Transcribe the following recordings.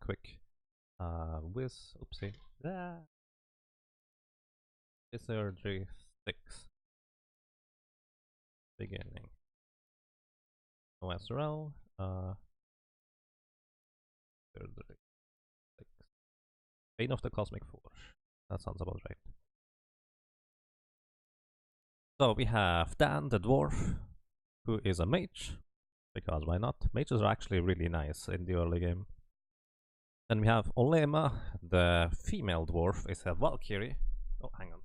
quick. Oopsie. Ah. Wizardry 6. Beginning. OSRL. Wizardry 6. Bane of the Cosmic Force. That sounds about right. So we have Dan the Dwarf, who is a mage, because why not? Mages are actually really nice in the early game. Then we have Olema, the female dwarf, is a Valkyrie. Oh, hang on.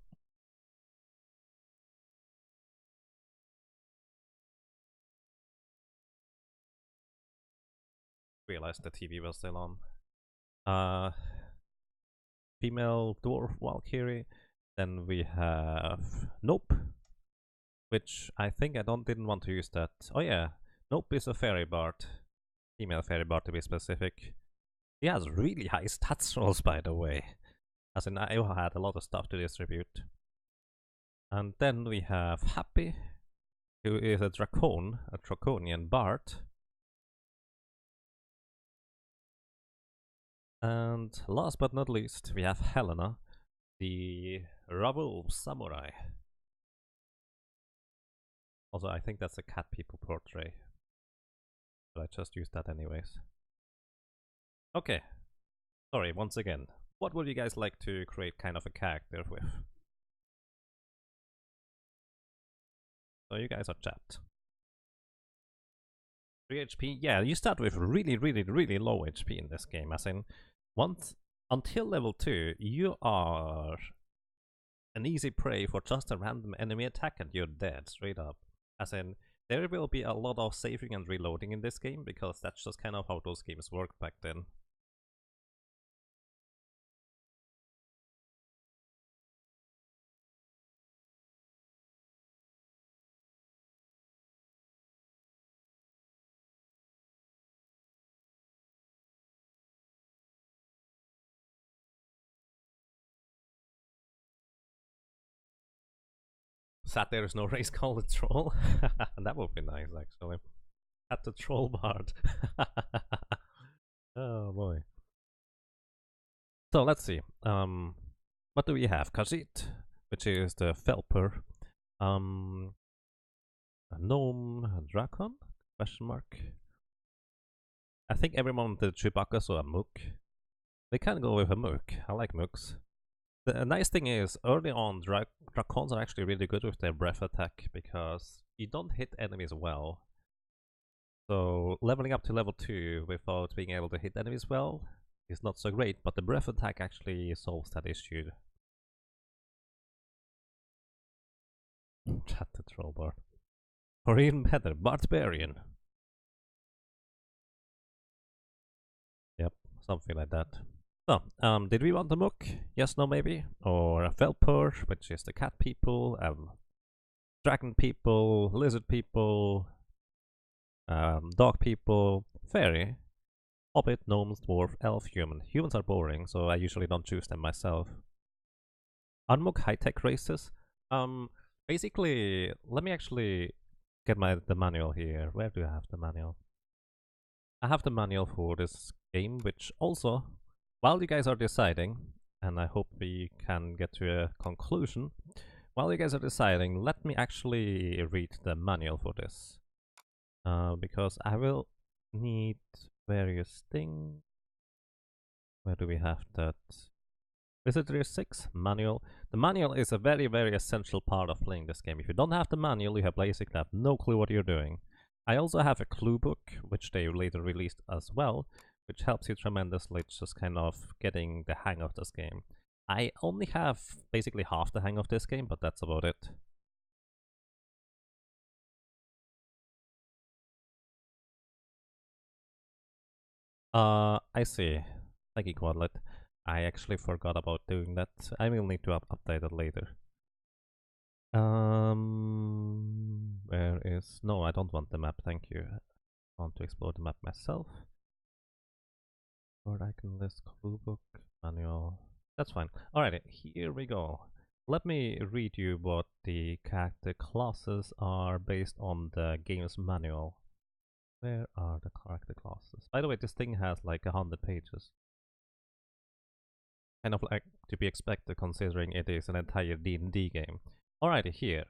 Realized the TV was still on. Female dwarf Valkyrie. Then we have Nope, which I think I didn't want to use that. Oh yeah, Nope is a fairy bard, female fairy bard to be specific. He has really high stats rolls, by the way, as in I had a lot of stuff to distribute. And then we have Happy, who is a draconian bard. And last but not least, we have Helena, the Rabu samurai. Also, I think that's a cat people portrait, but I just used that anyways. Okay, sorry, once again, what would you guys like to create kind of a character with? So you guys are chat. 3 HP, yeah, you start with really low HP in this game, as in, until level 2, you are an easy prey for just a random enemy attack and you're dead, straight up. As in, there will be a lot of saving and reloading in this game, because that's just kind of how those games worked back then. Sad there is no race called a troll. That would be nice, actually. At the troll bard. Oh boy. So let's see. What do we have? Khajiit, which is the Felper. A gnome, a dracon? Question mark. I think everyone did Chewbacca, so a mook. They can go with a mook. I like mooks. The nice thing is, early on, dracons are actually really good with their breath attack, because you don't hit enemies well. So leveling up to level 2 without being able to hit enemies well is not so great, but the breath attack actually solves that issue. Chat the troll bard. Or even better, Barbarian. Yep, something like that. So, did we want a mook? Yes, no, maybe? Or a Felper, which is the cat people, dragon people, lizard people, dog people, fairy, hobbit, gnomes, dwarf, elf, human. Humans are boring, so I usually don't choose them myself. Unmook high-tech races? Basically, let me actually get the manual here. Where do I have the manual? I have the manual for this game, which also, while you guys are deciding, and I hope we can get to a conclusion, while you guys are deciding, let me actually read the manual for this. Because I will need various things. Where do we have that? Wizardry 6 manual. The manual is a very essential part of playing this game. If you don't have the manual, you have basically no clue what you're doing. I also have a clue book, which they later released as well, which helps you tremendously just kind of getting the hang of this game. I only have basically half the hang of this game, but that's about it. I see. Thank you, Quadlet. I actually forgot about doing that. I will need to update it later. Where is... No, I don't want the map, thank you. I want to explore the map myself. Or I can list clue book, manual. That's fine. Alrighty, here we go. Let me read you what the character classes are based on the game's manual. Where are the character classes? By the way, this thing has like 100 pages. kind of like to be expected considering it is an entire D&D game. Alrighty, here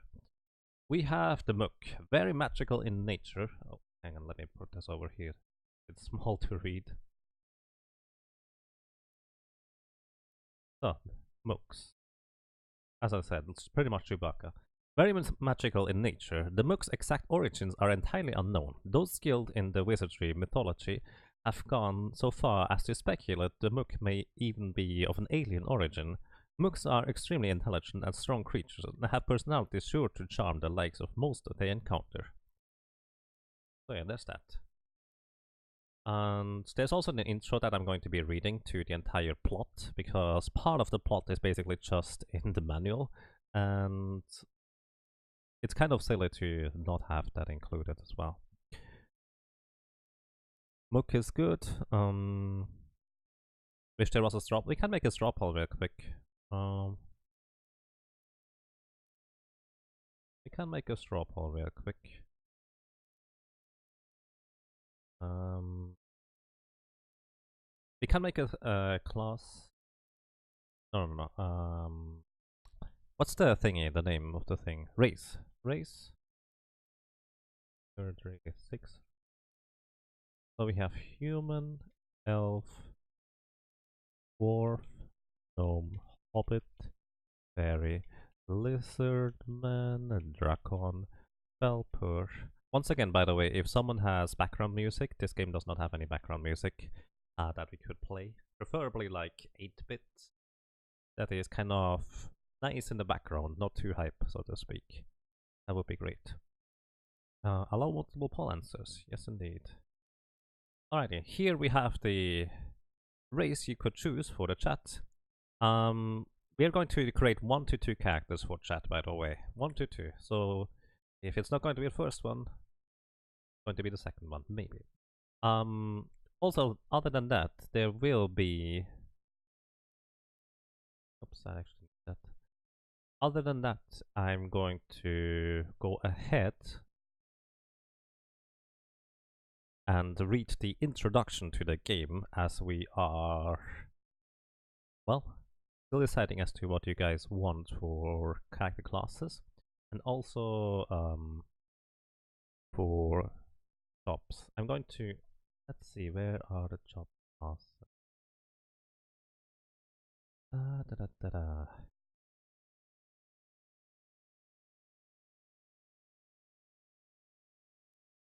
we have the Mook, very magical in nature. Oh, hang on, let me put this over here. It's small to read. So, Mooks. As I said, it's pretty much Chewbacca. Very magical in nature, the Mook's exact origins are entirely unknown. Those skilled in the wizardry mythology have gone so far as to speculate the Mook may even be of an alien origin. Mooks are extremely intelligent and strong creatures and have personalities sure to charm the likes of most they encounter. So yeah, there's that. And there's also an intro that I'm going to be reading to the entire plot, because part of the plot is basically just in the manual, and it's kind of silly to not have that included as well. Mook is good. Wish there was a straw. We can make a straw poll real quick. We can make a straw poll real quick. We can make a class. No. What's the thingy? The name of the thing? Race. Wizardry VI. So we have human, elf, dwarf, gnome, hobbit, fairy, lizardman, dragon, Pelper. Once again, by the way, if someone has background music, this game does not have any background music that we could play. Preferably like 8-bit. That is kind of nice in the background, not too hype, so to speak. That would be great. Allow multiple poll answers. Yes, indeed. Alrighty, here we have the race you could choose for the chat. We are going to create 1 to 2 characters for chat, by the way. 1 to 2. So if it's not going to be the first one, it's going to be the second one, maybe. Also, other than that, there will be... Oops, I actually did that. Other than that, I'm going to go ahead and read the introduction to the game, as we are, well, still deciding as to what you guys want for character classes, and also for jobs. I'm going to, let's see, where are the job classes?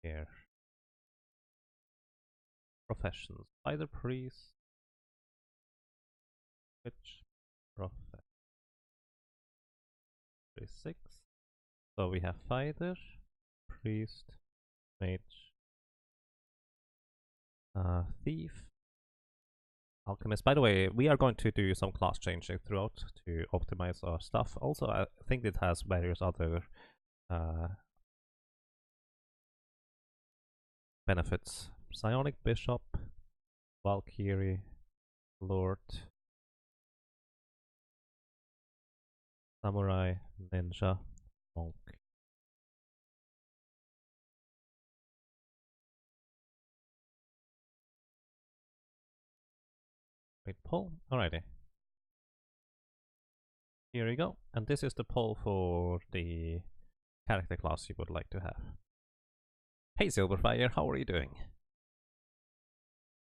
Here. Professions. Either priest, witch, prophet. 6. So we have fighter, priest, mage, thief, alchemist. By the way, we are going to do some class changing throughout to optimize our stuff. Also, I think it has various other benefits. Psionic bishop, Valkyrie, lord, samurai, ninja, monk. Wait, poll? Alrighty. Here we go. And this is the poll for the character class you would like to have. Hey Silverfire, how are you doing?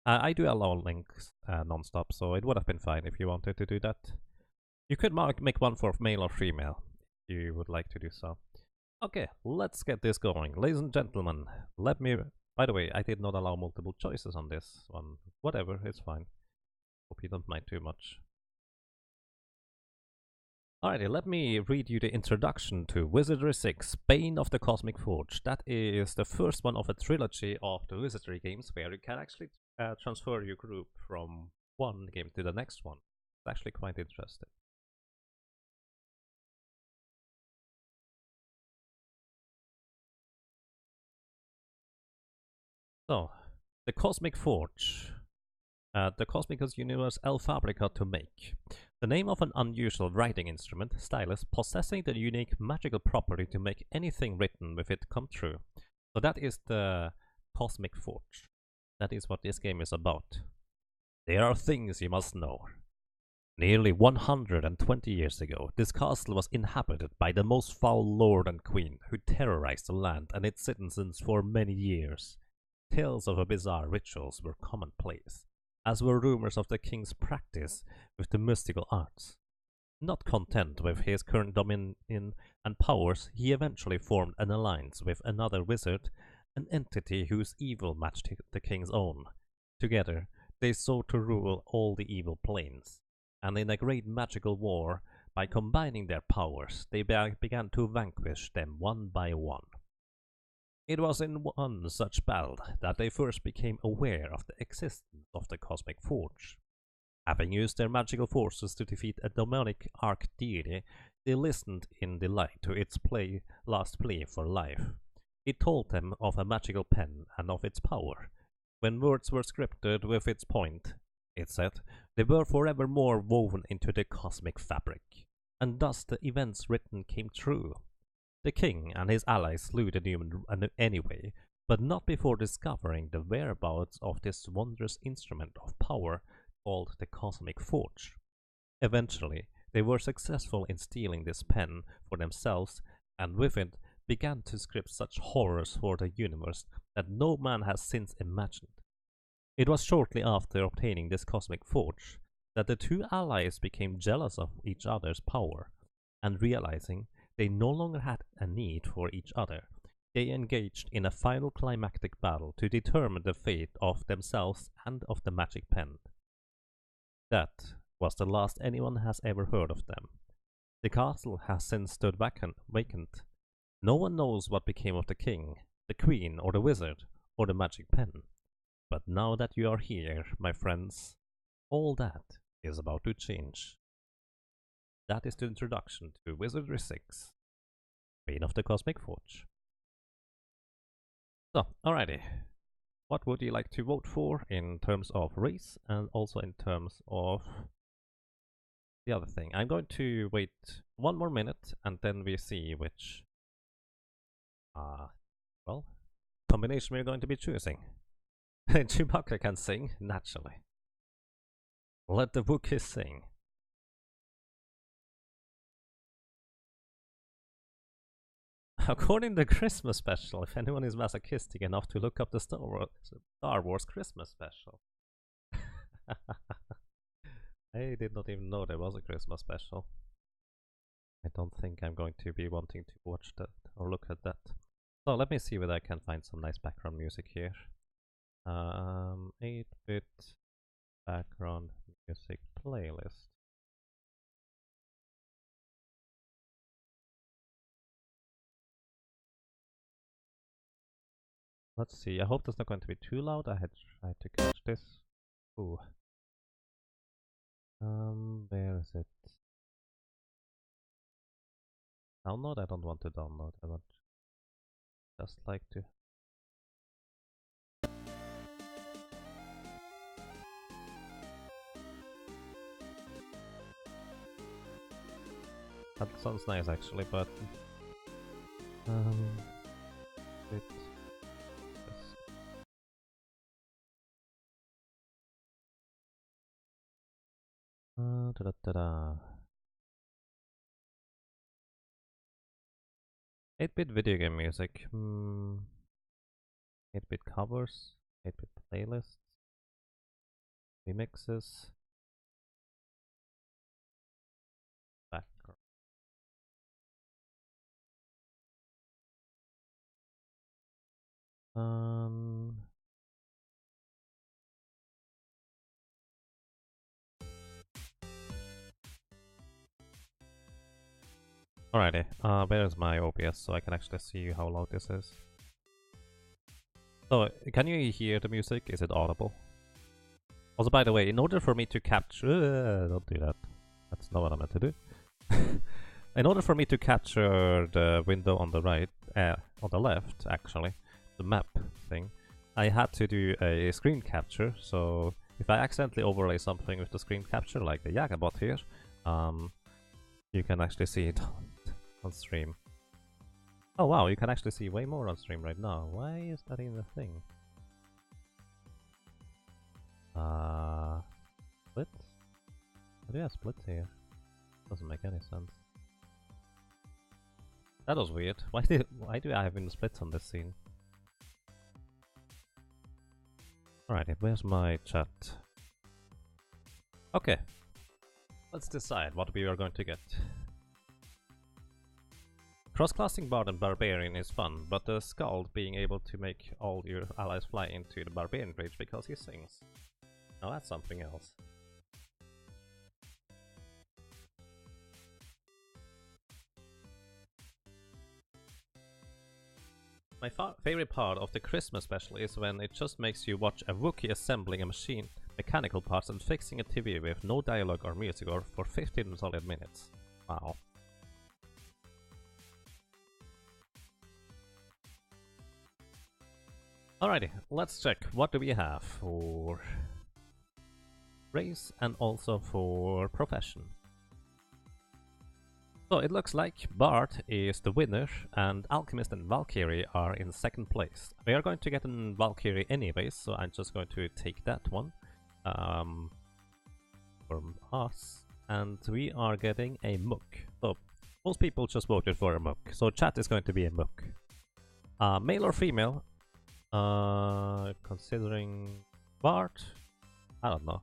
I do allow links non-stop, so it would have been fine if you wanted to do that. You could make one for male or female, if you would like to do so. Okay, let's get this going. Ladies and gentlemen, let me... By the way, I did not allow multiple choices on this one. Whatever, it's fine. Hope you don't mind too much. Alrighty, let me read you the introduction to Wizardry VI, Bane of the Cosmic Forge. That is the first one of a trilogy of the Wizardry games where you can actually transfer your group from one game to the next one. It's actually quite interesting. So, the Cosmic Forge. The Cosmic Universe El Fabrica to make. The name of an unusual writing instrument, stylus, possessing the unique magical property to make anything written with it come true. So that is the Cosmic Forge. That is what this game is about. There are things you must know. Nearly 120 years ago, this castle was inhabited by the most foul lord and queen who terrorized the land and its citizens for many years. Tales of her bizarre rituals were commonplace, as were rumors of the king's practice with the mystical arts. Not content with his current dominion and powers, he eventually formed an alliance with another wizard, an entity whose evil matched the king's own. Together, they sought to rule all the evil planes, and in a great magical war, by combining their powers, they began to vanquish them one by one. It was in one such battle that they first became aware of the existence of the Cosmic Forge. Having used their magical forces to defeat a demonic archdeity, they listened in delight to its last plea for life. It told them of a magical pen and of its power. When words were scripted with its point, it said, they were forevermore woven into the cosmic fabric, and thus the events written came true. The king and his allies slew the demon anyway, but not before discovering the whereabouts of this wondrous instrument of power called the Cosmic Forge. Eventually, they were successful in stealing this pen for themselves, and with it began to script such horrors for the universe that no man has since imagined. It was shortly after obtaining this Cosmic Forge that the two allies became jealous of each other's power, and realizing they no longer had a need for each other, they engaged in a final climactic battle to determine the fate of themselves and of the magic pen. That was the last anyone has ever heard of them. The castle has since stood vacant. No one knows what became of the king, the queen, or the wizard, or the magic pen. But now that you are here, my friends, all that is about to change. That is the introduction to Wizardry VI, Queen of the Cosmic Forge. So, alrighty. What would you like to vote for in terms of race and also in terms of the other thing? I'm going to wait one more minute and then we see which well, combination we're going to be choosing. Chewbacca can sing, naturally. Let the Wookiees sing. According to the Christmas special, if anyone is masochistic enough to look up the Star Wars Christmas special. I did not even know there was a Christmas special. I don't think I'm going to be wanting to watch that or look at that. So let me see whether I can find some nice background music here. 8-bit background music playlist. Let's see, I hope that's not going to be too loud. I had tried to catch this. Ooh. Where is it? Download? I don't want to download. I want just like to. That sounds nice actually, but it da-da-da-da. 8-bit video game music. 8-bit covers, 8-bit playlists, remixes, background. Alrighty, where's my OBS so I can actually see how loud this is? So, can you hear the music? Is it audible? Also, by the way, in order for me to capture... don't do that. That's not what I meant to do. In order for me to capture the window on the right, on the left, actually, the map thing, I had to do a screen capture, so if I accidentally overlay something with the screen capture, like the Yakabot here, you can actually see it on stream. Oh wow, you can actually see way more on stream right now. Why is that even a thing? What? Why do I have splits here? Doesn't make any sense. That was weird. Why do I have in splits on this scene? Alrighty, where's my chat? Okay. Let's decide what we are going to get. Cross-classing Bard and Barbarian is fun, but the Skald being able to make all your allies fly into the Barbarian rage because he sings. Now that's something else. My favorite part of the Christmas special is when it just makes you watch a Wookiee assembling a machine, mechanical parts and fixing a TV with no dialogue or music or for 15 solid minutes. Wow. Alrighty, let's check what do we have for race and also for profession. So it looks like Bard is the winner and Alchemist and Valkyrie are in second place. We are going to get a Valkyrie anyways, so I'm just going to take that one from us. And we are getting a Mook. So most people just voted for a Mook, so chat is going to be a Mook. Male or female? Considering Bard? I don't know.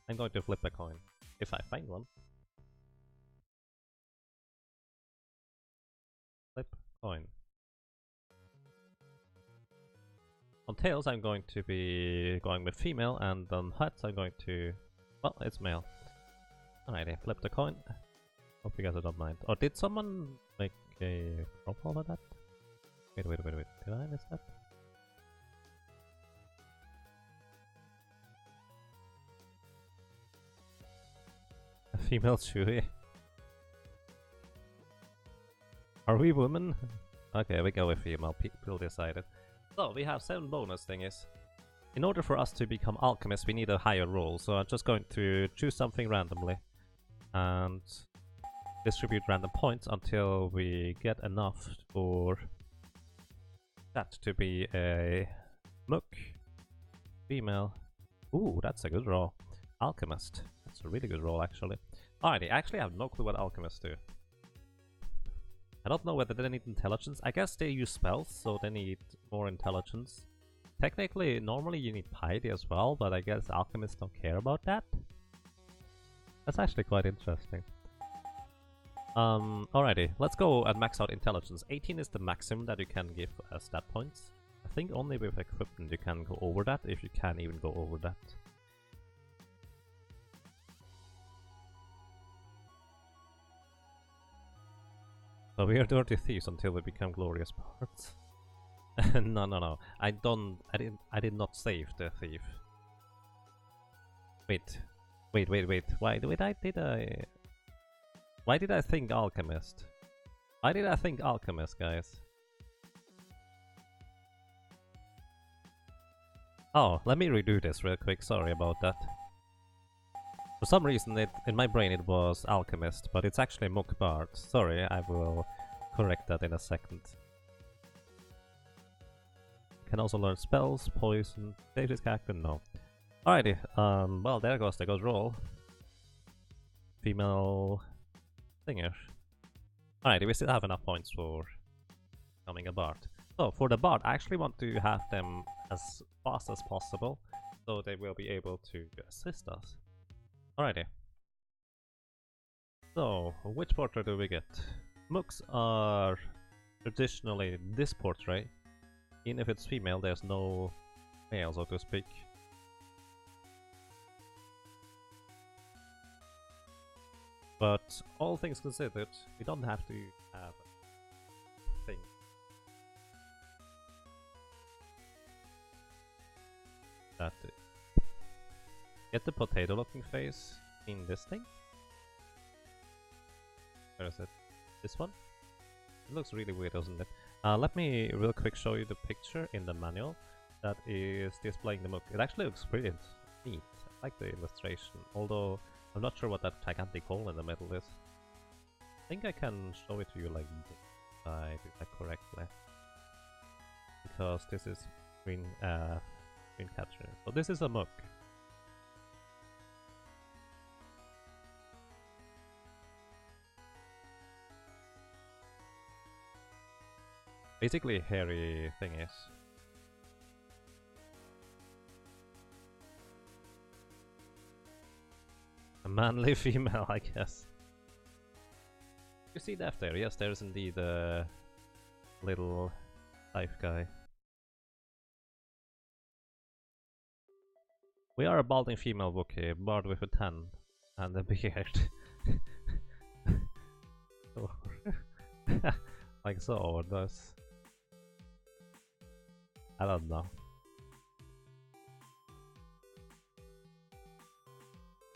I'm going to flip a coin, if I find one. Flip coin. On tails I'm going to be going with female, and on hats I'm going to... well, it's male. Alrighty, flip the coin. Hope you guys don't mind. Or did someone make a profile of that? Wait. Did I miss that? A female Chewie? Are we women? Okay, we go with female. People decided. So, we have 7 bonus thingies. In order for us to become alchemists, we need a higher roll. So I'm just going to choose something randomly. And distribute random points until we get enough for that to be a Mook. Female. Ooh, that's a good roll. Alchemist. That's a really good roll, actually. Alrighty, I actually have no clue what alchemists do. I don't know whether they need intelligence. I guess they use spells, so they need more intelligence. Technically, normally you need piety as well, but I guess alchemists don't care about that. That's actually quite interesting. Alrighty, let's go and max out intelligence. 18 is the maximum that you can give as stat points. I think only with equipment you can go over that, if you can even go over that. So we are dirty thieves until we become glorious bards. No. I did not save the thief. Wait. Why did I think alchemist? Why did I think alchemist, guys? Oh, let me redo this real quick. Sorry about that. For some reason, in my brain it was alchemist, but it's actually Mook Bard. Sorry, I will correct that in a second. Can also learn spells, poison, save this character? No. Alrighty, well, there goes the good roll. Female singer. Alrighty, we still have enough points for becoming a bard. So, for the bard, I actually want to have them as fast as possible, so they will be able to assist us. Alrighty. So, which portrait do we get? Mooks are traditionally this portrait. Even if it's female, there's no male, so to speak. But all things considered, we don't have to have a thing. That get the potato looking face in this thing. Where is it? This one? It looks really weird, doesn't it? Let me real quick show you the picture in the manual that is displaying the Mook. It actually looks pretty neat. I like the illustration, although I'm not sure what that gigantic hole in the middle is. I think I can show it to you like this if I do that correctly. Because this is screen capturing. So this is a Mook. Basically hairy thingies. A manly female, I guess. You see that there? Yes, there is indeed a little life guy. We are a balding female Wookiee, bard with a 10 and a beard. Like so, or does... I don't know.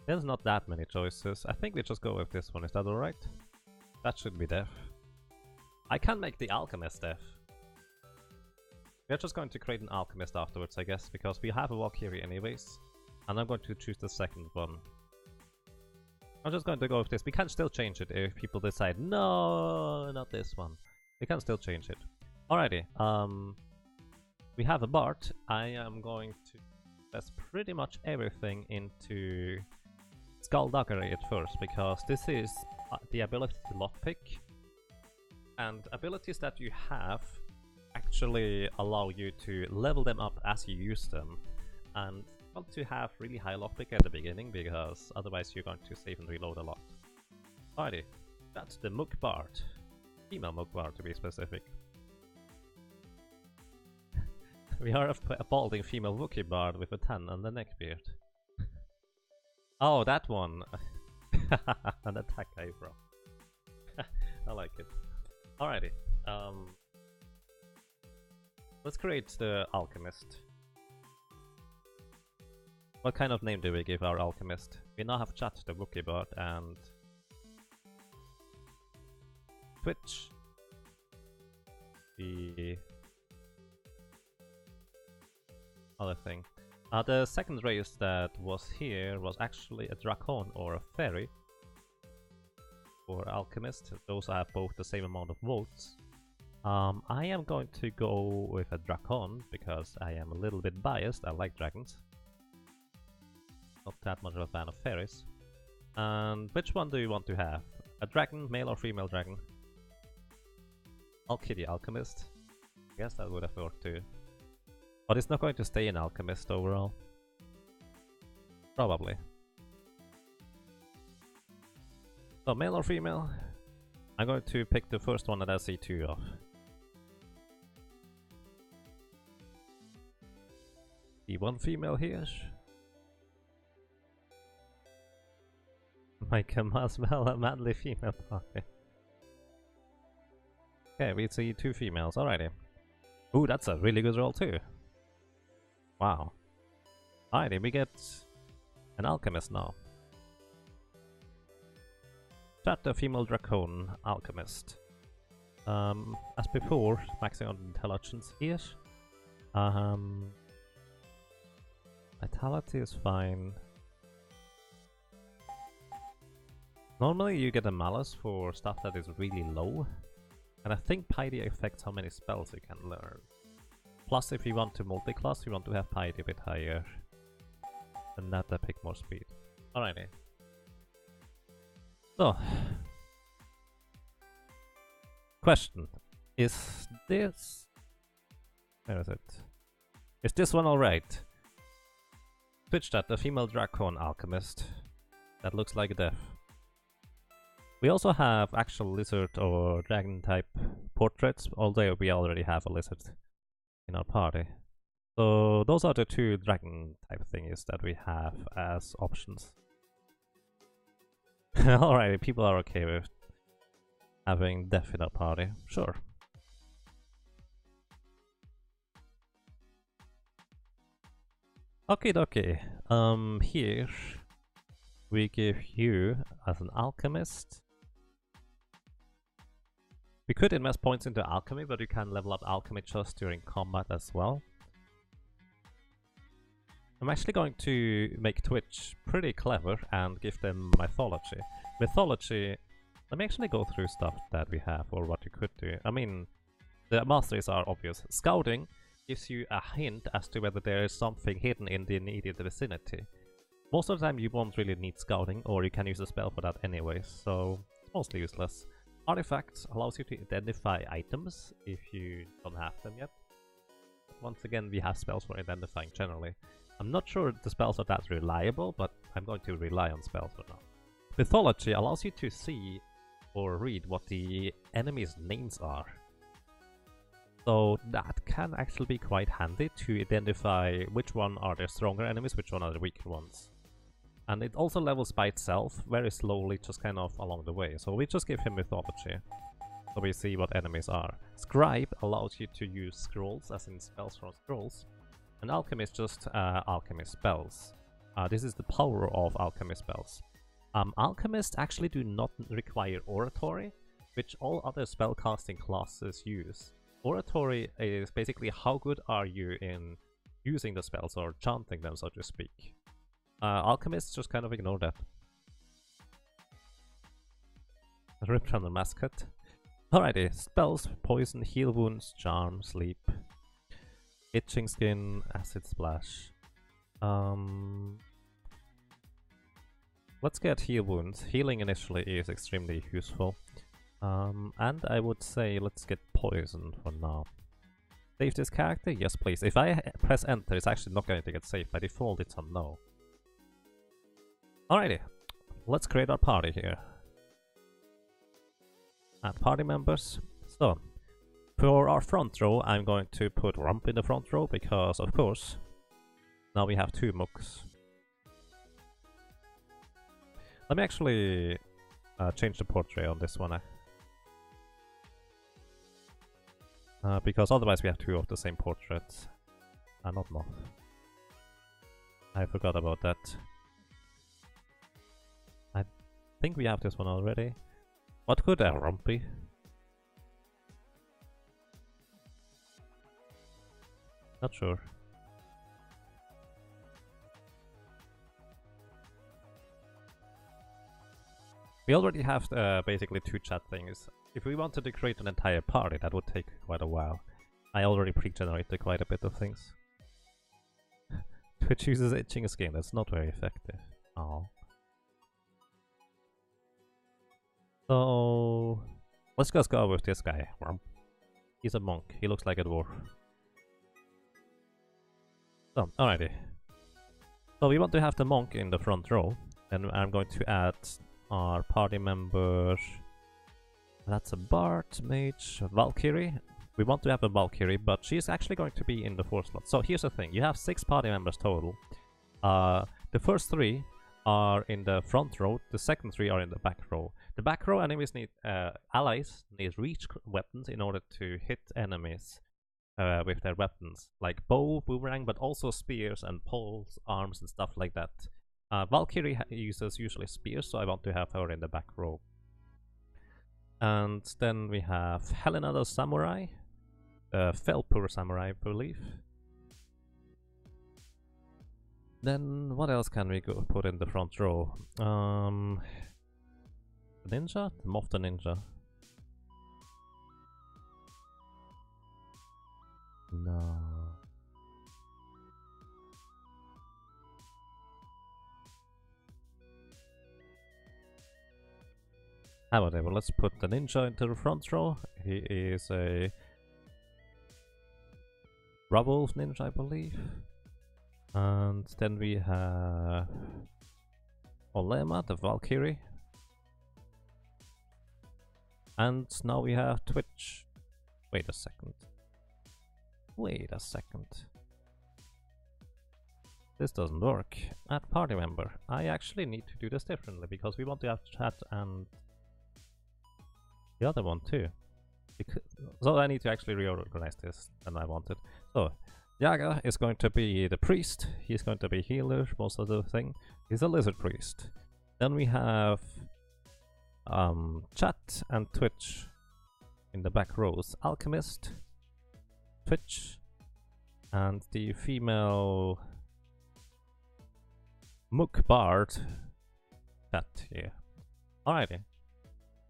There's not that many choices. I think we just go with this one, is that alright? That should be deaf. I can make the alchemist deaf. We're just going to create an alchemist afterwards, I guess, because we have a Valkyrie anyways. And I'm going to choose the second one. I'm just going to go with this. We can still change it if people decide, no, not this one. We can still change it. Alrighty, we have a bard. I am going to invest pretty much everything into Skullduggery at first, because this is the ability to lockpick. And abilities that you have actually allow you to level them up as you use them. And want to have really high lockpick at the beginning, because otherwise you're going to save and reload a lot. Alrighty, that's the Mook Bard. Female Mook Bard to be specific. We are a balding female Wookiee Bard with a 10 and a neckbeard. Oh, that one! An attack eyebrow. I like it. Alrighty, let's create the alchemist. What kind of name do we give our alchemist? We now have Chat the Wookiee Bard and Twitch the other thing. The second race that was here was actually a Dracon or a Fairy for alchemist. Those have both the same amount of votes. I am going to go with a Dracon because I am a little bit biased. I like dragons. Not that much of a fan of fairies. And which one do you want to have? A dragon, male or female dragon? Alkidi Alchemist. I guess that would have worked too. But it's not going to stay an Alchemist overall. Probably. So male or female? I'm going to pick the first one that I see two of. The one female here. Like as well a manly female party. Okay, we see two females, alrighty. Ooh, that's a really good roll too. Wow. Alrighty, we get an alchemist now. Chat the female Dracon alchemist. As before, maxing on intelligence here. Vitality is fine. Normally you get a malus for stuff that is really low, and I think piety affects how many spells you can learn. Plus if you want to multi-class, you want to have piety a bit higher, and that I pick more speed. Alrighty. So, question, is this... where is it? Is this one alright? Twitch that, the female Dracon alchemist. That looks like a death. We also have actual lizard or dragon type portraits, although we already have a lizard in our party. So those are the two dragon type thingies that we have as options. Alright, people are okay with having death in our party, sure. Okay, dokie. Here we give you as an alchemist. We could invest points into alchemy, but you can level up alchemy just during combat as well. I'm actually going to make Twitch pretty clever and give them mythology. Mythology, let me actually go through stuff that we have or what you could do. I mean, the masteries are obvious. Scouting gives you a hint as to whether there is something hidden in the immediate vicinity. Most of the time you won't really need scouting, or you can use a spell for that anyway, so it's mostly useless. Artifacts allows you to identify items if you don't have them yet. Once again, we have spells for identifying generally. I'm not sure the spells are that reliable, but I'm going to rely on spells for now. Mythology allows you to see or read what the enemy's names are. So that can actually be quite handy to identify which one are the stronger enemies, which one are the weaker ones. And it also levels by itself, very slowly, just kind of along the way. So we just give him Mythology, so we see what enemies are. Scribe allows you to use scrolls, as in spells from scrolls. And Alchemist just alchemy spells. This is the power of alchemy spells. Alchemists actually do not require Oratory, which all other spellcasting classes use. Oratory is basically how good are you in using the spells or chanting them, so to speak. Alchemists just kind of ignore that. Rip from the mascot. Alrighty, spells, poison, heal wounds, charm, sleep, itching skin, acid splash. Let's get heal wounds. Healing initially is extremely useful. And I would say let's get poison for now. Save this character? Yes, please. If I press enter, it's actually not going to get saved. By default, it's on no. Alrighty, let's create our party here. Add party members. So, for our front row, I'm going to put Rump in the front row because, of course, now we have 2 mooks. Let me actually change the portrait on this one. Because otherwise we have 2 of the same portraits. Not enough. I forgot about that. I think we have this one already. What could a Rump be? Not sure. We already have basically 2 chat things. If we wanted to create an entire party, that would take quite a while. I already pre-generated quite a bit of things. Twitch uses itching skin, that's not very effective. Oh. So let's just go with this guy. He's a monk, he looks like a dwarf. So, alrighty. So we want to have the monk in the front row, and I'm going to add our party members. That's a Bard, Mage, Valkyrie. We want to have a Valkyrie, but she's actually going to be in the 4th slot. So here's the thing, you have 6 party members total. The first 3 are in the front row, the second 3 are in the back row. The back row enemies need, allies need reach weapons in order to hit enemies with their weapons. Like bow, boomerang, but also spears and poles, arms and stuff like that. Valkyrie uses usually spears, so I want to have her in the back row. And then we have Helena the Samurai, Felpur Samurai, I believe. Then what else can we put in the front row? Ninja? The Moth the Ninja. No. Whatever, let's put the ninja into the front row. He is a Rebel ninja, I believe. And then we have Olema, the Valkyrie. And now we have Twitch. Wait a second. Wait a second. This doesn't work. Add party member. I actually need to do this differently because we want to have chat and the other one too. So I need to actually reorganize this than I wanted. So Yaga is going to be the priest. He's going to be healer most of the thing. He's a lizard priest. Then we have chat and Twitch in the back rows. Alchemist, Twitch, and the female Mook Bard chat here. Alrighty.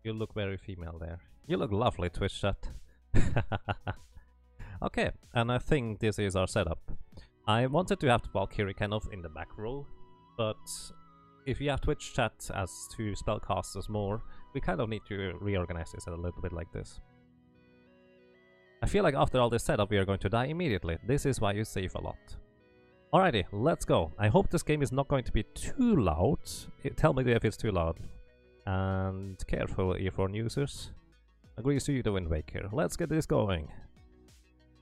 You look very female there. You look lovely, Twitch chat. Okay, and I think this is our setup. I wanted to have the Valkyrie kind of in the back row, but if you have Twitch chat as two spellcasters more, we kind of need to reorganize this a little bit like this. I feel like after all this setup we are going to die immediately. This is why you save a lot. Alrighty, let's go. I hope this game is not going to be too loud. Tell me if it's too loud. And careful, earphone users. Agrees to you, the Wind Waker. Let's get this going.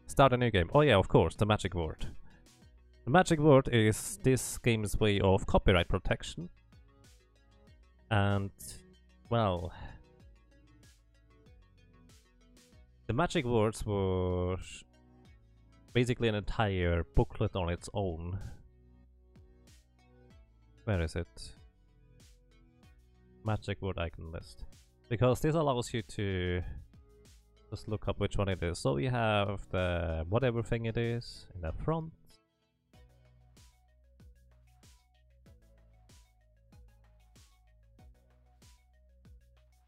Start a new game. Oh yeah, of course, the magic word. The magic word is this game's way of copyright protection. And, well... the magic words were basically an entire booklet on its own. Where is it? Magic word icon list. Because this allows you to just look up which one it is. So we have the whatever thing it is in the front.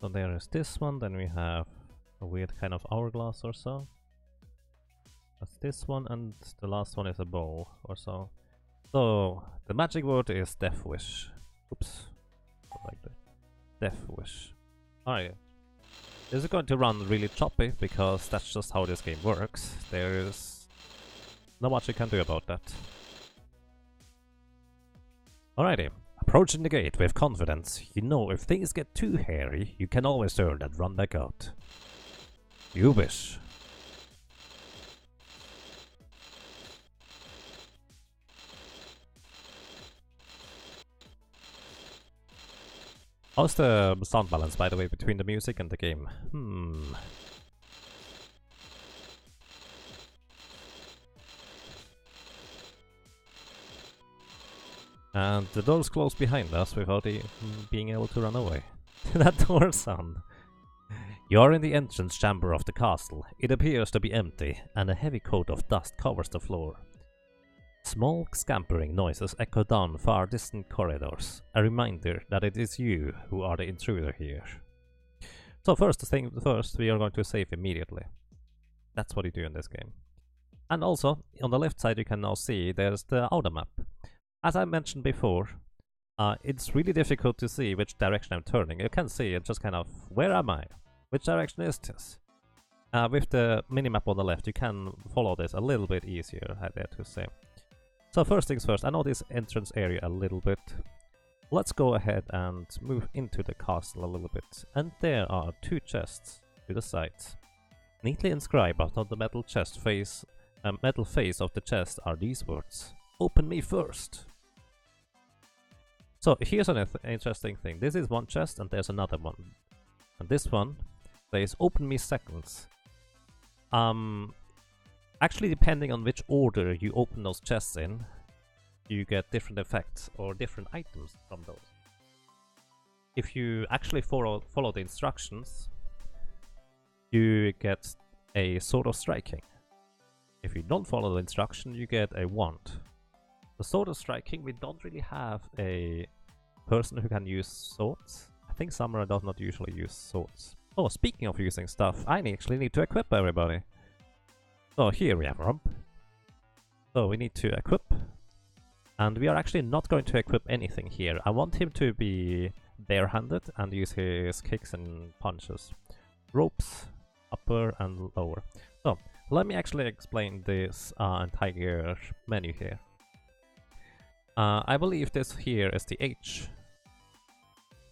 So there is this one, then we have a weird kind of hourglass or so. That's this one, and the last one is a bow or so. So the magic word is Death Wish. Oops. Like that. Death Wish. Alright. This is going to run really choppy because that's just how this game works. There is not much you can do about that. Alrighty. Approaching the gate with confidence. You know, if things get too hairy, you can always turn and run back out. You wish. How's the sound balance, by the way, between the music and the game? And the doors close behind us without being able to run away. That door sound. You are in the entrance chamber of the castle. It appears to be empty, and a heavy coat of dust covers the floor. Small scampering noises echo down far distant corridors, a reminder that it is you who are the intruder here. So first, we are going to save immediately. That's what you do in this game. And also, on the left side you can now see there's the outer map. As I mentioned before, it's really difficult to see which direction I'm turning. You can see it just kind of, where am I? Which direction is this? With the minimap on the left, you can follow this a little bit easier, I dare to say. So first things first, I know this entrance area a little bit. Let's go ahead and move into the castle a little bit. And there are two chests to the sides. Neatly inscribed on the metal face of the chest are these words. Open me first. So here's an interesting thing. This is one chest and there's another one. And this one says open me seconds. Actually, depending on which order you open those chests in, you get different effects or different items from those. If you actually follow the instructions, you get a Sword of Striking. If you don't follow the instruction, you get a wand. The Sword of Striking, we don't really have a person who can use swords. I think Samurai does not usually use swords. Oh, speaking of using stuff, I actually need to equip everybody. So here we have Rump. So we need to equip. And we are actually not going to equip anything here. I want him to be barehanded and use his kicks and punches. Ropes, upper and lower. So let me actually explain this entire menu here. I believe this here is the H.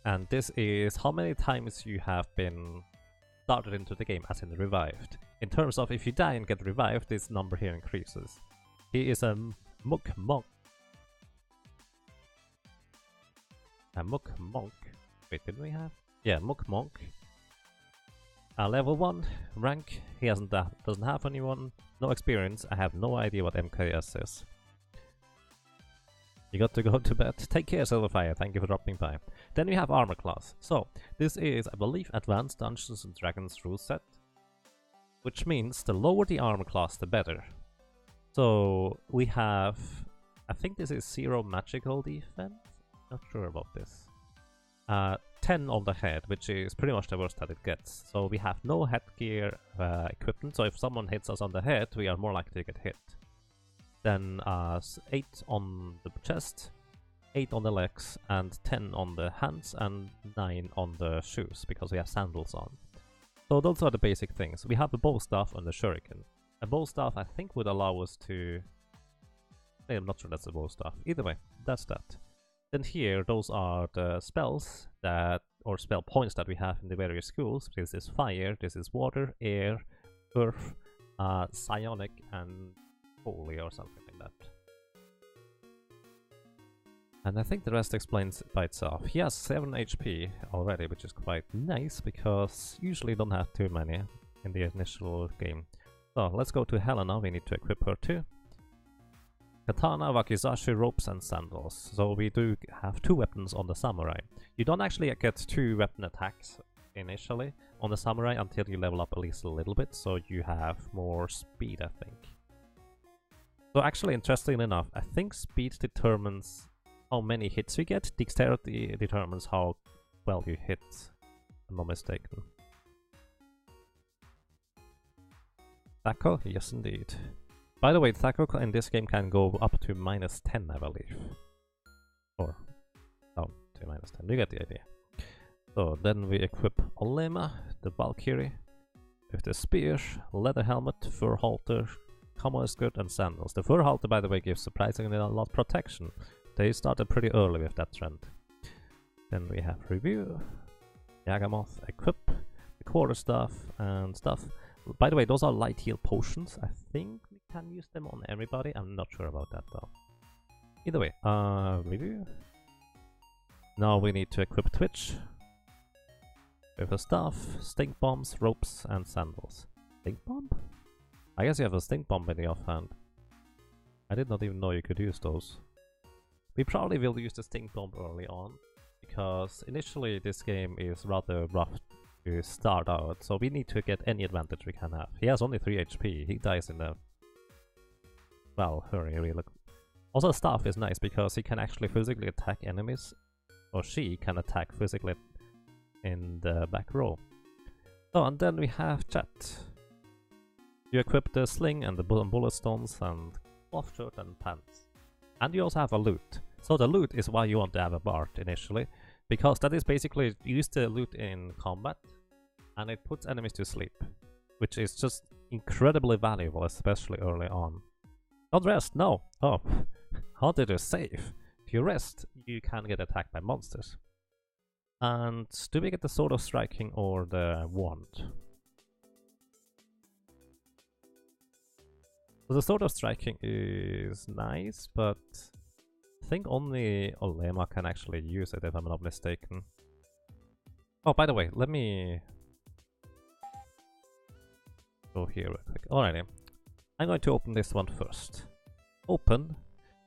And this is how many times you have been started into the game, as in revived. In terms of if you die and get revived, this number here increases. He is a Mook Monk. A Mook Monk. Wait, didn't we have? Yeah, Mook Monk. Level 1, rank. He doesn't have anyone. No experience. I have no idea what MKS is. You got to go to bed. Take care, Silverfire. Thank you for dropping by. Then we have armor class. So, this is, I believe, Advanced Dungeons and Dragons rule set. Which means the lower the armor class, the better. So, we have... I think this is 0 magical defense? Not sure about this. 10 on the head, which is pretty much the worst that it gets. So, we have no headgear equipment. So, if someone hits us on the head, we are more likely to get hit. Then 8 on the chest, 8 on the legs, and 10 on the hands, and 9 on the shoes, because we have sandals on. So those are the basic things. We have the bow staff and the shuriken. A bow staff I think would allow us to... I'm not sure that's a bow staff. Either way, that's that. Then here, those are the spells that, or spell points that we have in the various schools. This is fire, this is water, air, earth, psionic, and holy, or something like that. And I think the rest explains by itself. He has 7 HP already, which is quite nice, because usually don't have too many in the initial game. So let's go to Helena, we need to equip her too. Katana, wakizashi, ropes, and sandals. So we do have 2 weapons on the samurai. You don't actually get 2 weapon attacks initially on the samurai until you level up at least a little bit, so you have more speed, I think. So actually, interestingly enough, I think speed determines how many hits you get. Dexterity determines how well you hit, if I'm not mistaken. Thaco? Yes, indeed. By the way, Thaco in this game can go up to -10, I believe. Or down to -10. You get the idea. So then we equip Olema, the Valkyrie, with the spear, leather helmet, fur halter, camo skirt, and sandals. The fur halter, by the way, gives surprisingly a lot of protection. They started pretty early with that trend. Then we have Review, Yagamoth, equip, the quarterstaff, and stuff. By the way, those are light heal potions. I think we can use them on everybody. I'm not sure about that though. Either way, review. Now we need to equip Twitch with a staff, stink bombs, ropes, and sandals. Stink bomb? I guess you have a stink bomb in the offhand. I did not even know you could use those. We probably will use the stink bomb early on, because initially this game is rather rough to start out, so we need to get any advantage we can have. He has only 3 HP, he dies in a... well, hurry really. Also staff is nice because he can actually physically attack enemies, or she can attack physically in the back row. So, and then we have chat. You equip the sling and the bullet stones and cloth shirt and pants. And you also have a loot. So the loot is why you want to have a bard initially, because that is basically, you use the loot in combat and it puts enemies to sleep, which is just incredibly valuable, especially early on. Don't rest, no! Oh, how did you save? If you rest, you can get attacked by monsters. And do we get the Sword of Striking or the Wand? So the Sword of Striking is nice, but I think only Olema can actually use it if I'm not mistaken. Oh, by the way, let me go here real quick. Alrighty, I'm going to open this one first. Open.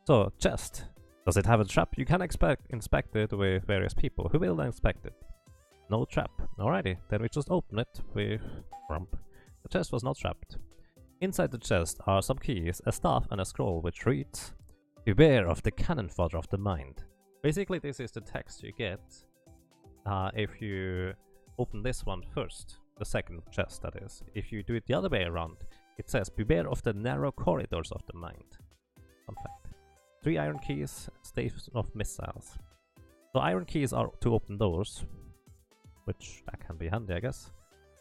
So, chest. Does it have a trap? You can inspect it with various people. Who will inspect it? No trap. Alrighty, then we just open it with rump. The chest was not trapped. Inside the chest are some keys, a staff, and a scroll which reads, "Beware of the cannon fodder of the mind." Basically, this is the text you get if you open this one first, the second chest that is. If you do it the other way around, it says, "Beware of the narrow corridors of the mind." Fun fact. 3 iron keys, staves of missiles. So iron keys are to open doors, which that can be handy, I guess.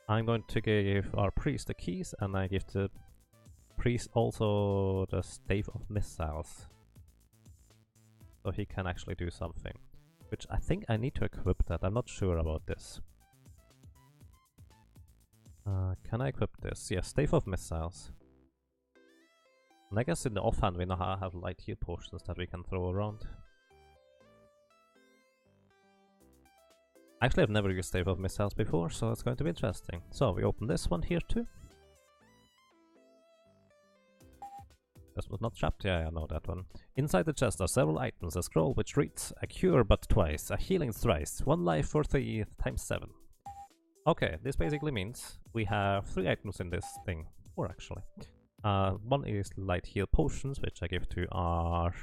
I'm going to give our priest the keys, and I give the priest also the stave of missiles, so he can actually do something, which I think I need to equip that. I'm not sure about this. Can I equip this? Yes, stave of missiles. And I guess in the offhand we now have light heal potions that we can throw around. Actually, I've never used stave of missiles before, so it's going to be interesting. So we open this one here too. This was not trapped. Yeah, I know that one. Inside the chest are several items. A scroll which reads, "A cure but twice, a healing thrice, 1 life for 3 times 7. Okay, this basically means we have 3 items in this thing. 4 actually. One is light heal potions, which I give to our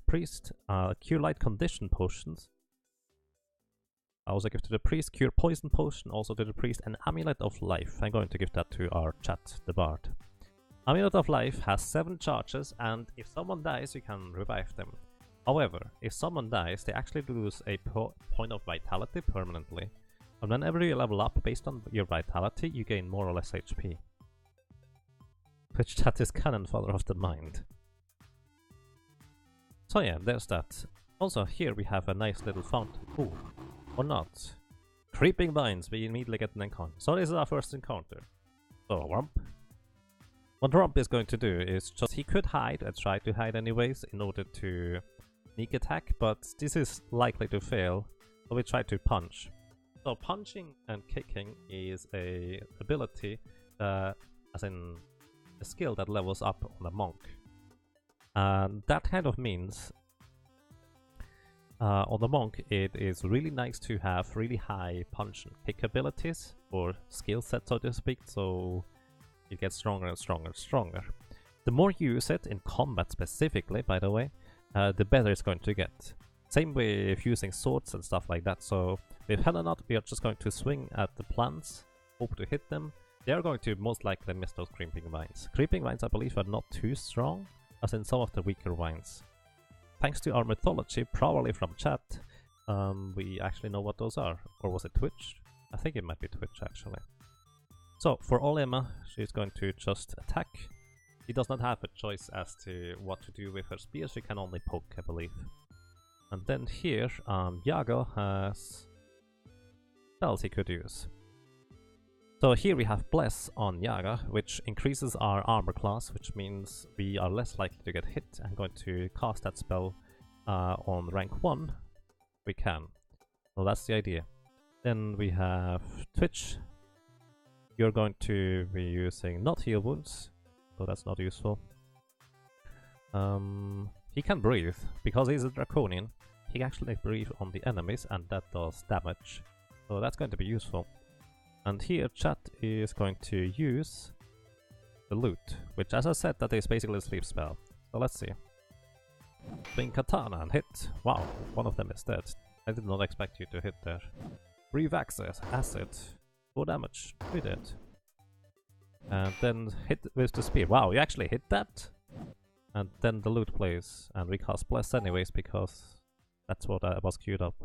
priest. Cure light condition potions. I also give to the priest cure poison potion, also to the priest an amulet of life. I'm going to give that to our chat, the bard. Amulet of life has 7 charges, and if someone dies, you can revive them. However, if someone dies, they actually lose a point of vitality permanently. And whenever you level up based on your vitality, you gain more or less HP. Which that is cannon fodder of the mind. So yeah, there's that. Also, here we have a nice little fountain. Ooh, or not. Creeping vines, we immediately get an encounter. So this is our first encounter. So, Rump. What Rump is going to do is just, he could hide and try to hide anyways in order to sneak attack, but this is likely to fail, so we try to punch. So punching and kicking is a ability, as in a skill that levels up on a monk. And that kind of means on the monk it is really nice to have really high punch and kick abilities, or skill set so to speak, so it gets stronger and stronger and stronger. The more you use it in combat specifically, by the way, the better it's going to get. Same with using swords and stuff like that, so with Hellenot we are just going to swing at the plants, hope to hit them. They are going to most likely miss those creeping vines. Creeping vines I believe are not too strong, as in some of the weaker vines. Thanks to our mythology, probably from chat, we actually know what those are. Or was it Twitch? I think it might be Twitch actually. So for Olema, she's going to just attack. She does not have a choice as to what to do with her spear, she can only poke I believe. And then here, Yago has spells he could use. So here we have Bless on Yaga, which increases our armor class, which means we are less likely to get hit. I'm going to cast that spell on rank 1. We can. So that's the idea. Then we have Twitch. You're going to be using not heal wounds, so that's not useful. He can breathe, because he's a draconian. He can actually breathe on the enemies, and that does damage. So that's going to be useful. And here chat is going to use the loot, which as I said that is basically a sleep spell. So let's see. Swing katana and hit. Wow, one of them is dead. I did not expect you to hit there. Breathe access, acid. 4 damage, we did. And then hit with the spear. Wow, you actually hit that? And then the loot plays, and we cast Bless anyways because that's what was queued up.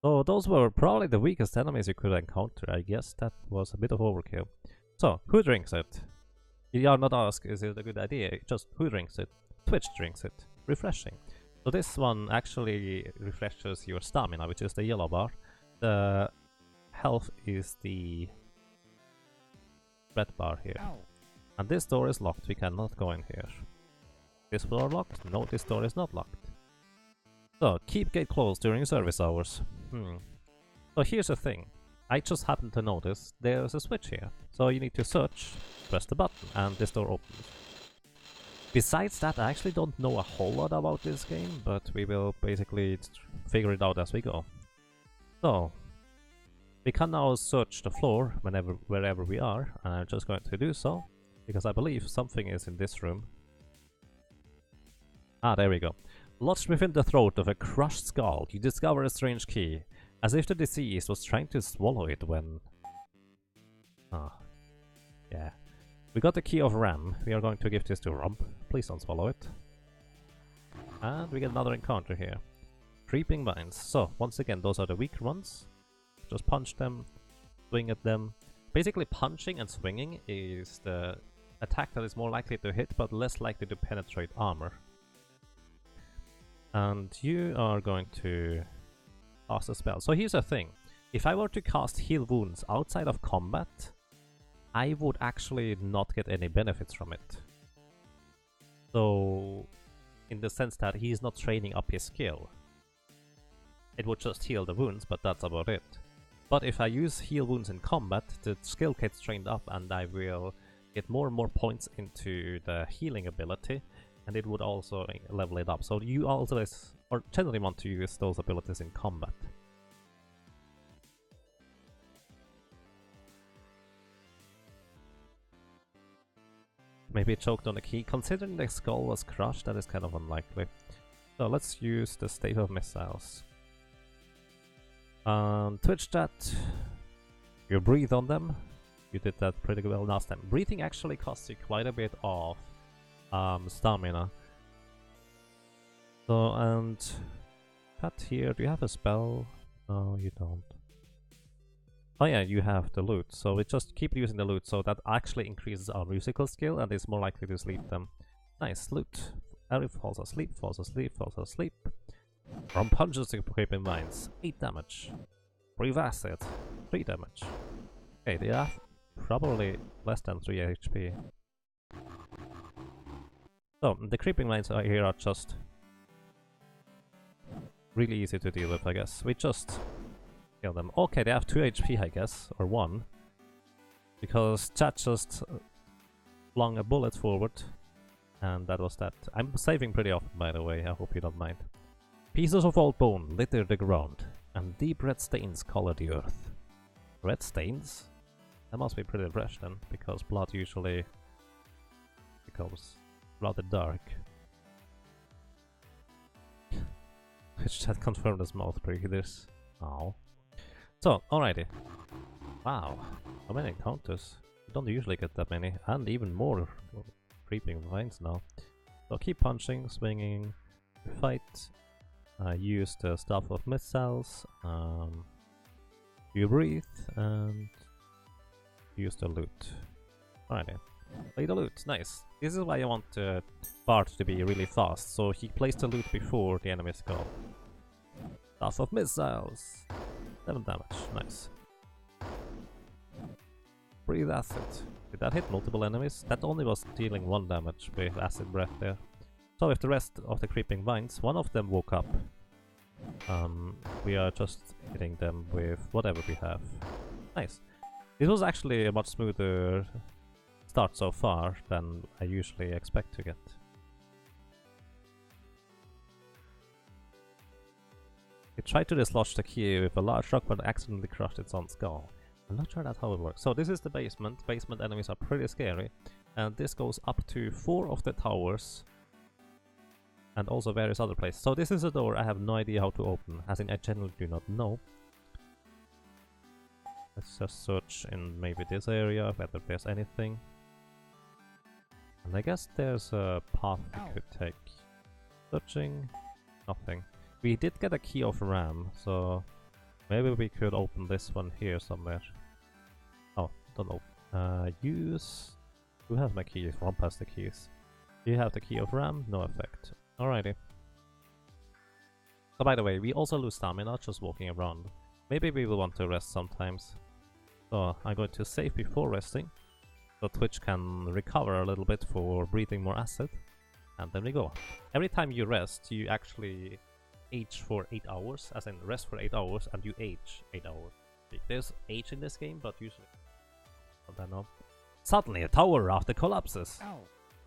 So those were probably the weakest enemies you could encounter. I guess that was a bit of overkill. So, who drinks it? You are not asked, is it a good idea? Just who drinks it? Twitch drinks it. Refreshing. So this one actually refreshes your stamina, which is the yellow bar. The health is the red bar here. Ow. And this door is locked, we cannot go in here. This door locked? No, this door is not locked. So, keep gate closed during service hours. So here's the thing. I just happened to notice there's a switch here. So you need to search, press the button, and this door opens. Besides that, I actually don't know a whole lot about this game, but we will basically figure it out as we go. So, we can now search the floor wherever we are, and I'm just going to do so, because I believe something is in this room. Ah, there we go. Lodged within the throat of a crushed skull, you discover a strange key, as if the deceased was trying to swallow it when... Ah, yeah. We got the key of Ram. We are going to give this to Rump. Please don't swallow it. And we get another encounter here. Creeping vines. So, once again, those are the weaker ones. Just punch them, swing at them. Basically, punching and swinging is the attack that is more likely to hit, but less likely to penetrate armor. And you are going to cast a spell. So here's the thing. If I were to cast heal wounds outside of combat, I would actually not get any benefits from it. So, in the sense that he's not training up his skill. It would just heal the wounds, but that's about it. But if I use heal wounds in combat, the skill gets trained up and I will get more and more points into the healing ability, and it would also level it up. So you always, or generally want to use those abilities in combat. Maybe it choked on the key. Considering the skull was crushed, that is kind of unlikely. So let's use the state of missiles. Twitch chat. You breathe on them. You did that pretty well last time. Breathing actually costs you quite a bit of stamina. So, and cut here, do you have a spell? No, you don't. Oh yeah, you have the loot, so we just keep using the loot, so that actually increases our musical skill and is more likely to sleep them. Nice, loot. Harry falls asleep, falls asleep, falls asleep. From punches to creeping mines, 8 damage. Breathe acid, 3 damage. Okay, they have probably less than 3 HP. So, the creeping mines here are just really easy to deal with, I guess. We just kill them. Okay, they have 2 HP, I guess, or 1. Because chat just flung a bullet forward, and that was that. I'm saving pretty often, by the way, I hope you don't mind. Pieces of old bone litter the ground, and deep red stains color the earth. Red stains? That must be pretty fresh then, because blood usually becomes rather dark. Which chat confirmed as mouth breathers. Oh. So, alrighty. Wow, how many encounters? You don't usually get that many, and even more creeping vines now. So keep punching, swinging, fight, use the Staff of Missiles, you breathe, and use the loot. Alrighty, play the loot, nice. This is why I want Bart to be really fast, so he plays the loot before the enemies go. Staff of Missiles, 7 damage, nice. Breathe acid. Did that hit multiple enemies? That only was dealing 1 damage with acid breath there. So with the rest of the creeping vines, one of them woke up. We are just hitting them with whatever we have. Nice. This was actually a much smoother start so far than I usually expect to get. It tried to dislodge the key with a large rock but accidentally crushed its own skull. I'm not sure that's how it works. So this is the basement. Basement enemies are pretty scary. And this goes up to 4 of the towers. And also various other places. So this is a door I have no idea how to open. As in, I generally do not know. Let's just search in maybe this area, whether there's anything. And I guess there's a path we could take. Searching. Nothing. We did get a key of RAM, so maybe we could open this one here somewhere. Oh, don't open. Use... Who has my keys? Romp has the keys. Do you have the key of RAM? No effect. Alrighty. So by the way, we also lose stamina just walking around. Maybe we will want to rest sometimes. So I'm going to save before resting. So Twitch can recover a little bit for breathing more acid. And then we go. Every time you rest, you actually age for 8 hours. As in rest for 8 hours and you age 8 hours. There's age in this game, but usually... I don't know. Suddenly a tower after collapses.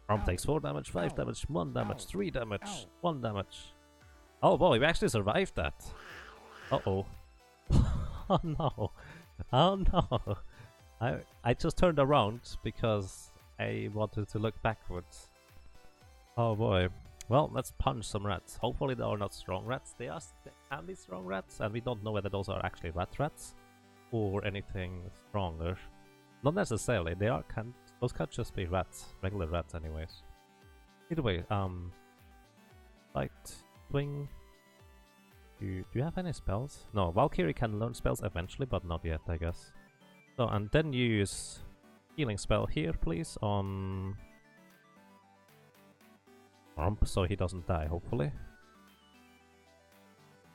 Rom takes 4 damage, 5 damage, 1 damage, 3 damage, 1 damage. Oh boy, we actually survived that. Uh-oh. Oh no. Oh no. I just turned around because I wanted to look backwards. Oh boy. Well, let's punch some rats. Hopefully they are not strong rats. They can be strong rats, and we don't know whether those are actually rats or anything stronger. Not necessarily. Those can't just be rats, regular rats, anyways. Either way, fight, swing. Do you have any spells? No, Valkyrie can learn spells eventually, but not yet, I guess. So, and then use healing spell here, please, on Rump, so he doesn't die, hopefully.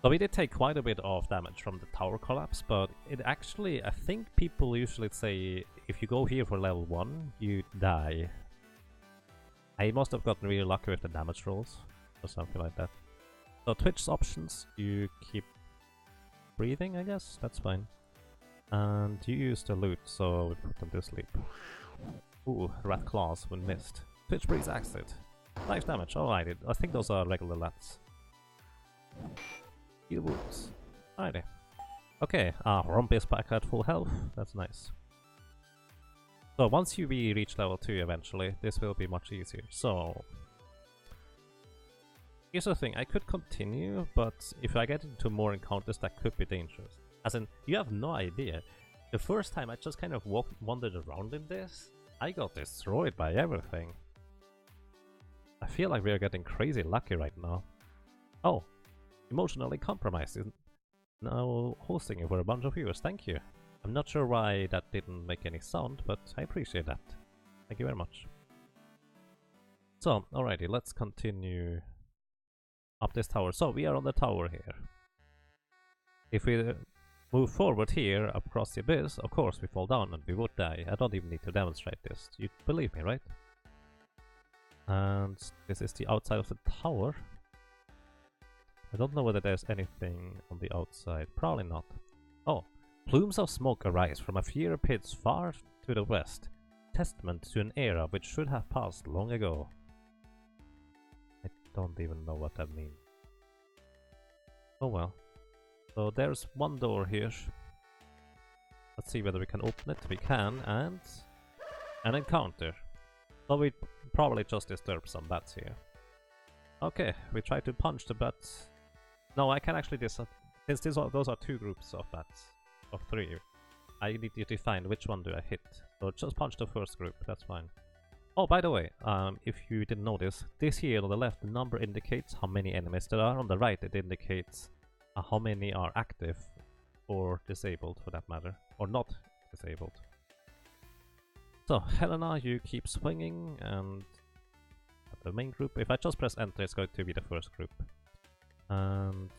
So we did take quite a bit of damage from the tower collapse, but it actually, I think people usually say if you go here for level 1, you die. I must have gotten really lucky with the damage rolls, or something like that. So Twitch's options, you keep breathing, I guess, that's fine. And you use the loot, so we put them to sleep. Ooh, rat claws when missed. Twitch breathes acid. 5 damage, alrighty. I think those are regular rats. Heal wounds. Alrighty. Okay, Rump is back at full health. That's nice. So once we reach level 2 eventually, this will be much easier. So here's the thing, I could continue, but if I get into more encounters that could be dangerous. As in, you have no idea. The first time I just kind of wandered around in this, I got destroyed by everything. I feel like we are getting crazy lucky right now. Oh, emotionally compromised is now hosting you for a bunch of viewers. Thank you. I'm not sure why that didn't make any sound, but I appreciate that. Thank you very much. So, alrighty, let's continue up this tower. So, we are on the tower here. If we move forward here across the abyss, of course we fall down and we would die. I don't even need to demonstrate this. You believe me, right? And this is the outside of the tower. I don't know whether there's anything on the outside. Probably not. Oh, plumes of smoke arise from a few pits far to the west. Testament to an era which should have passed long ago. I don't even know what that means. Oh well. So there's one door here. Let's see whether we can open it. We can, and an encounter. So we probably just disturbed some bats here. Okay, we try to punch the bats. No, I can actually since those are two groups of bats, of three. I need you to find which one do I hit. So just punch the first group, that's fine. Oh, by the way, if you didn't notice, this here on the left, the number indicates how many enemies there are. On the right, it indicates how many are active or disabled, for that matter, or not disabled. So, Helena, you keep swinging, and at the main group, if I just press enter, it's going to be the first group. And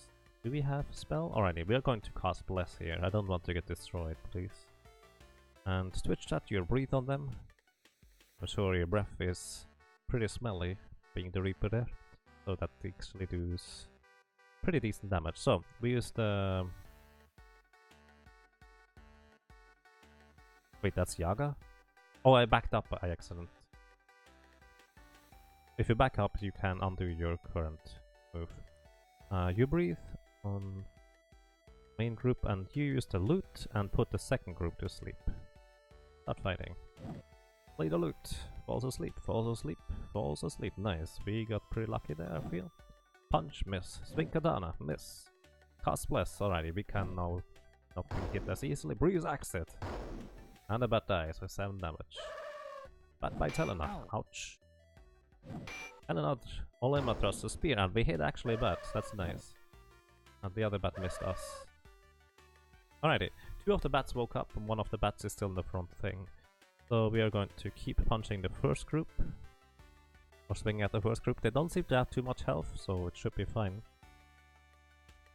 do we have spell? Alrighty, we are going to cast Bless here. I don't want to get destroyed, please. And Twitch chat, you breathe on them. I'm sure your breath is pretty smelly, being the Reaper there. So that actually does pretty decent damage. So, we use the... Wait, that's Yaga? Oh, I backed up by accident. If you back up, you can undo your current move. You breathe on main group, and you use the loot and put the second group to sleep. Start fighting. Play the loot. Falls asleep, falls asleep, falls asleep. Nice. We got pretty lucky there, I feel. Punch, miss. Swing Katana, miss. Cast Bless. Alrighty, we can now not hit as easily. Breeze Exit. And the bat dies with 7 damage. Bat bites Helena. Ouch. Helena Olema thrusts a spear, and we hit actually a bat. That's nice. And the other bat missed us. Alrighty. 2 of the bats woke up, and 1 of the bats is still in the front thing. So we are going to keep punching the first group. Or swinging at the first group. They don't seem to have too much health, so it should be fine.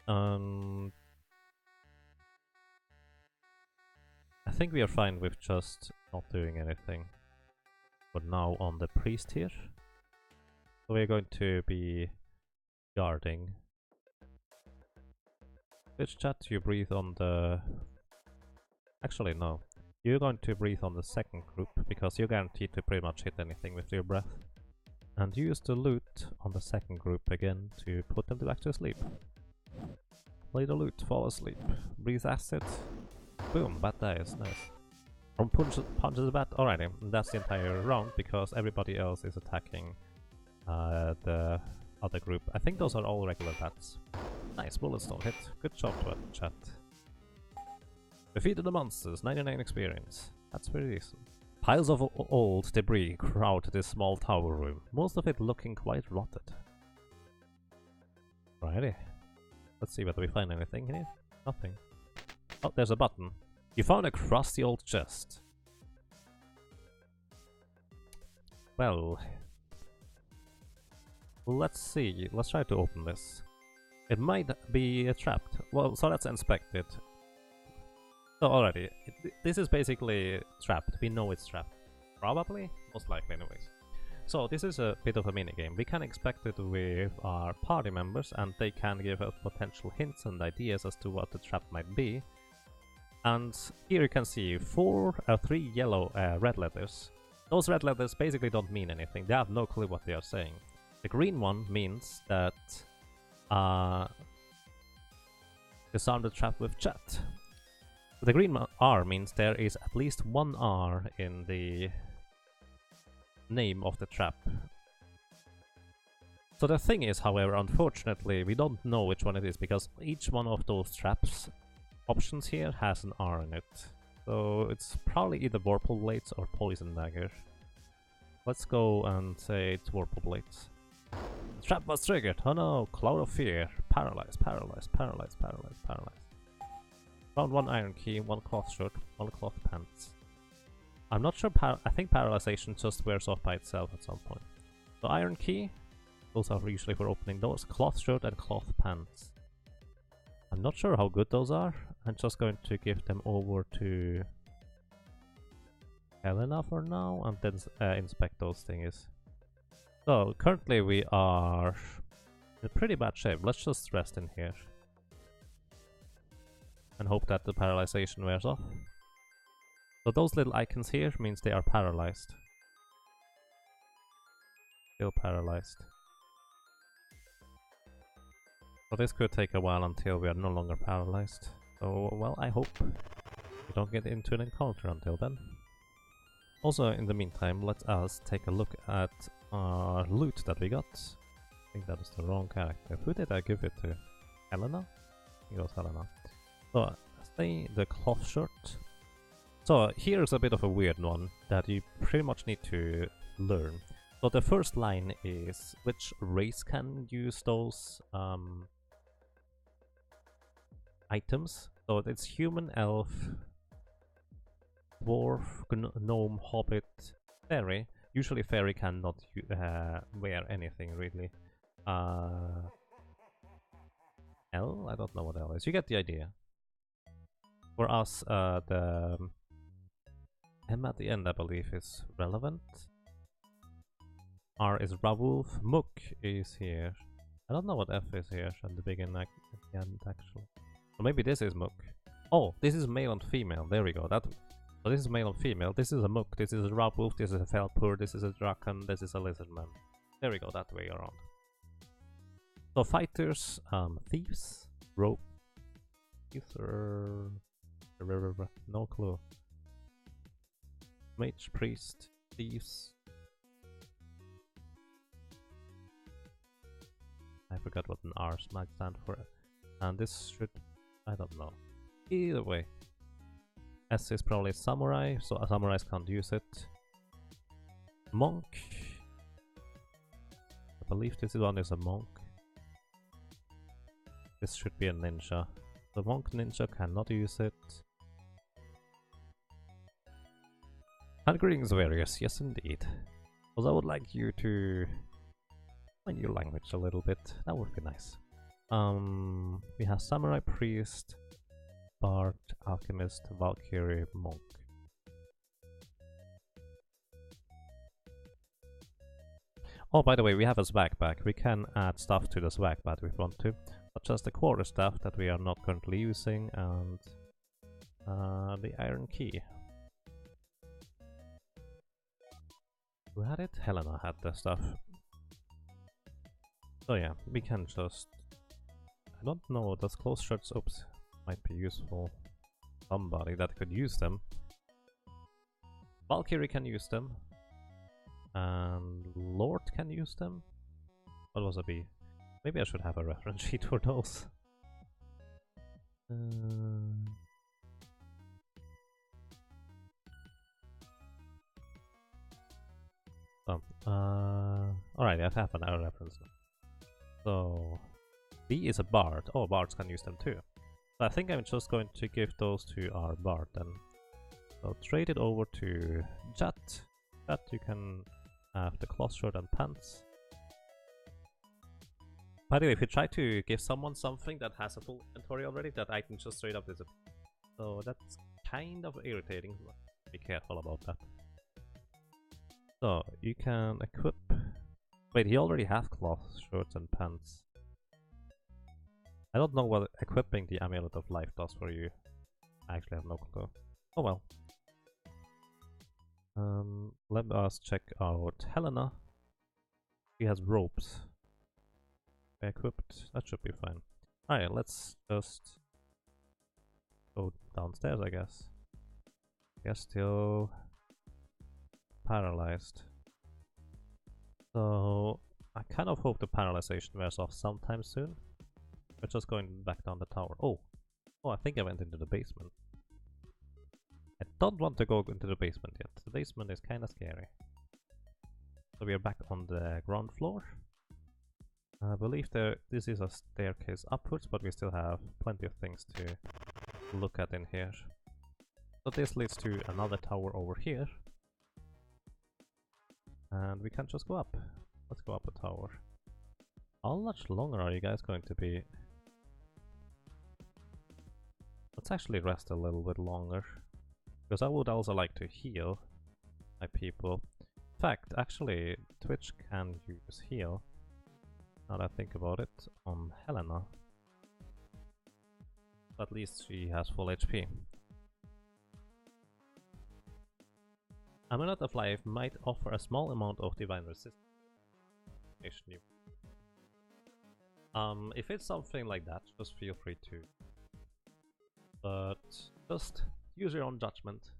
I think we are fine with just not doing anything for now on the priest here. So we're going to be guarding. Twitch chat, you breathe on the... Actually, no. You're going to breathe on the second group, because you're guaranteed to pretty much hit anything with your breath. And use the loot on the second group again to put them back to sleep. Play the loot, fall asleep. Breathe acid. Boom, bat dies, nice. From punches the bat. Alrighty, that's the entire round, because everybody else is attacking the other group. I think those are all regular bats. Nice, bullets don't hit. Good job, chat. Defeated the monsters, 99 experience. That's pretty decent. Piles of old debris crowd this small tower room, most of it looking quite rotted. Alrighty. Let's see whether we find anything here. Nothing. Oh, there's a button. You found a crusty old chest. Well... Let's see. Let's try to open this. It might be trapped. Well, so let's inspect it. So already, this is basically trapped. We know it's trapped. Probably? Most likely anyways. So this is a bit of a minigame. We can inspect it with our party members, and they can give us potential hints and ideas as to what the trap might be. And here you can see 3 yellow red letters. Those red letters basically don't mean anything. They have no clue what they are saying. The green one means that disarm the trap with chat. The green R means there is at least 1 R in the name of the trap. So the thing is, however, unfortunately, we don't know which one it is, because each one of those traps options here has an R in it. So it's probably either Vorpal Blades or Poison Dagger. Let's go and say it's Vorpal Blades. Trap was triggered. Oh no, cloud of fear. Paralyzed, paralyzed, paralyzed, paralyzed, paralyzed. Found one iron key, one cloth shirt, one cloth pants. I'm not sure, I think paralyzation just wears off by itself at some point. So iron key, those are usually for opening doors. Cloth shirt and cloth pants. I'm not sure how good those are. I'm just going to give them over to Helena for now and then inspect those things. So currently we are in pretty bad shape. Let's just rest in here and hope that the paralyzation wears off. So those little icons here means they are paralyzed. Still paralyzed. So this could take a while until we are no longer paralyzed. So, well, I hope we don't get into an encounter until then. Also, in the meantime, let us take a look at our loot that we got. I think that is the wrong character. Who did I give it to? Helena? I think it was Helena. So, stay the cloth shirt. So, here's a bit of a weird one that you pretty much need to learn. So, the first line is which race can use those items. So, it's human, elf, dwarf, gnome, hobbit, fairy. Usually fairy cannot wear anything really. L? I don't know what L is. You get the idea. For us, the M at the end, I believe, is relevant. R is Rawolf. Mook is here. I don't know what F is here at the beginning, at the end, actually. Or maybe this is Mook. Oh, this is male and female. There we go. So this is male and female. This is a Mook. This is a Rawolf. This is a Felpur. This is a Draken. This is a Lizardman. There we go. That way around. So fighters, thieves, rope, thieves, no clue. Mage, priest, thieves. I forgot what an R might stand for. And this should, I don't know. Either way. S is probably samurai, so samurais can't use it. Monk. I believe this one is a monk. This should be a ninja. The monk ninja cannot use it. And greetings warriors, yes indeed. Because I would like you to learn your language a little bit, that would be nice. We have samurai, priest, bard, alchemist, valkyrie, monk. Oh, by the way, we have a swag bag. We can add stuff to the swag bag if we want to, such as the quarter staff that we are not currently using, and the iron key. Who had it? Helena had the stuff. So yeah, we can just... I don't know, those close shirts, oops, might be useful. Somebody that could use them. Valkyrie can use them. And Lord can use them. What was a B? Maybe I should have a reference sheet for those. Alright, I have an arrow reference now. So B is a bard. Oh, bards can use them too. So I think I'm just going to give those to our bard then. So trade it over to Jat. Jat, you can have the cloth shirt and pants. By the way, if you try to give someone something that has a full inventory already, that item just straight up disappears. So that's kind of irritating. Be careful about that. So you can equip... Wait, he already has cloth shirts and pants. I don't know what equipping the Amulet of Life does for you. I actually have no clue. Oh well. Let us check out Helena. She has ropes. Equipped. That should be fine. Alright, let's just go downstairs, I guess. Yes, still paralyzed. So I kind of hope the paralyzation wears off sometime soon. We're just going back down the tower. Oh, I think I went into the basement. I don't want to go into the basement yet. The basement is kind of scary. So we are back on the ground floor. I believe this is a staircase upwards, but we still have plenty of things to look at in here. So this leads to another tower over here. And we can just go up. Let's go up a tower. How much longer are you guys going to be? Let's actually rest a little bit longer. Because I would also like to heal my people. In fact, actually, Twitch can use heal. Now that I think about it, on Helena. At least she has full HP. Amulet of Life might offer a small amount of divine resistance. If it's something like that, just feel free to. But just use your own judgment.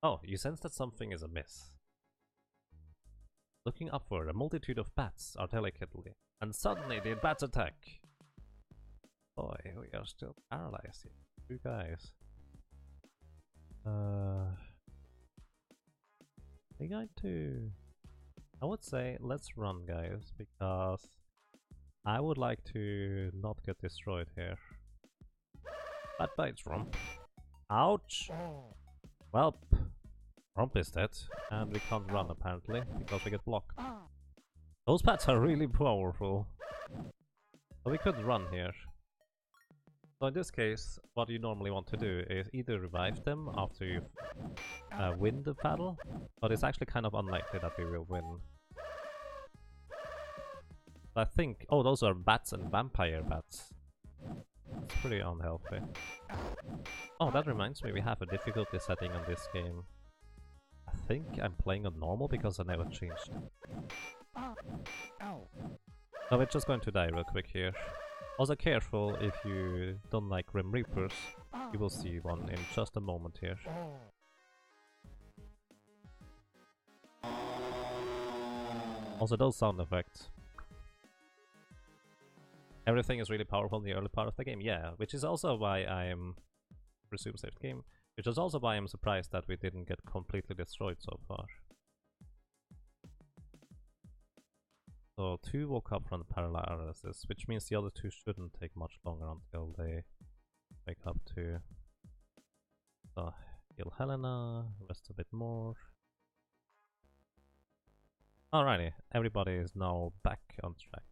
Oh, you sense that something is amiss. Looking upward, a multitude of bats are delicately, and suddenly the bats attack. Boy, we are still paralyzed here. You guys. We're going to... I would say let's run, guys, because I would like to not get destroyed here. Bat bites Romp. Ouch! Welp. Romp is dead, and we can't run apparently, because we get blocked. Those bats are really powerful. So we could run here. So in this case, what you normally want to do is either revive them after you win the battle, but it's actually kind of unlikely that we will win. I think... oh, those are bats and vampire bats. That's pretty unhealthy. Oh, that reminds me, we have a difficulty setting on this game. I think I'm playing on normal because I never changed. So we're just going to die real quick here. Also careful, if you don't like Grim Reapers, you will see one in just a moment here. Also those sound effects. Everything is really powerful in the early part of the game, yeah, which is also why I'm... resume saved game, which is also why I'm surprised that we didn't get completely destroyed so far. So 2 woke up from the paralysis, which means the other 2 shouldn't take much longer until they wake up too. So heal Helena, rest a bit more. Alrighty, everybody is now back on track.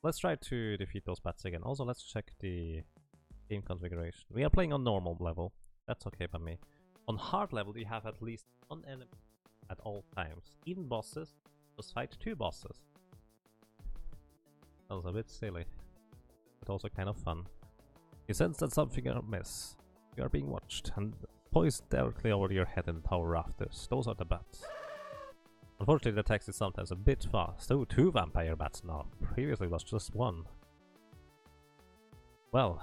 Let's try to defeat those bats again. Also, let's check the game configuration. We are playing on normal level. That's okay by me. On hard level, you have at least one enemy at all times. Even bosses, just fight 2 bosses. That was a bit silly, but also kind of fun. You sense that something is amiss. You are being watched, and poised directly over your head in the tower rafters. Those are the bats. Unfortunately, the text is sometimes a bit fast. Oh, 2 vampire bats now. Previously it was just 1. Well,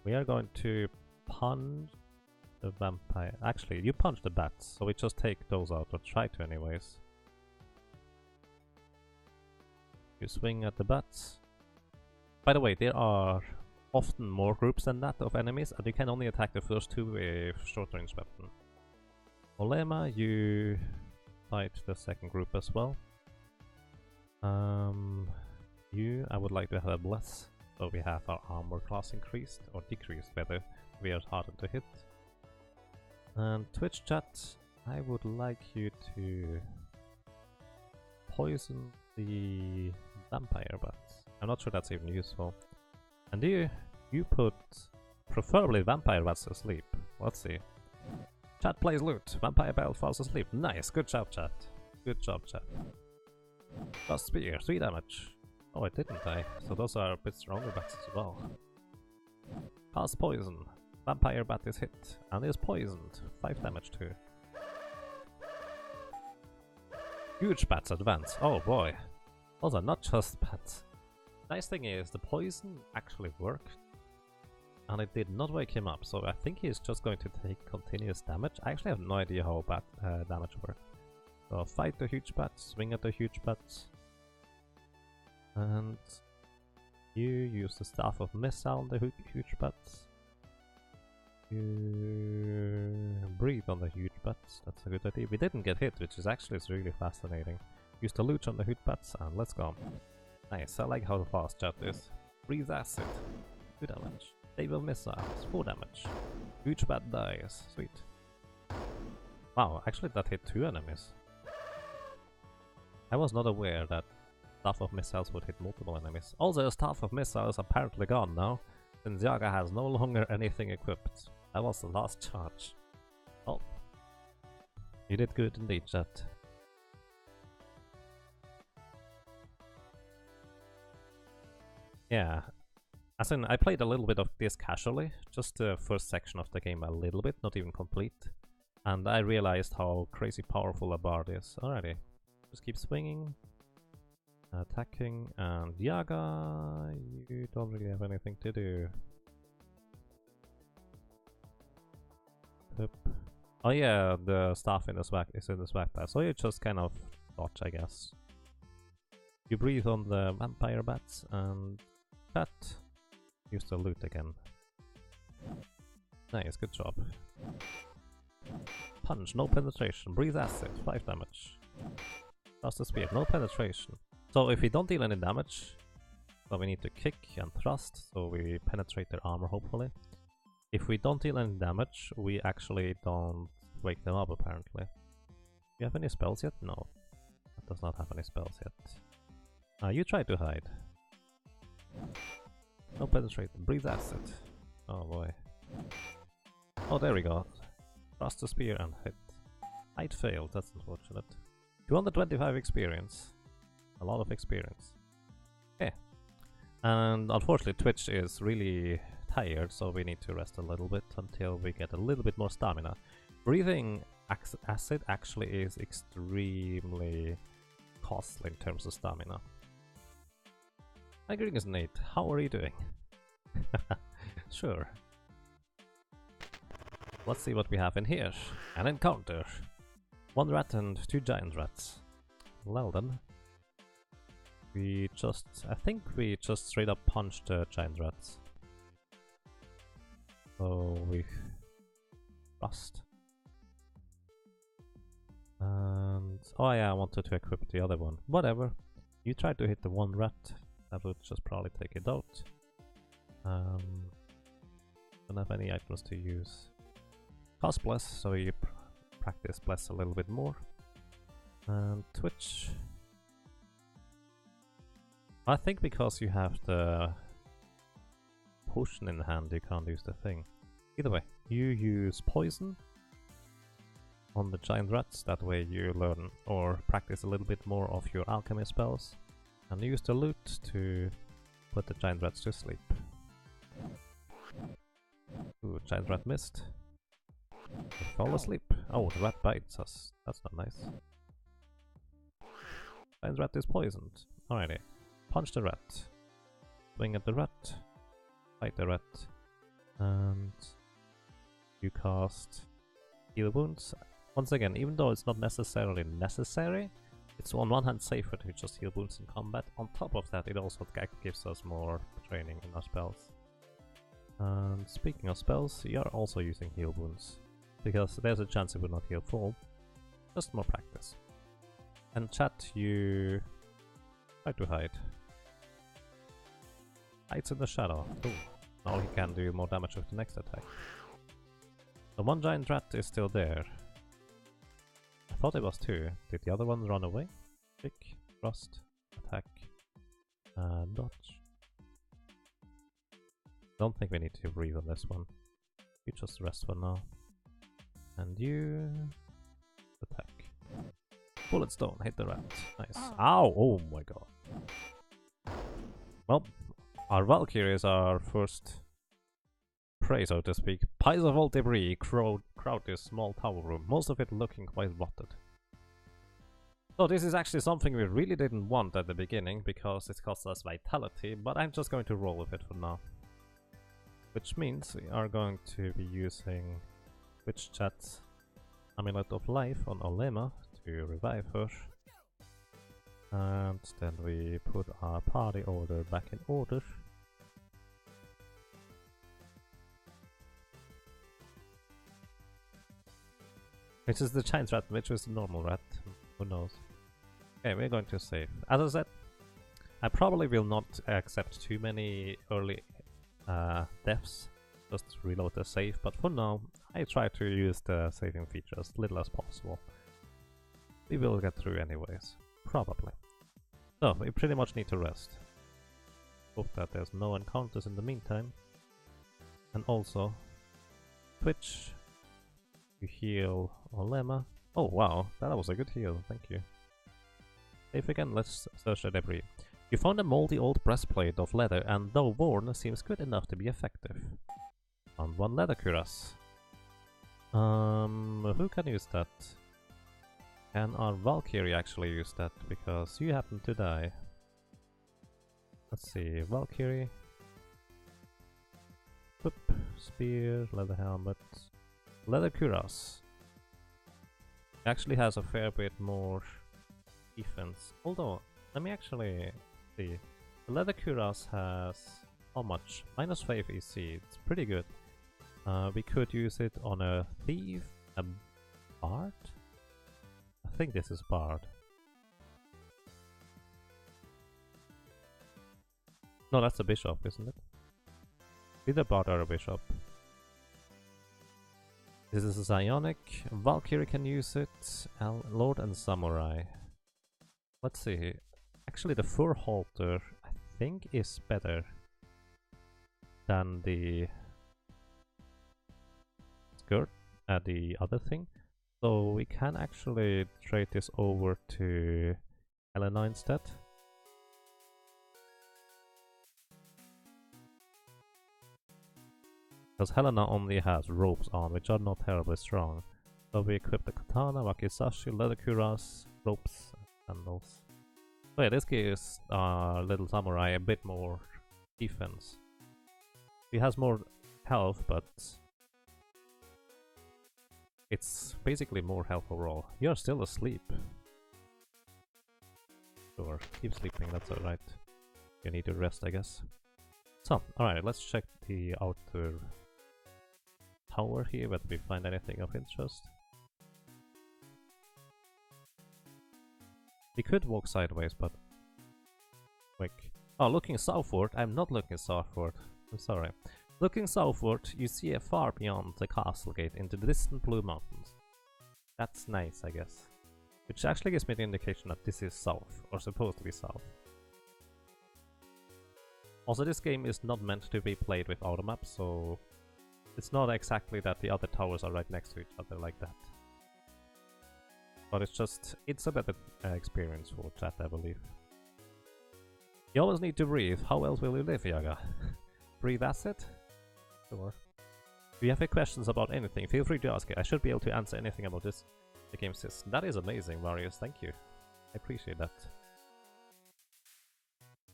we are going to punch the vampire. Actually, you punch the bats, so we just take those out, or try to anyways. You swing at the bats. By the way, there are often more groups than that of enemies, and you can only attack the first 2 with short range weapon. Olema, you fight the second group as well. You, I would like to have a bless, so we have our armor class increased, or decreased whether we are harder to hit. And Twitch chat, I would like you to poison the vampire bats. I'm not sure that's even useful. And you put preferably vampire bats to sleep. Let's see. Chat plays loot. Vampire bat falls asleep. Nice. Good job, chat. Good job, chat. Plus spear. 3 damage. Oh, I didn't die. So those are a bit stronger bats as well. Cast poison. Vampire bat is hit and is poisoned. 5 damage too. Huge bats advance. Oh boy. Those are not just bats. Nice thing is, the poison actually worked. And it did not wake him up, so I think he's just going to take continuous damage. I actually have no idea how bat damage works. So fight the huge bats, swing at the huge bats. And you use the Staff of Missile on the huge bats. You breathe on the huge bats, that's a good idea. We didn't get hit, which is actually really fascinating. Use the Luch on the huge bats, and let's go. Nice, I like how fast chat is. Breathe acid, 2 damage. Stable missiles, 4 damage. Huge bad dice, sweet. Wow, actually that hit 2 enemies. I was not aware that Staff of Missiles would hit multiple enemies. Also, Staff of Missiles is apparently gone now, since Yaga has no longer anything equipped. That was the last charge. Oh. You did good indeed, chat. Yeah. As in, I played a little bit of this casually, just the first section of the game a little bit, not even complete. And I realized how crazy powerful a bard is. Alrighty. Just keep swinging. Attacking, and Yaga, you don't really have anything to do. Yep. Oh yeah, the staff in the swag is in the swag pass, so you just kind of dodge, I guess. You breathe on the vampire bats and cut. Use the loot again. Nice, good job. Punch, no penetration. Breathe acid, 5 damage. Thrust the spear, no penetration. So if we don't deal any damage, so we need to kick and thrust, so we penetrate their armor hopefully. If we don't deal any damage, we actually don't wake them up apparently. Do you have any spells yet? No. That does not have any spells yet. You try to hide. No penetration. Breathe acid. Oh boy. Oh, there we go. Thrust the spear and hit. Hide failed, that's unfortunate. 225 experience. A lot of experience. Okay. And unfortunately Twitch is really tired, so we need to rest a little bit until we get a little bit more stamina. Breathing acid actually is extremely costly in terms of stamina. Hi greetings Nate, how are you doing? Sure. Let's see what we have in here. An encounter. 1 rat and 2 giant rats. Well then. I think we just straight up punched the giant rats. So we rust. And oh yeah, I wanted to equip the other one. Whatever. You tried to hit the 1 rat. That would just probably take it out. Don't have any items to use. Cast bless, so you practice bless a little bit more. And Twitch. I think because you have the potion in hand, you can't use the thing. Either way, you use poison on the giant rats, that way you learn or practice a little bit more of your alchemy spells. And use the loot to put the giant rats to sleep. Ooh, giant rat missed. They fall asleep. Oh, the rat bites us. That's not nice. Giant rat is poisoned. Alrighty. Punch the rat. Swing at the rat. Fight the rat. And you cast Heal Wounds. Once again, even though it's not necessarily necessary, it's on one hand safer to just heal wounds in combat. On top of that, it also gives us more training in our spells. And speaking of spells, you are also using heal wounds, because there's a chance it will not heal full. Just more practice. And chat, you try to hide. Hides in the shadow. Ooh. Now he can do more damage with the next attack. The 1 giant rat is still there. I thought it was 2. Did the other one run away? Kick, thrust, attack, dodge. Don't think we need to breathe on this one. You just rest for now. And you attack. Bullet stone, hit the rat. Nice. Ow! Oh my god. Well, our Valkyrie is our first prey, so to speak. Piles of old debris crowd this small tower room, most of it looking quite rotted. So this is actually something we really didn't want at the beginning, because it costs us vitality, but I'm just going to roll with it for now. Which means we are going to be using Twitch chat's Amulet of Life on Olema to revive her. And then we put our party order back in order. Which is the giant rat, which is the normal rat, who knows. Okay, we're going to save. As I said, I probably will not accept too many early deaths, just reload the save, but for now I try to use the saving feature as little as possible. We will get through anyways, probably. So, we pretty much need to rest. Hope that there's no encounters in the meantime. And also, Twitch, you heal Olema. Oh wow, that was a good heal, thank you. Save again, let's search the debris. You found a moldy old breastplate of leather and though worn, seems good enough to be effective. Found one leather cuirass. Who can use that? Can our Valkyrie actually use that? Because you happen to die. Let's see, Valkyrie. Whoop, spear, leather helmet, leather cuirass. Actually has a fair bit more defense. Although, let me actually see. The leather cuirass has how much? -5 EC. It's pretty good. We could use it on a thief, a bard. I think this is bard. No, that's a bishop, isn't it? Either bard or a bishop. This is a Zionic. Valkyrie can use it. Lord and Samurai. Let's see. Actually, the fur halter I think is better than the skirt, the other thing. So we can actually trade this over to Helena instead. Because Helena only has ropes on, which are not terribly strong. So we equip the katana, wakizashi, leather cuirass, ropes, and sandals. So yeah, this gives little samurai a bit more defense. He has more health, but it's basically more health overall. You're still asleep. Sure, keep sleeping, that's alright. You need to rest, I guess. So, alright, let's check the outer tower here, whether we find anything of interest. We could walk sideways, but quick. Oh, looking southward? I'm not looking southward. I'm sorry. Looking southward, you see a far beyond the castle gate into the distant blue mountains. That's nice, I guess. Which actually gives me the indication that this is south, or supposed to be south. Also, this game is not meant to be played without a map, so it's not exactly that the other towers are right next to each other like that. But it's a better experience for chat, I believe. You always need to breathe. How else will you live, Yaga? Breathe acid? Sure. If you have any questions about anything, feel free to ask it. I should be able to answer anything about the game system. That is amazing, Marius. Thank you. I appreciate that.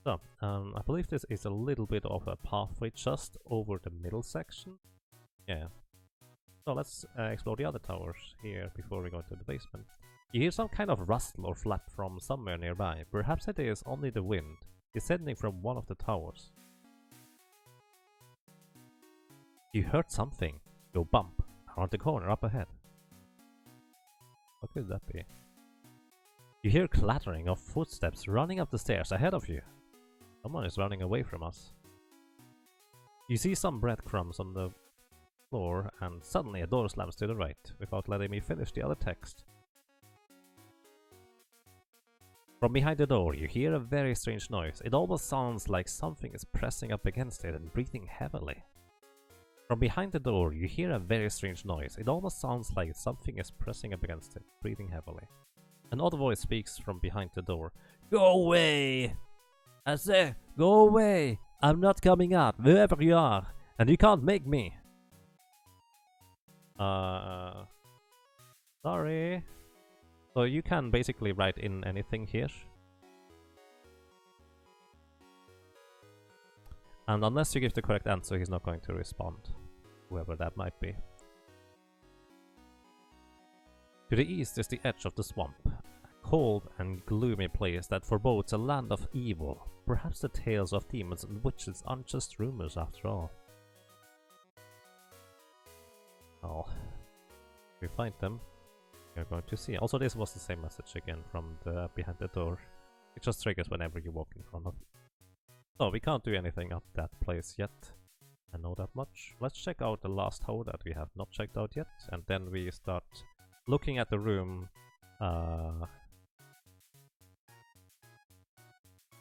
So, I believe this is a little bit of a pathway just over the middle section. Yeah. So let's explore the other towers here before we go into the basement. You hear some kind of rustle or flap from somewhere nearby. Perhaps it is only the wind descending from one of the towers. You heard something go bump around the corner up ahead. What could that be? You hear clattering of footsteps running up the stairs ahead of you. Someone is running away from us. You see some breadcrumbs on the floor, and suddenly a door slams to the right, without letting me finish the other text. From behind the door, you hear a very strange noise. It almost sounds like something is pressing up against it and breathing heavily. From behind the door, you hear a very strange noise. It almost sounds like something is pressing up against it, breathing heavily. An odd voice speaks from behind the door. Go away! I say, go away! I'm not coming out, wherever you are, and you can't make me! Sorry. So you can basically write in anything here. And unless you give the correct answer, he's not going to respond. Whoever that might be. To the east is the edge of the swamp. A cold and gloomy place that forebodes a land of evil. Perhaps the tales of demons and witches aren't just rumors after all. Well, if we find them, you're going to see. Also, this was the same message again from the behind the door. It just triggers whenever you walk in front of it. So we can't do anything at that place yet. I know that much. Let's check out the last hole that we have not checked out yet, and then we start looking at the room.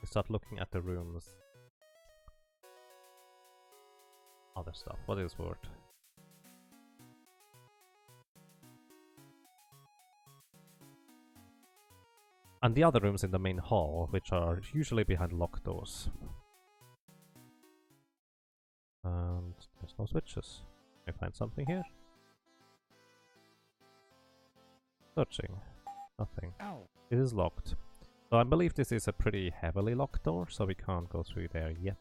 We start looking at the room's other stuff. What is word? And the other rooms in the main hall, which are usually behind locked doors. And there's no switches. Can I find something here? Searching. Nothing. Ow. It is locked. So I believe this is a pretty heavily locked door, so we can't go through there yet.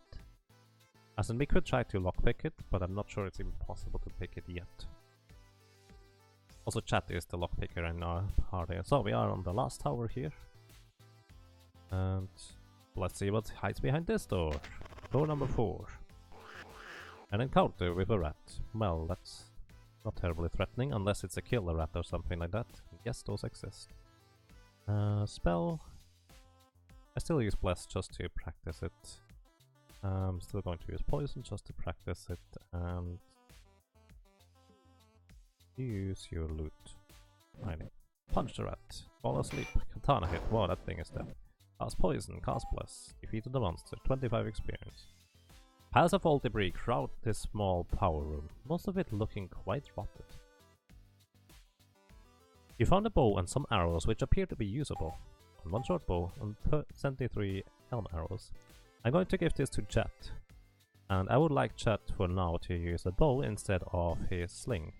As in, we could try to lockpick it, but I'm not sure it's even possible to pick it yet. Also, chat is the lockpicker in our party. So we are on the last tower here. And let's see what hides behind this door. Door number 4. An encounter with a rat. Well, that's not terribly threatening, unless it's a killer rat or something like that. Yes, those exist. Spell. I still use Bless just to practice it. I'm still going to use Poison just to practice it, and use your loot. Right. Punch the rat. Fall asleep. Katana hit. Wow, that thing is dead. Cast Poison. Cast Bless. Defeated the monster. 25 experience. Piles of old debris crowd this small power room, most of it looking quite rotted. You found a bow and some arrows which appear to be usable. One short bow and 73 helm arrows. I'm going to give this to Chat, and I would like Chat for now to use a bow instead of his sling.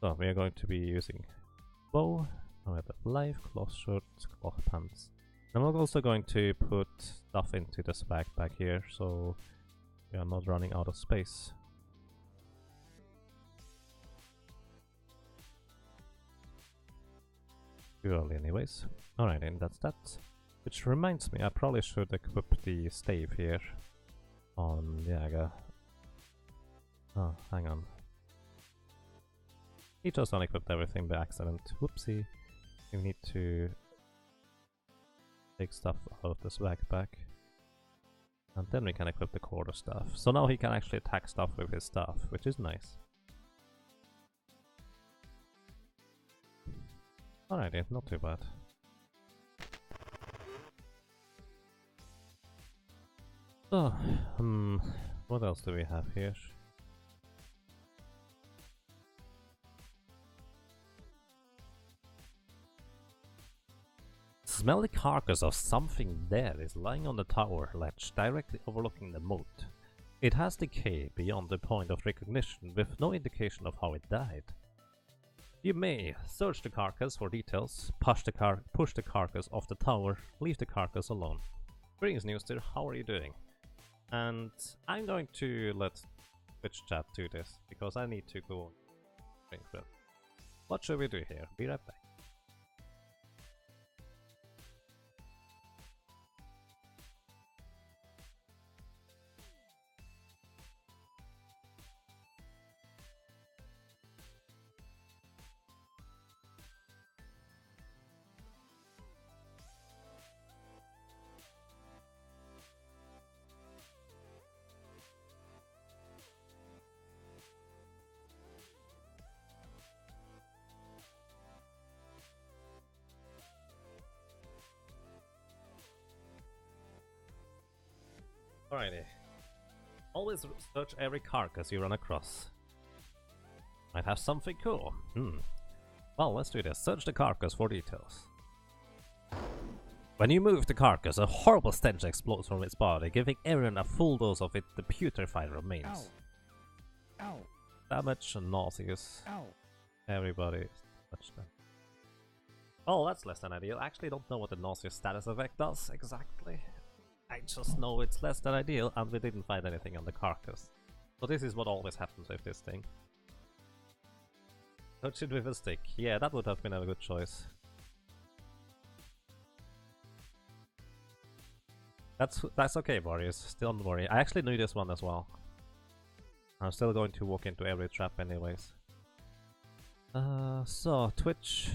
So we are going to be using bow, life, cloth shirt, cloth pants. I'm also going to put stuff into this backpack here, so we are not running out of space. Too early anyways. Alright, and that's that. Which reminds me, I probably should equip the stave here on Yaga. Oh, hang on. He just unequipped everything by accident. Whoopsie. We need to take stuff out of this backpack. And then we can equip the quarter staff. So now he can actually attack stuff with his staff, which is nice. Alrighty, not too bad. So, what else do we have here? Smell the carcass of something dead is lying on the tower ledge directly overlooking the moat. It has decayed beyond the point of recognition with no indication of how it died. You may search the carcass for details, push the carcass off the tower, leave the carcass alone. Greetings, Newster, how are you doing? And I'm going to let Twitch chat do this, because I need to go drink with. What should we do here? Be right back. Alrighty. Always search every carcass you run across. Might have something cool. Well, let's do this. Search the carcass for details. When you move the carcass, a horrible stench explodes from its body, giving everyone a full dose of the putrefied remains. Ow. Ow. Damage and nauseous. Ow. Everybody touch them. Oh, that's less than ideal. I actually don't know what the nauseous status effect does exactly. I just know it's less than ideal, and we didn't find anything on the carcass. So this is what always happens with this thing. Touch it with a stick. Yeah, that would have been a good choice. That's okay, Warriors. Still don't worry. I actually knew this one as well. I'm still going to walk into every trap anyways. So, Twitch,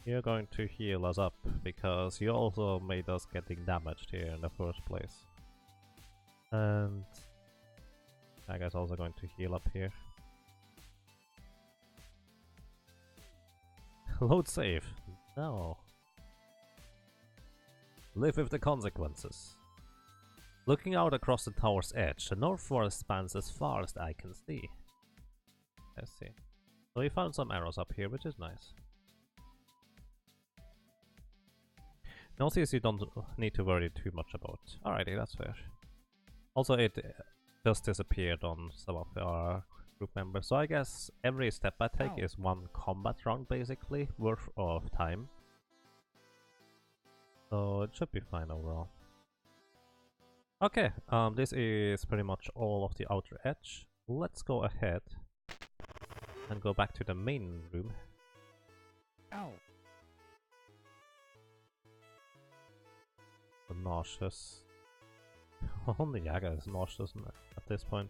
You're going to heal us up, because you also made us getting damaged here in the first place. And that guy's also going to heal up here. Load save. No. Live with the consequences. Looking out across the tower's edge, the North Forest spans as far as the eye can see. Let's see. So we found some arrows up here, which is nice. Notice you don't need to worry too much about. Alrighty, that's fair. Also, it just disappeared on some of our group members, so I guess every step I take is one combat round, basically, worth of time. So it should be fine overall. Okay, this is pretty much all of the outer edge. Let's go ahead and go back to the main room. Ow. Nauseous. Only Yaga is nauseous at this point.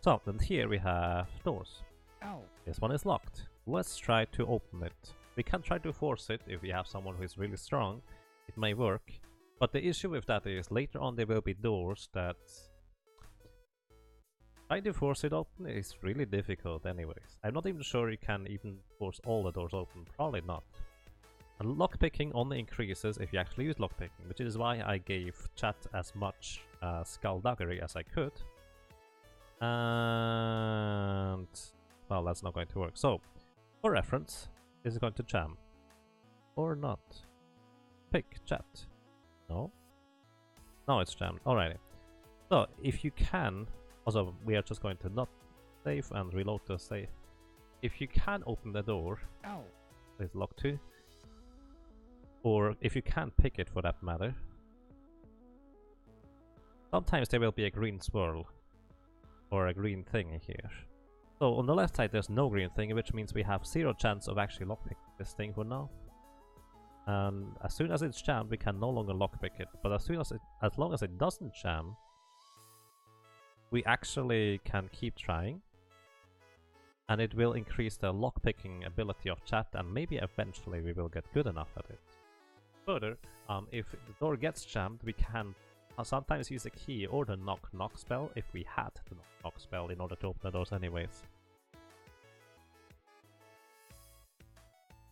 So, then here we have doors. Ow. This one is locked. Let's try to open it. We can try to force it if we have someone who is really strong. It may work. But the issue with that is later on there will be doors that... trying to force it open is really difficult anyways. I'm not even sure you can even force all the doors open. Probably not. And lockpicking only increases if you actually use lockpicking, which is why I gave chat as much skullduggery as I could. And... well, that's not going to work. So, for reference, is it going to jam? Or not? Pick chat. No? No, it's jammed. Alrighty. So, if you can... also, we are just going to not save and reload the save. If you can open the door... Ow. It's locked too. Or if you can't pick it for that matter. Sometimes there will be a green swirl. Or a green thing here. So on the left side there's no green thing, which means we have 0 chance of actually lockpicking this thing for now. And as soon as it's jammed we can no longer lockpick it. But as long as it doesn't jam, we actually can keep trying. And it will increase the lockpicking ability of chat, and maybe eventually we will get good enough at it. Further, if the door gets jammed, we can sometimes use a key or the knock spell if we had the knock spell in order to open the doors anyways.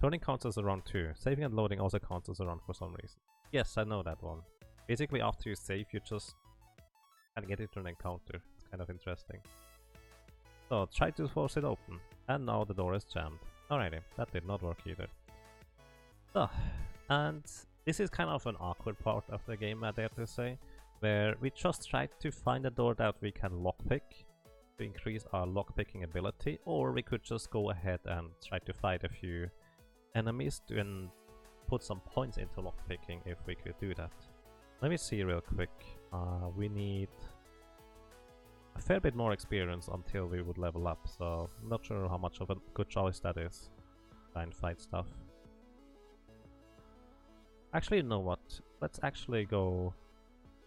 Turning counts as a round 2. Saving and loading also counts as a round for some reason. Yes, I know that one. Basically after you save you just can get it to an encounter. It's kind of interesting. So try to force it open. And now the door is jammed. Alrighty, that did not work either. So, and this is kind of an awkward part of the game, I dare to say, where we just try to find a door that we can lockpick to increase our lockpicking ability, or we could just go ahead and try to fight a few enemies and put some points into lockpicking if we could do that. Let me see real quick. We need a fair bit more experience until we would level up, so I'm not sure how much of a good choice that is. Try and fight stuff. Actually, you know what? Let's actually go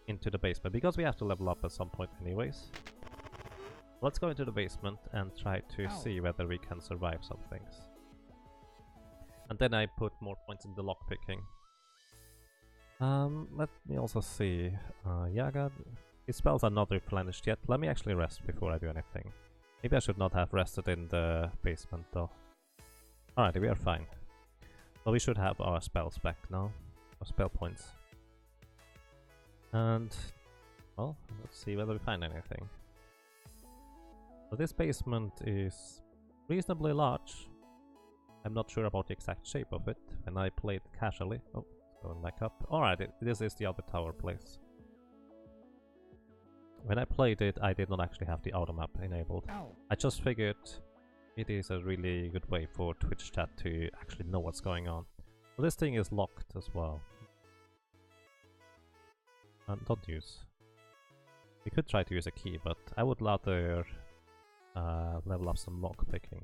into the basement, because we have to level up at some point anyways. Let's go into the basement and try to see whether we can survive some things. And then I put more points in the lockpicking. Let me also see. Yaga, his spells are not replenished yet. Let me actually rest before I do anything. Maybe I should not have rested in the basement though. Alright, we are fine. So we should have our spells back now. Our spell points. And, well, let's see whether we find anything. So this basement is reasonably large. I'm not sure about the exact shape of it, and I played casually. Oh, going back up. Alright, this is the other tower place. When I played it, I did not actually have the auto map enabled. I just figured it is a really good way for Twitch chat to actually know what's going on. So this thing is locked as well. And don't use. We could try to use a key, but I would rather level up some lockpicking.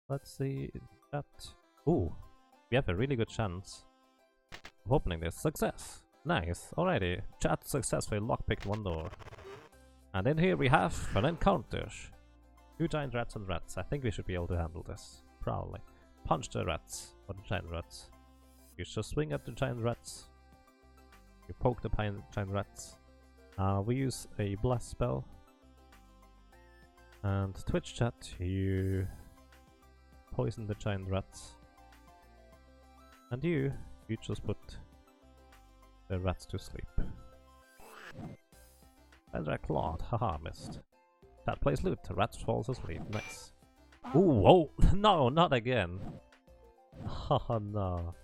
Let's see that. Ooh, we have a really good chance of opening this. Success! Nice, alrighty. Chat successfully lockpicked one door. And in here we have an encounter. 2 giant rats and rats. I think we should be able to handle this. Probably. punch the rats, or the giant rats. You just swing at the giant rats. You poke the giant rats. We use a blast spell. And Twitch chat, you poison the giant rats. And you just put the rats to sleep. Feather Clawed, haha, missed. Chat plays loot, the rat falls asleep, nice. Ooh, oh, no, not again. Oh no.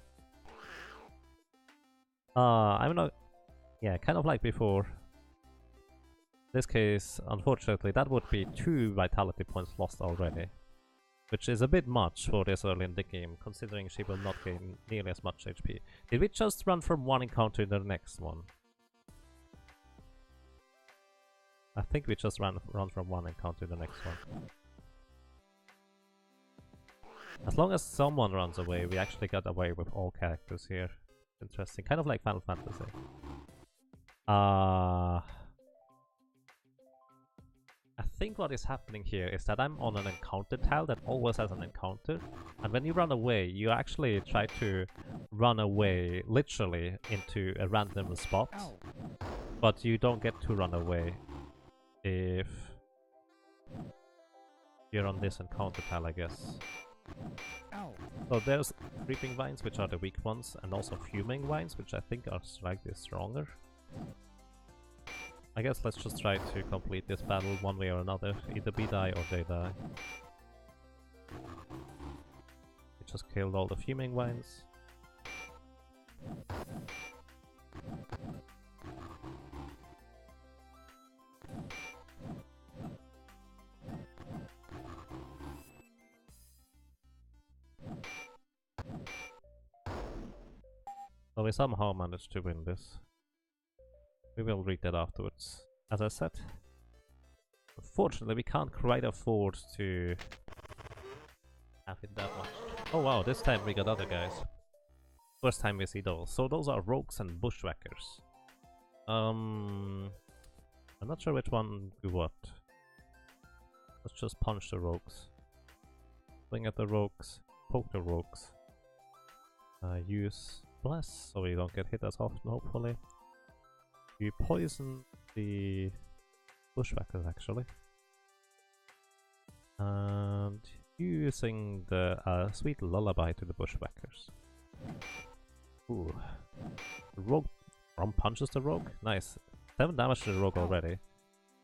I'm not... Yeah, kind of like before. This case, unfortunately, that would be 2 vitality points lost already. Which is a bit much for this early in the game, considering she will not gain nearly as much HP. Did we just run from one encounter to the next one? I think we just run from one encounter to the next one. As long as someone runs away, we actually got away with all characters here. Interesting, kind of like Final Fantasy. I think what is happening here is that I'm on an encounter tile that always has an encounter, and when you run away, you actually try to run away literally into a random spot, but you don't get to run away if you're on this encounter tile, I guess. So there's creeping vines, which are the weak ones, and also fuming vines, which I think are slightly stronger. I guess let's just try to complete this battle one way or another. Either we die or they die. We just killed all the fuming vines. So we somehow managed to win this. We will read that afterwards. As I said, unfortunately we can't quite afford to have it that much. Oh wow, this time we got other guys. First time we see those. So those are rogues and bushwhackers. I'm not sure which one do what. Let's just punch the rogues. Swing at the rogues, poke the rogues. Use bless so we don't get hit as often, hopefully. You poison the bushwhackers actually. And using the sweet lullaby to the bushwhackers. Ooh. Rogue punches the rogue. Nice. 7 damage to the rogue already.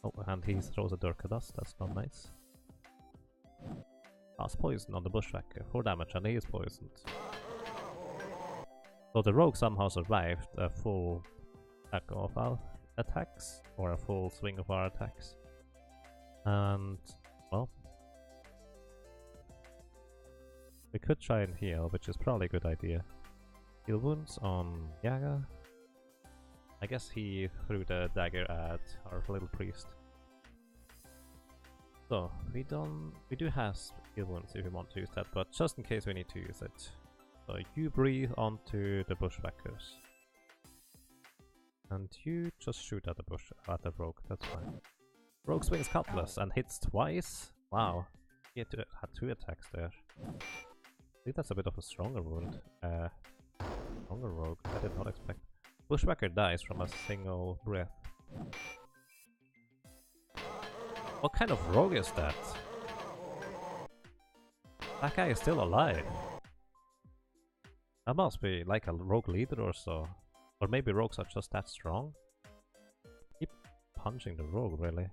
Oh, and he throws a dirk at us. That's not nice. Cast poison on the bushwhacker. 4 damage and he is poisoned. So the rogue somehow survived a full stack of our attacks, or a full swing of our attacks. And, well, we could try and heal, which is probably a good idea. Heal wounds on Yaga. I guess he threw the dagger at our little priest. So, we do have heal wounds if we want to use that, but just in case we need to use it. So you breathe onto the bushwhackers. And you just shoot at the rogue, that's fine. Rogue swings cutlass and hits twice? Wow. He had 2 attacks there. I think that's a bit of a stronger wound. Stronger rogue, I did not expect. Bushwhacker dies from a single breath. What kind of rogue is that? That guy is still alive. That must be like a rogue leader or so. Or maybe rogues are just that strong? Keep punching the rogue, really.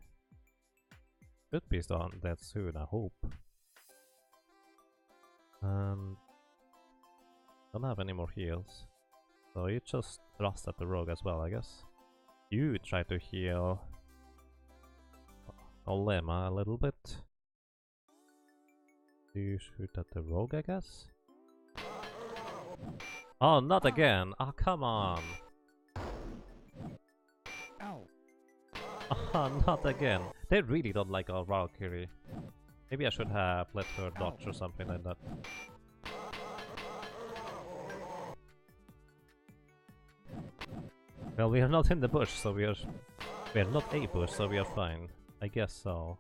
Could be done that soon, I hope. Don't have any more heals. So you just thrust at the rogue as well, I guess. You try to heal Olema a little bit. Do you shoot at the rogue, I guess? Oh, not again! Oh, come on! Oh, not again! They really don't like our Valkyrie. Maybe I should have let her dodge or something like that. Well, we are not in the bush, so we are not a bush, so we are fine. I guess so.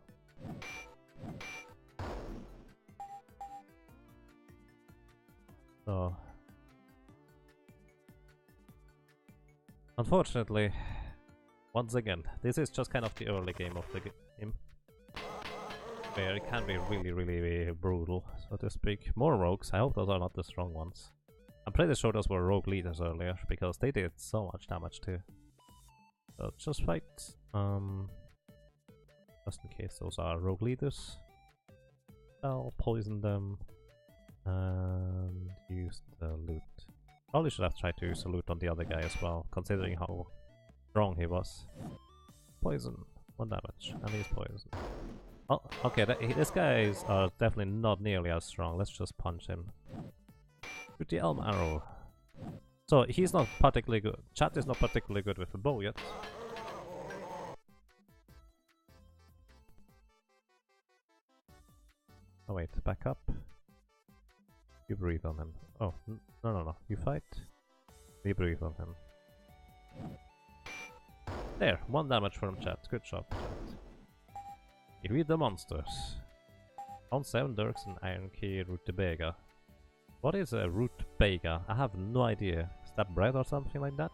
So unfortunately, once again, this is just kind of the early game of the game, where it can be really brutal, so to speak. More rogues. I hope those are not the strong ones. I'm pretty sure those were rogue leaders earlier, because they did so much damage too. So just fight, just in case those are rogue leaders. I'll poison them and use the loot. Probably should have tried to use the loot on the other guy as well, considering how strong he was. Poison, 1 damage, and he's poisoned. Oh, okay, this guys are definitely not nearly as strong. Let's just punch him. With the Elm Arrow. So he's not particularly good. Chat is not particularly good with the bow yet. Oh wait, back up. You breathe on him. Oh, no. You fight. We breathe on him. There, 1 damage from chat. Good job, chat. You read the monsters. Found 7 Dirks and Iron Key Rutabaga. What is a Rutabaga? I have no idea. Is that bread or something like that?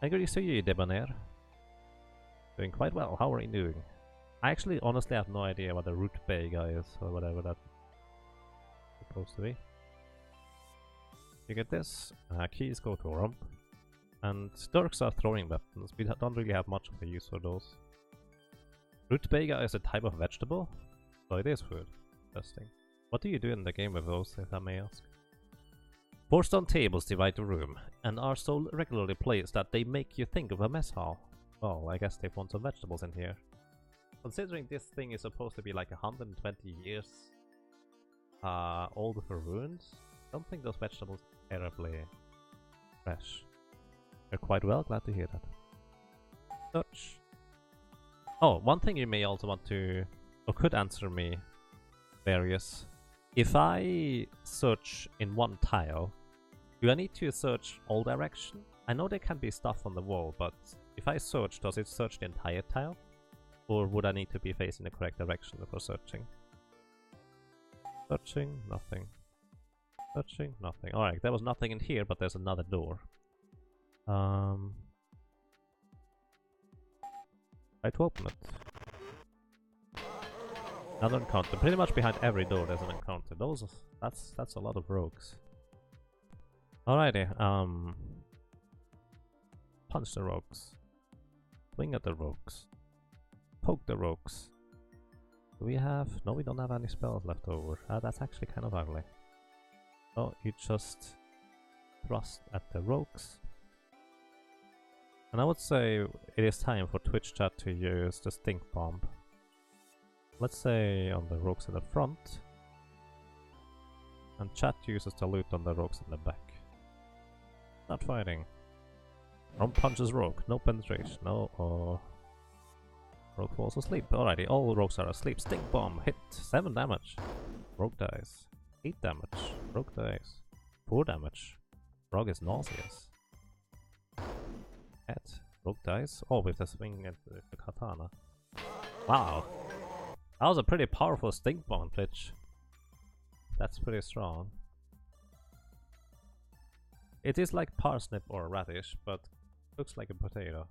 I agree to see you, Debonair. Doing quite well. How are you doing? I actually honestly have no idea what a Rutabaga is, or whatever that's supposed to be. You get this. Keys go to Rump. And Dirks are throwing weapons. We don't really have much of a use for those. Rutabaga is a type of vegetable? So it is food. Interesting. What do you do in the game with those, if I may ask? 4 stone tables divide the room, and are so regularly placed that they make you think of a mess hall. Well, I guess they want some vegetables in here. Considering this thing is supposed to be like 120 years old for ruins, I don't think those vegetables are terribly fresh. You're quite well, glad to hear that. Search. Oh, one thing you may also want to, or could answer me, Various. If I search in one tile, do I need to search all direction? I know there can be stuff on the wall, but if I search, does it search the entire tile? Or would I need to be facing the correct direction before searching? Searching, nothing. Searching, nothing. Alright, there was nothing in here, but there's another door. Try to open it. Another encounter. Pretty much behind every door there's an encounter. That's a lot of rogues. Alrighty, punch the rogues. Swing at the rogues. Poke the rogues. Do we have... No, we don't have any spells left over. That's actually kind of ugly. Oh, you just thrust at the rogues. And I would say it is time for Twitch chat to use the stink bomb. Let's say on the rogues in the front. And chat uses the loot on the rogues in the back. Not fighting. Rom punches rogue, no penetration, no. Rogue falls asleep. Alrighty, all rogues are asleep. Stink bomb, hit, 7 damage. Rogue dies. 8 damage. Rogue dies. 4 damage. Rogue is nauseous. Hit. Rogue dies. Oh, with the swing at the katana. Wow. That was a pretty powerful stink bomb, Twitch. That's pretty strong. It is like parsnip or radish, but looks like a potato.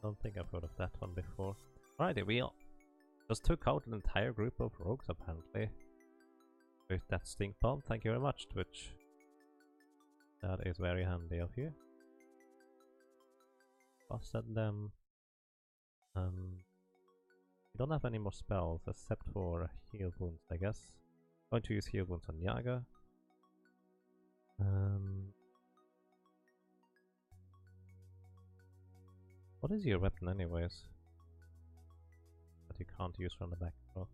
Don't think I've heard of that one before. Alrighty, we just took out an entire group of rogues apparently. With that stink bomb. Thank you very much, Twitch. That is very handy of you. Busted them. We don't have any more spells except for heal wounds, I guess. Going to use heal wounds on Yaga. What is your weapon anyways? That you can't use from the back. Oh.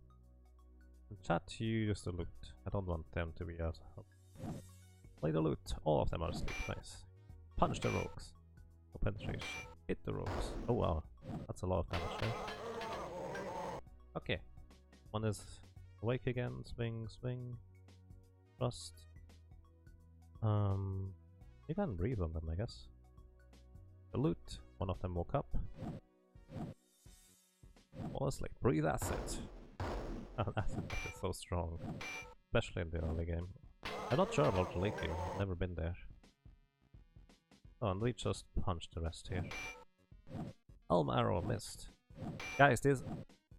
In chat, you use the loot. I don't want them to be as help. Play the loot. All of them are asleep. Nice. Punch the rogues. No penetration. Hit the rogues. Oh wow. That's a lot of damage there. Okay. One is awake again. Swing, swing. Thrust. You can breathe on them, I guess. The loot. One of them woke up. Fall asleep. Breathe acid. Acid is so strong. especially in the early game. I'm not sure about the late game, I've never been there. Oh, and we just punched the rest here. Elm arrow missed. Guys, the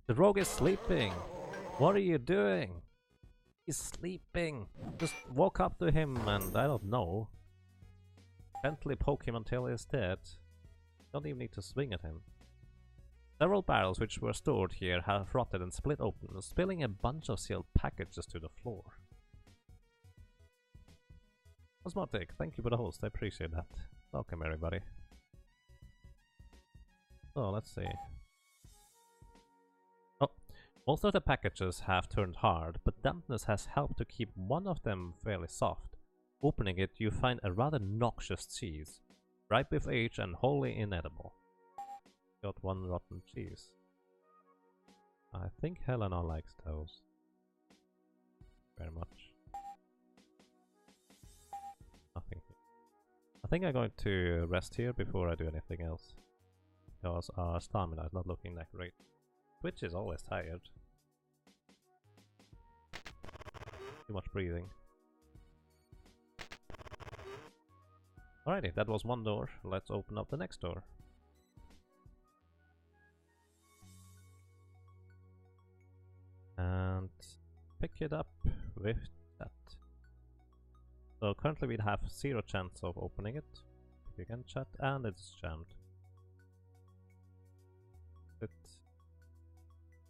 rogue is sleeping! What are you doing? He's sleeping! Just walk up to him and, I don't know, gently poke him until he's dead. Don't even need to swing at him. Several barrels which were stored here have rotted and split open, spilling a bunch of sealed packages to the floor. Osmotic, thank you for the host, I appreciate that. Welcome everybody. So, let's see. Oh, most of the packages have turned hard, but dampness has helped to keep one of them fairly soft. Opening it, you find a rather noxious cheese, ripe with age and wholly inedible. Got one rotten cheese. I think Helena likes those. Very much. Nothing here. I think I'm going to rest here before I do anything else. Because our stamina is not looking that great. Twitch is always tired. Too much breathing. Alrighty, that was one door. Let's open up the next door. And pick it up with that. So currently we'd have 0 chance of opening it. If you can chat, and it's jammed. It,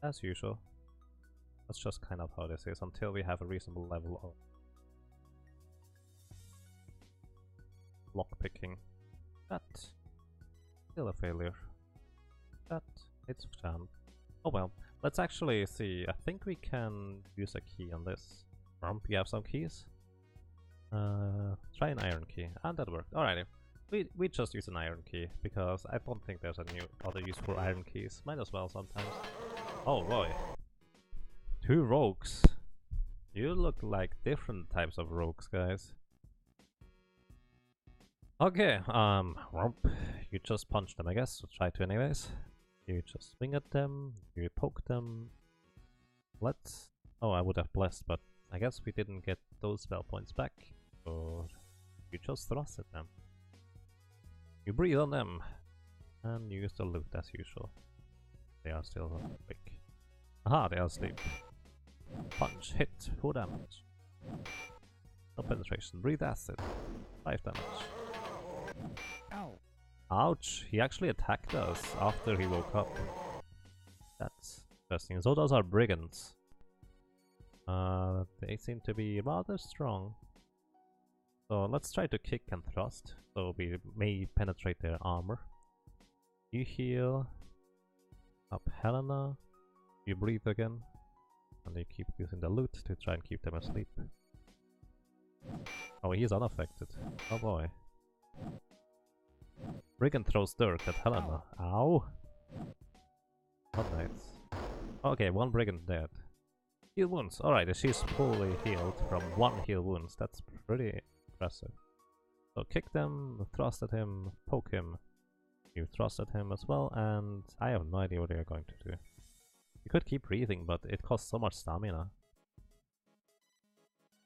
as usual. That's just kind of how this is until we have a reasonable level of lockpicking. That, still a failure. That, it's jammed. Oh well. Let's actually see. I think we can use a key on this. Rump, you have some keys? Try an iron key, and that worked. Alrighty. We just use an iron key because I don't think there's a new other use for iron keys. Might as well sometimes. Oh boy. 2 rogues. You look like different types of rogues, guys. Okay, Rump, you just punch them, I guess. We'll try to anyways. You just swing at them, you poke them. Let's... Oh, I would have blessed, but I guess we didn't get those spell points back. So you just thrust at them. You breathe on them, and use the loot as usual. They are still awake. Aha, they are asleep. Punch, hit, 4 damage. No penetration, breathe acid, 5 damage. Ow. Ouch, he actually attacked us after he woke up. That's interesting. So those are brigands. They seem to be rather strong. So let's try to kick and thrust, so we may penetrate their armor. You heal. Up Helena. You breathe again. And you keep using the loot to try and keep them asleep. Oh, he's unaffected. Oh boy. Brigand throws dirt at Helena. Ow! Not nice. Okay, 1 brigand dead. Heal wounds. Alright, she's fully healed from 1 heal wounds. That's pretty impressive. So kick them, thrust at him, poke him. You thrust at him as well, and I have no idea what they're going to do. You could keep breathing, but it costs so much stamina.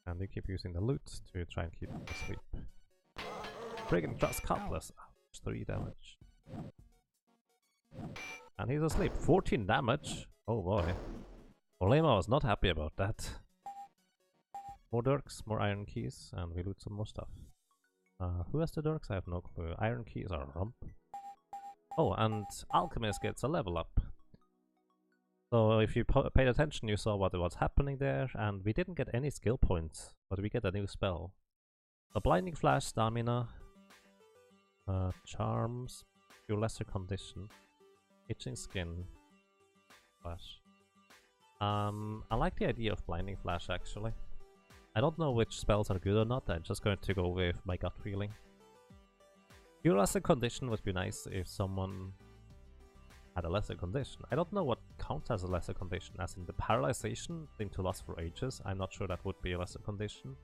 And you keep using the loot to try and keep him asleep. Brigand thrust cutlass. 3 damage. And he's asleep. 14 damage? Oh boy. Olema was not happy about that. More dirks, more iron keys, and we loot some more stuff. Who has the dirks? I have no clue. Iron keys are Rump. Oh, and Alchemist gets a level up. So if you paid attention, you saw what was happening there, and we didn't get any skill points, but we get a new spell. A Blinding Flash, Stamina, Charms, your lesser condition, Itching Skin, Flash. I like the idea of Blinding Flash actually. I don't know which spells are good or not, I'm just going to go with my gut feeling. Your lesser condition would be nice if someone had a lesser condition. I don't know what counts as a lesser condition, as in the paralyzation thing to last for ages. I'm not sure that would be a lesser condition.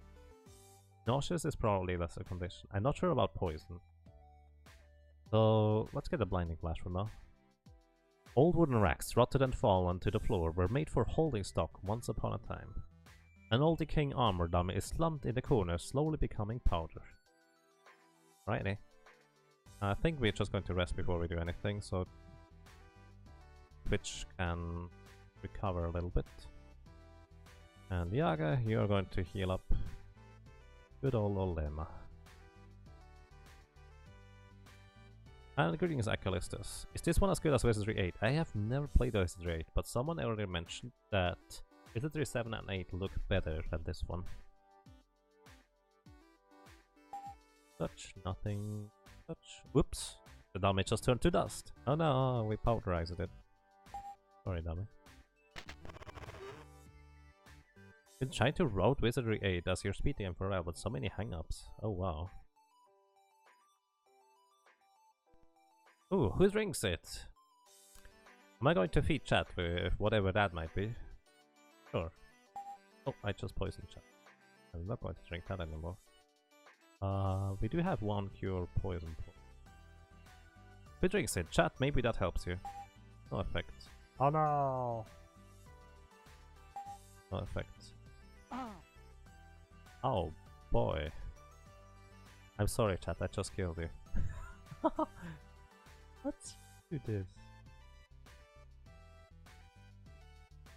Nauseous is probably a lesser condition. I'm not sure about poison. So let's get a Blinding Flash for now. Old wooden racks, rotted and fallen to the floor, were made for holding stock once upon a time. An old decaying armor dummy is slumped in the corner, slowly becoming powder. Righty. I think we're just going to rest before we do anything, so Twitch can recover a little bit. And Yaga, you're going to heal up. Good old Olema. And greetings, Achelistus. Is this one as good as Wizardry 8? I have never played Wizardry 8, but someone earlier mentioned that Wizardry 7 and 8 look better than this one. Touch, nothing. Touch. Whoops! The dummy just turned to dust. Oh no, we powderized it. Sorry, dummy. Been trying to route Wizardry 8 as you're speeding for a while, but so many hang-ups. Oh wow. Ooh, who drinks it? Am I going to feed chat with whatever that might be? Sure. Oh, I just poisoned chat. I'm not going to drink that anymore. We do have one cure poison. Who drinks it? Chat, maybe that helps you. No effect. Oh no! No effect. Oh boy. I'm sorry chat, I just killed you. Let's do this.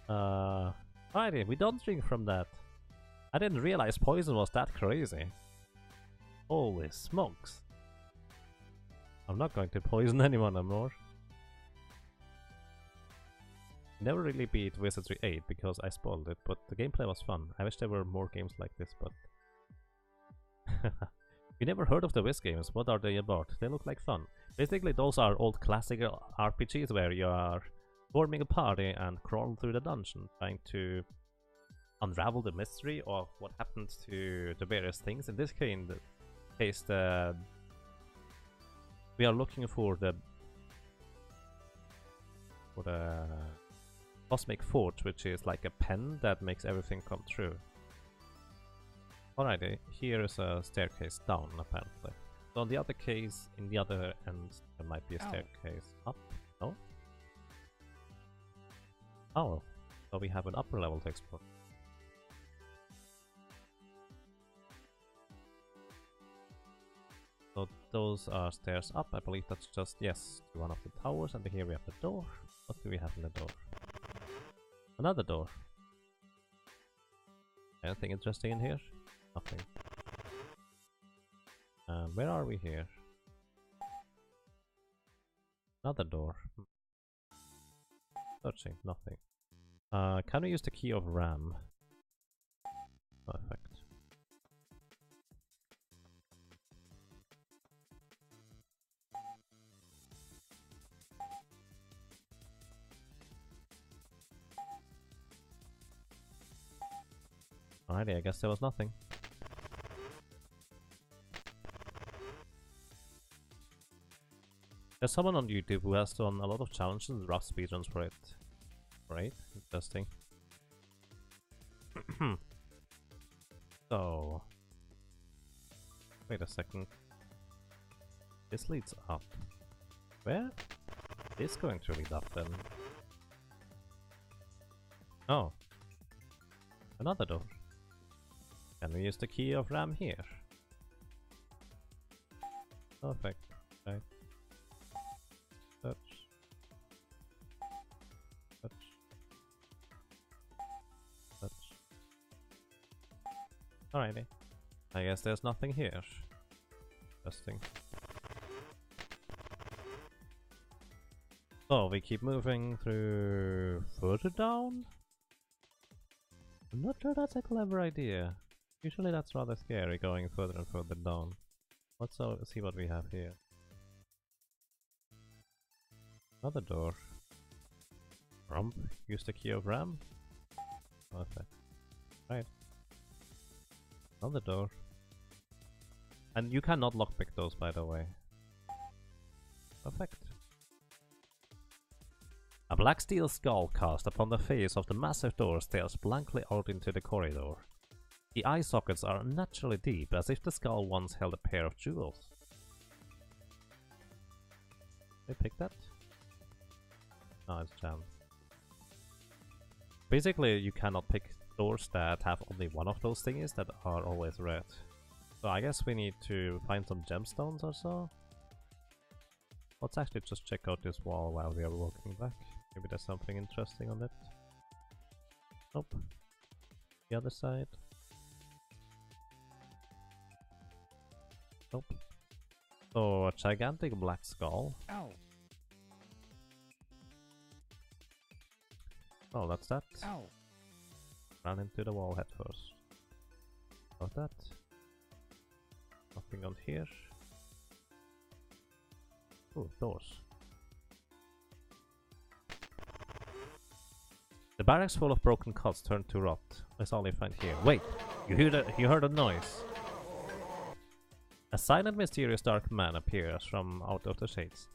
Alrighty, we don't drink from that. I didn't realize poison was that crazy. Holy smokes. I'm not going to poison anyone anymore. Never really beat Wizardry 8 because I spoiled it, but the gameplay was fun. I wish there were more games like this, but... You never heard of the Wiz games? What are they about? They look like fun. Basically, those are old classic RPGs where you are forming a party and crawl through the dungeon, trying to unravel the mystery of what happened to the various things. In this case, we are looking for the Cosmic Forge, which is like a pen that makes everything come true. Alrighty, here is a staircase down, apparently. So on the other case, in the other end, there might be a staircase up. No? Oh, so we have an upper level to explore. So those are stairs up. I believe that's just, yes, to one of the towers. And here we have the door. What do we have in the door? Another door. Anything interesting in here? Nothing. And where are we here? Another door. Searching, nothing. Can we use the key of RAM? Perfect. Alrighty, I guess there was nothing. There's someone on YouTube who has done a lot of challenges and rough speedruns for it. Right? Interesting. So... Wait a second. This leads up. Where is going to lead up then? Oh. Another door. Can we use the key of RAM here? Perfect. Right. Search. Search. Search. Alrighty. I guess there's nothing here. Interesting. So we keep moving through further down? I'm not sure that's a clever idea. Usually that's rather scary, going further and further down. Let's see what we have here. Another door. Rump, use the key of RAM. Perfect. Right. Another door. And you cannot lockpick those, by the way. Perfect. A black steel skull cast upon the face of the massive door stares blankly out into the corridor. The eye sockets are unnaturally deep, as if the skull once held a pair of jewels. They pick that? No, it's jammed. Basically, you cannot pick doors that have only one of those thingies that are always red. So I guess we need to find some gemstones or so. Let's actually just check out this wall while we are walking back. Maybe there's something interesting on it. Nope. The other side. Nope. So a gigantic black skull. Ow. Oh, that's that. Ow. Ran into the wall head first. Got that. Nothing on here. Oh, doors. The barracks full of broken cots turned to rot. That's all I find here. Wait! You heard a noise! A silent, mysterious dark man appears from out of the shades.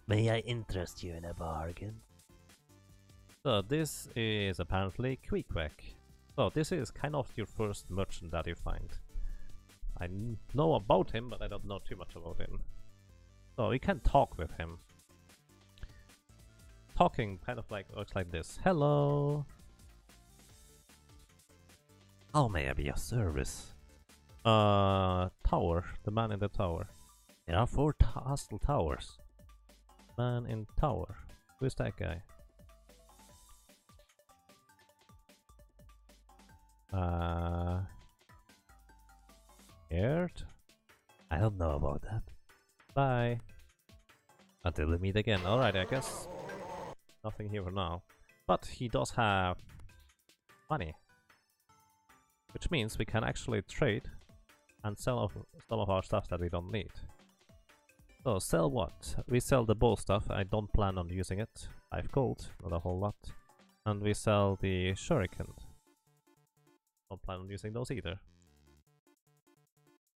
May I interest you in a bargain? So this is apparently Queequeg. So this is kind of your first merchant that you find. I know about him, but I don't know too much about him. So you can talk with him. Talking kind of like looks like this. Hello. How may I be of service? Tower. The man in the tower. There are 4 hostile towers. Man in tower. Who's that guy? Scared? I don't know about that. Bye. Until we meet again. Alright, I guess nothing here for now. But he does have money. Which means we can actually trade and sell some of our stuff that we don't need. So, sell what? We sell the bow stuff. I don't plan on using it. 5 gold, not a whole lot. And we sell the shuriken. Don't plan on using those either.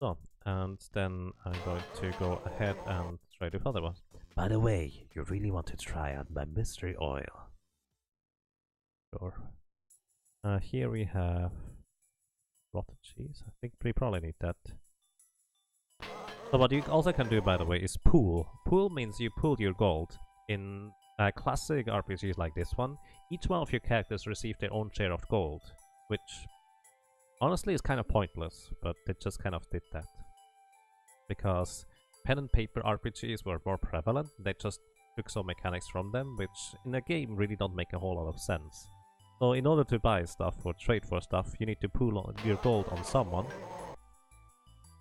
So, and then I'm going to go ahead and trade with other ones. By the way, you really want to try out my mystery oil? Sure. Here we have rotten cheese. I think we probably need that. So what you also can do, by the way, is pool. Pool means you pool your gold. In classic RPGs like this one, each one of your characters receive their own share of gold, which honestly is kind of pointless, but they just kind of did that. Because pen and paper RPGs were more prevalent, they just took some mechanics from them, which in a game really don't make a whole lot of sense. So in order to buy stuff or trade for stuff, you need to pool your gold on someone.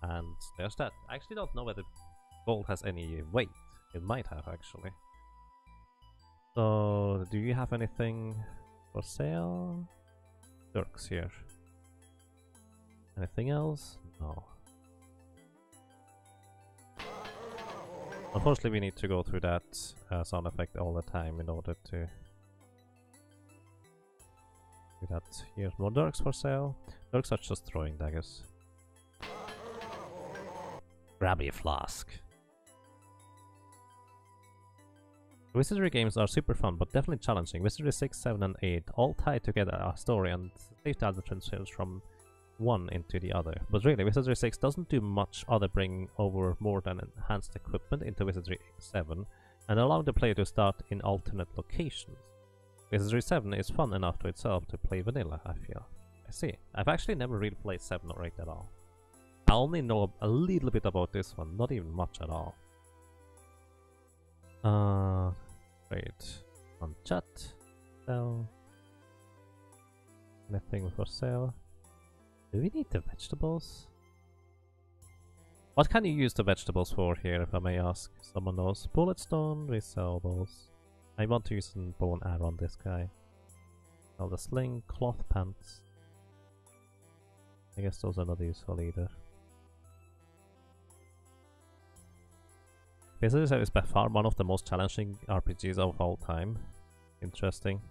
And there's that. I actually don't know whether gold has any weight. It might have, actually. So, do you have anything for sale? Dirks here. Anything else? No. Unfortunately, we need to go through that sound effect all the time in order to do that. Here's more Dirks for sale. Dirks are just throwing daggers. Grab a flask. Wizardry games are super fun, but definitely challenging. Wizardry 6, 7 and 8 all tie together a story and save data transfers from one into the other. But really, Wizardry 6 doesn't do much other bringing over more than enhanced equipment into Wizardry 7 and allowing the player to start in alternate locations. Wizardry 7 is fun enough to itself to play vanilla, I feel. I see. I've actually never really played 7 or 8 at all. I only know a little bit about this one, not even much at all. Wait. On chat. Sell. Anything for sale? Do we need the vegetables? What can you use the vegetables for here, if I may ask? Someone knows. Bullet stone, we sell those. I want to use some bow and arrow on this guy. Sell the sling, cloth pants. I guess those are not useful either. Wizardry 7 is by far one of the most challenging RPGs of all time. Interesting.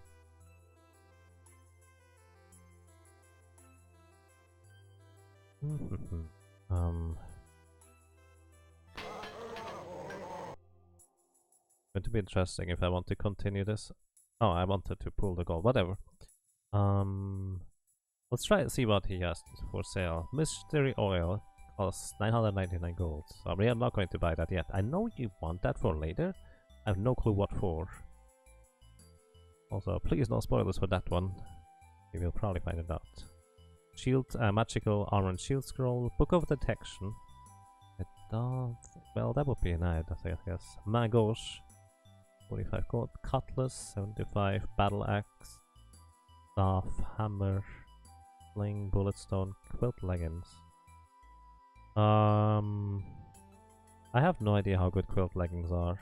Going to be interesting if I want to continue this. Oh, I wanted to pull the gold. Whatever. Let's try and see what he has for sale. Mystery oil costs 999 gold. So I'm not going to buy that yet. I know you want that for later. I have no clue what for. Also, please no spoilers for that one. We will probably find it out. Shield, magical armor and shield scroll. Book of detection. I don't... Well, that would be nice, I guess. Magos. 45 gold. Cutlass. 75. Battle axe. Staff. Hammer. Sling. Bullet stone. Quilt leggings. I have no idea how good quilt leggings are.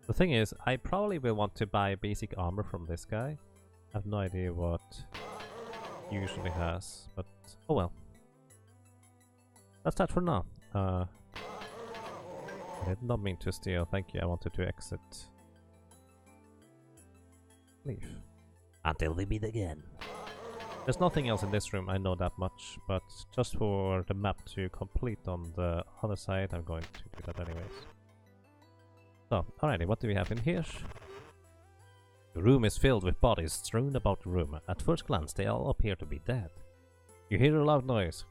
The thing is, I probably will want to buy basic armor from this guy. I have no idea what he usually has, but oh well. That's that for now. I did not mean to steal, thank you, I wanted to exit. Leave. Until we meet again. There's nothing else in this room, I know that much, but just for the map to complete on the other side, I'm going to do that anyways. So, alrighty, what do we have in here? The room is filled with bodies strewn about the room. At first glance, they all appear to be dead. You hear a loud noise.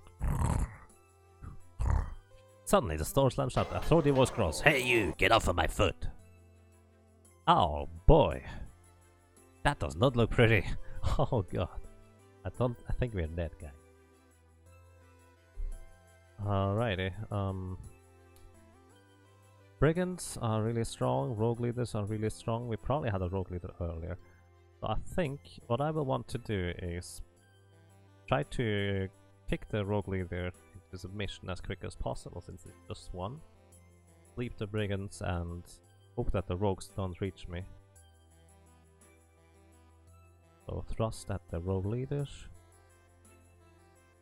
Suddenly, the door slams shut. A throaty voice growls, "Hey you, get off of my foot!" Oh boy. That does not look pretty. Oh god. I think we're dead, guy. Alrighty, Brigands are really strong, rogue leaders are really strong. We probably had a rogue leader earlier. So I think what I will want to do is try to kick the rogue leader into submission as quick as possible since it's just one. Sleep the brigands and hope that the rogues don't reach me. So thrust at the rogue leader.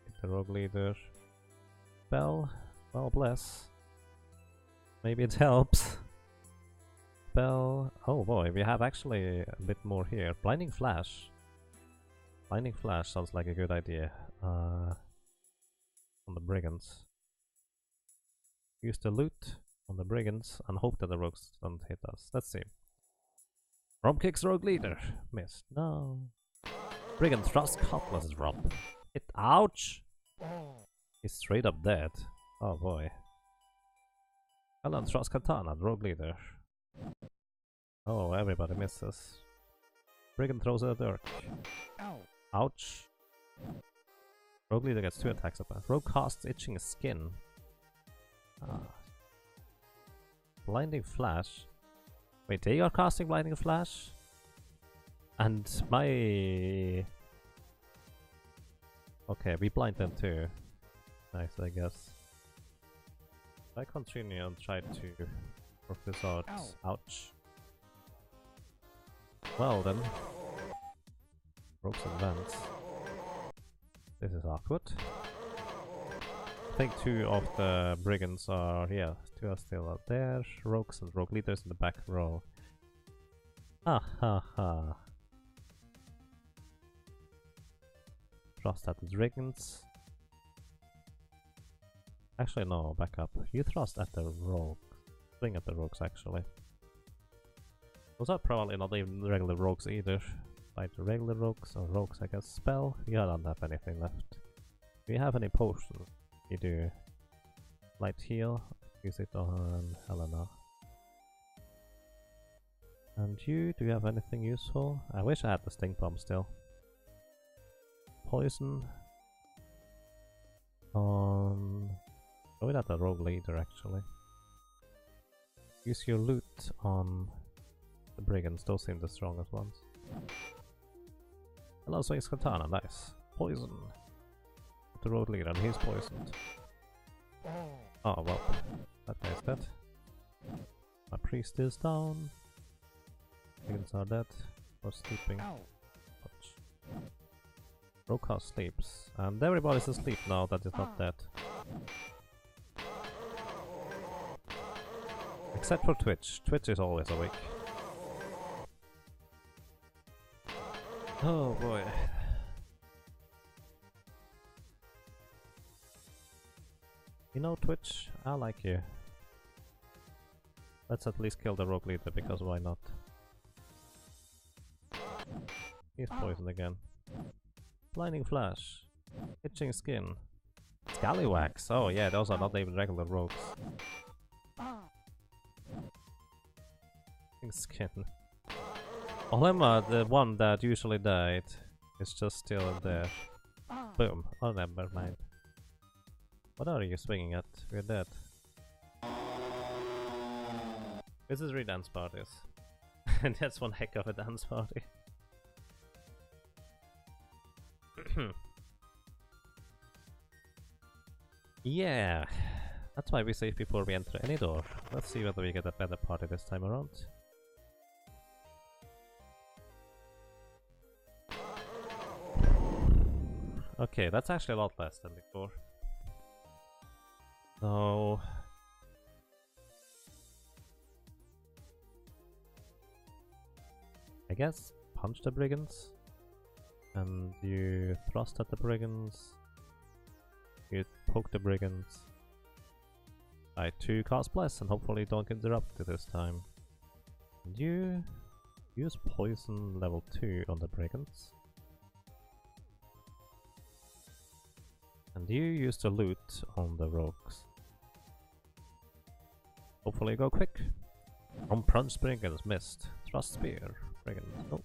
Hit the rogue leader. Spell. Well, bless. Maybe it helps. Spell. Oh boy, we have actually a bit more here. Blinding flash. Blinding flash sounds like a good idea. On the brigands. Use the loot on the brigands and hope that the rogues don't hit us. Let's see. Rob kicks rogue leader. Missed. No. Brigand thrust cutlass Rob. Hit. Ouch! He's straight up dead. Oh boy. Alan thrust katana, rogue leader. Oh, everybody misses. Brigand throws a dirk. Ouch. Rogue leader gets 2 attacks at that. Rogue casts itching skin. Blinding flash. Wait, they are casting blinding flash? And my... Okay, we blind them too. Nice, I guess. I continue and try to work this out. Ow. Ouch. Well then. Ropes and vents. This is awkward. I think 2 of the brigands are... yeah, 2 are still out there. Rogues and rogue leaders in the back row. Ha ha ha. Thrust at the brigands. Actually no, back up. You thrust at the rogues. Swing at the rogues actually. Those are probably not even regular rogues either. Fight the regular rogues or rogues I guess. Spell? You don't have anything left. Do you have any potions? You do. Light heal. Use it on Helena. And you, do you have anything useful? I wish I had the sting bomb still. Poison. Probably not the rogue leader actually. Use your loot on the brigands, those seem the strongest ones. Hello, swings katana, nice. Poison. The rogue leader, and he's poisoned. Oh well, that guy's dead. My priest is down. Brigands are dead. Or sleeping. Ouch. Rogue house sleeps. And everybody's asleep now that it's not dead. Except for Twitch. Twitch is always awake. Oh boy. You know Twitch, I like you. Let's at least kill the rogue leader, because why not? He's poisoned again. Blinding flash. Itching skin. Scallywags. Oh yeah, those are not even regular rogues. Itching skin. Olema, the one that usually died. It's just still in there. Boom. Oh, never mind. What are you swinging at? We're dead. Wizardry dance parties. And that's one heck of a dance party. Yeah, that's why we save before we enter any door. Let's see whether we get a better party this time around. Okay, that's actually a lot less than before. So... I guess punch the brigands. And you thrust at the brigands. You poke the brigands. I 2 cast bless and hopefully don't get interrupted this time. And you use poison level 2 on the brigands. And you use the loot on the rogues. Hopefully go quick. On punch brigands missed. Thrust spear. Brigands. Oh.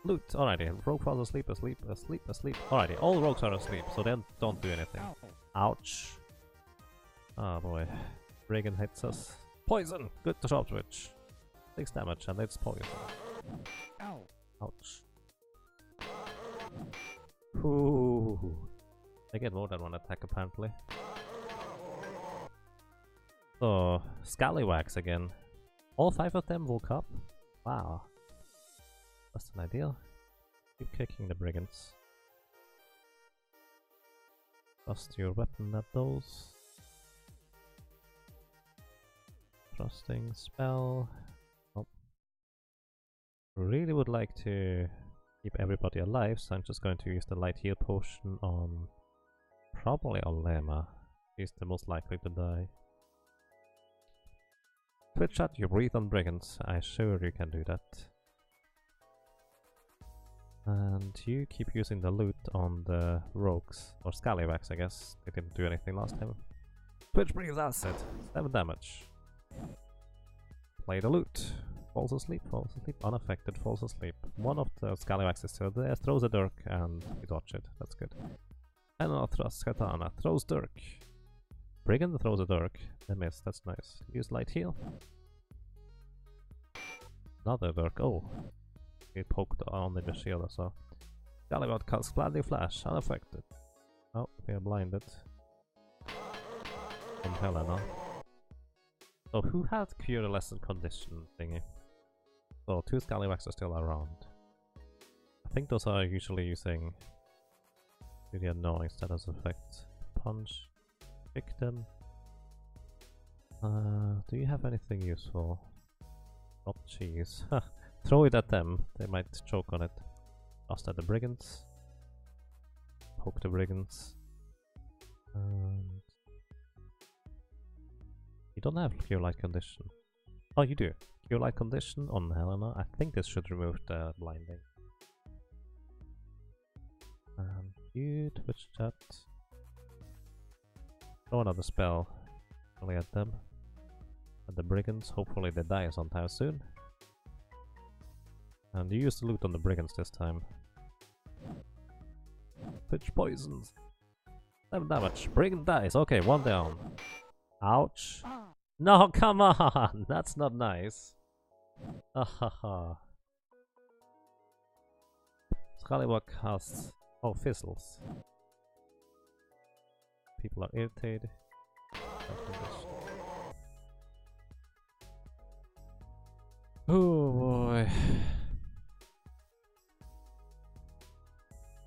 Loot. Alrighty. Rogue falls asleep, asleep, asleep, asleep. Alrighty. All rogues are asleep, so then don't do anything. Ouch. Oh boy. Brigand hits us. Poison! Good to sharp switch. 6 damage and it's poison. Ouch. Ooh. They get more than one attack apparently. So, Scallywags again. All 5 of them woke up? Wow. That's an ideal. Keep kicking the brigands. Thrust your weapon at those. Thrusting spell. Oh. Really would like to keep everybody alive, so I'm just going to use the light heal potion on probably Olema. He's the most likely to die. Twitch chat, you breathe on brigands. I'm sure you can do that. And you keep using the loot on the rogues, or scallywags I guess. They didn't do anything last time. Twitch breathes acid, 7 damage. Play the loot. Falls asleep, unaffected, falls asleep. One of the scallywags is still there, throws a dirk, and we dodge it, that's good. And another thrust, katana, throws dirk. Brigand throws a dirk, they miss, that's nice. Use light heal. Another dirk, oh. He poked on the shield or so. Scallywag casts Blinding Flash, unaffected. Oh, we are blinded. From Helena. So who had Cure Lesson Condition thingy? So 2 Scallywags are still around. I think those are usually using really annoying status effects. Punch, kick them. Do you have anything useful? Not cheese. Throw it at them, they might choke on it. Toss at the brigands. Poke the brigands. And you don't have Cure Light Condition. Oh, you do. Cure Light Condition on Helena. I think this should remove the blinding. You Twitch chat. Throw another spell only at them. And the brigands, hopefully they die sometime soon. And you use the loot on the brigands this time. Twitch poisons. 7 damage. Brigand dies. Okay, 1 down. Ouch. No, come on! That's not nice. Ahaha. Scallywag casts... Oh, fizzles. People are irritated. Oh boy.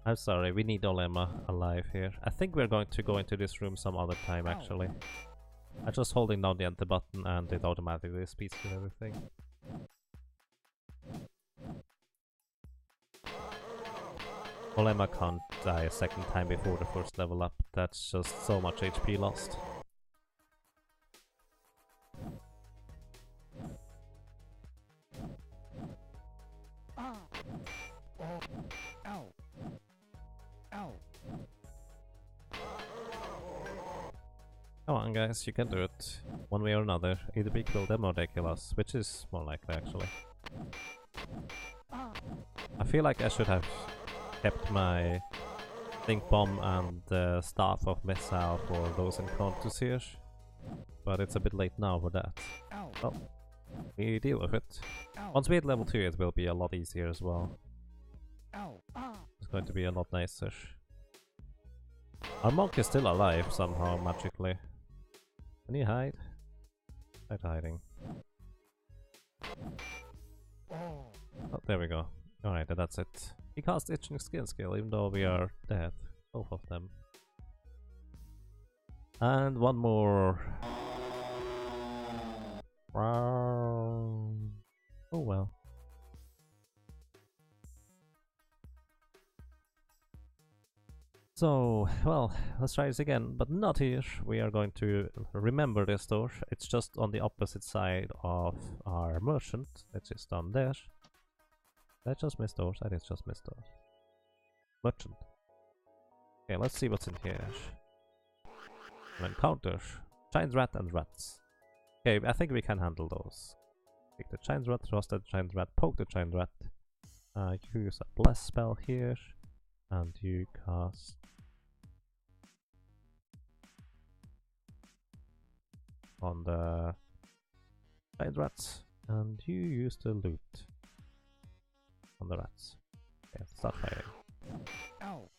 I'm sorry, we need Olema alive here. I think we're going to go into this room some other time actually. I'm just holding down the enter button and it automatically speeds to everything. Olema can't die a second time before the first level up. That's just so much HP lost. Come on guys, you can do it. One way or another. Either we kill them or they kill us, which is more likely actually. I feel like I should have kept my Think Bomb and Staff of Missile for those encounters here. But it's a bit late now for that. Ow. Well, we deal with it. Ow. Once we hit level 2 it will be a lot easier as well. Ow. Ah. It's going to be a lot nicer. Our monk is still alive somehow, magically. Can you hide? Start hiding. Oh. Oh, there we go. Alright, that's it. He cast Itching Skin skill even though we are dead. Both of them. And one more. Round. Oh well. So, well, let's try this again, but not here. We are going to remember this door. It's just on the opposite side of our merchant. It's just down there. Did I just miss doors? I did just miss doors. Merchant. Okay, let's see what's in here. An encounter. Giant rat and rats. Okay, I think we can handle those. Take the giant rat, thrust the giant rat, poke the giant rat. Use a bless spell here. And you cast on the giant rats, and you use the loot on the rats. Okay, start fighting. Ow.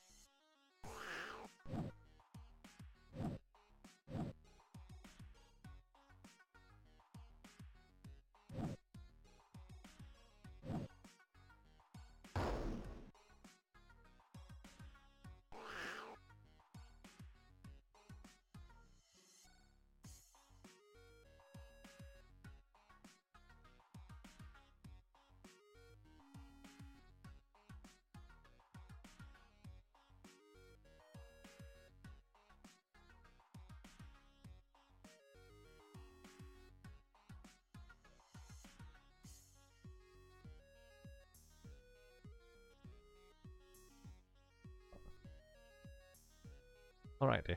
Alrighty.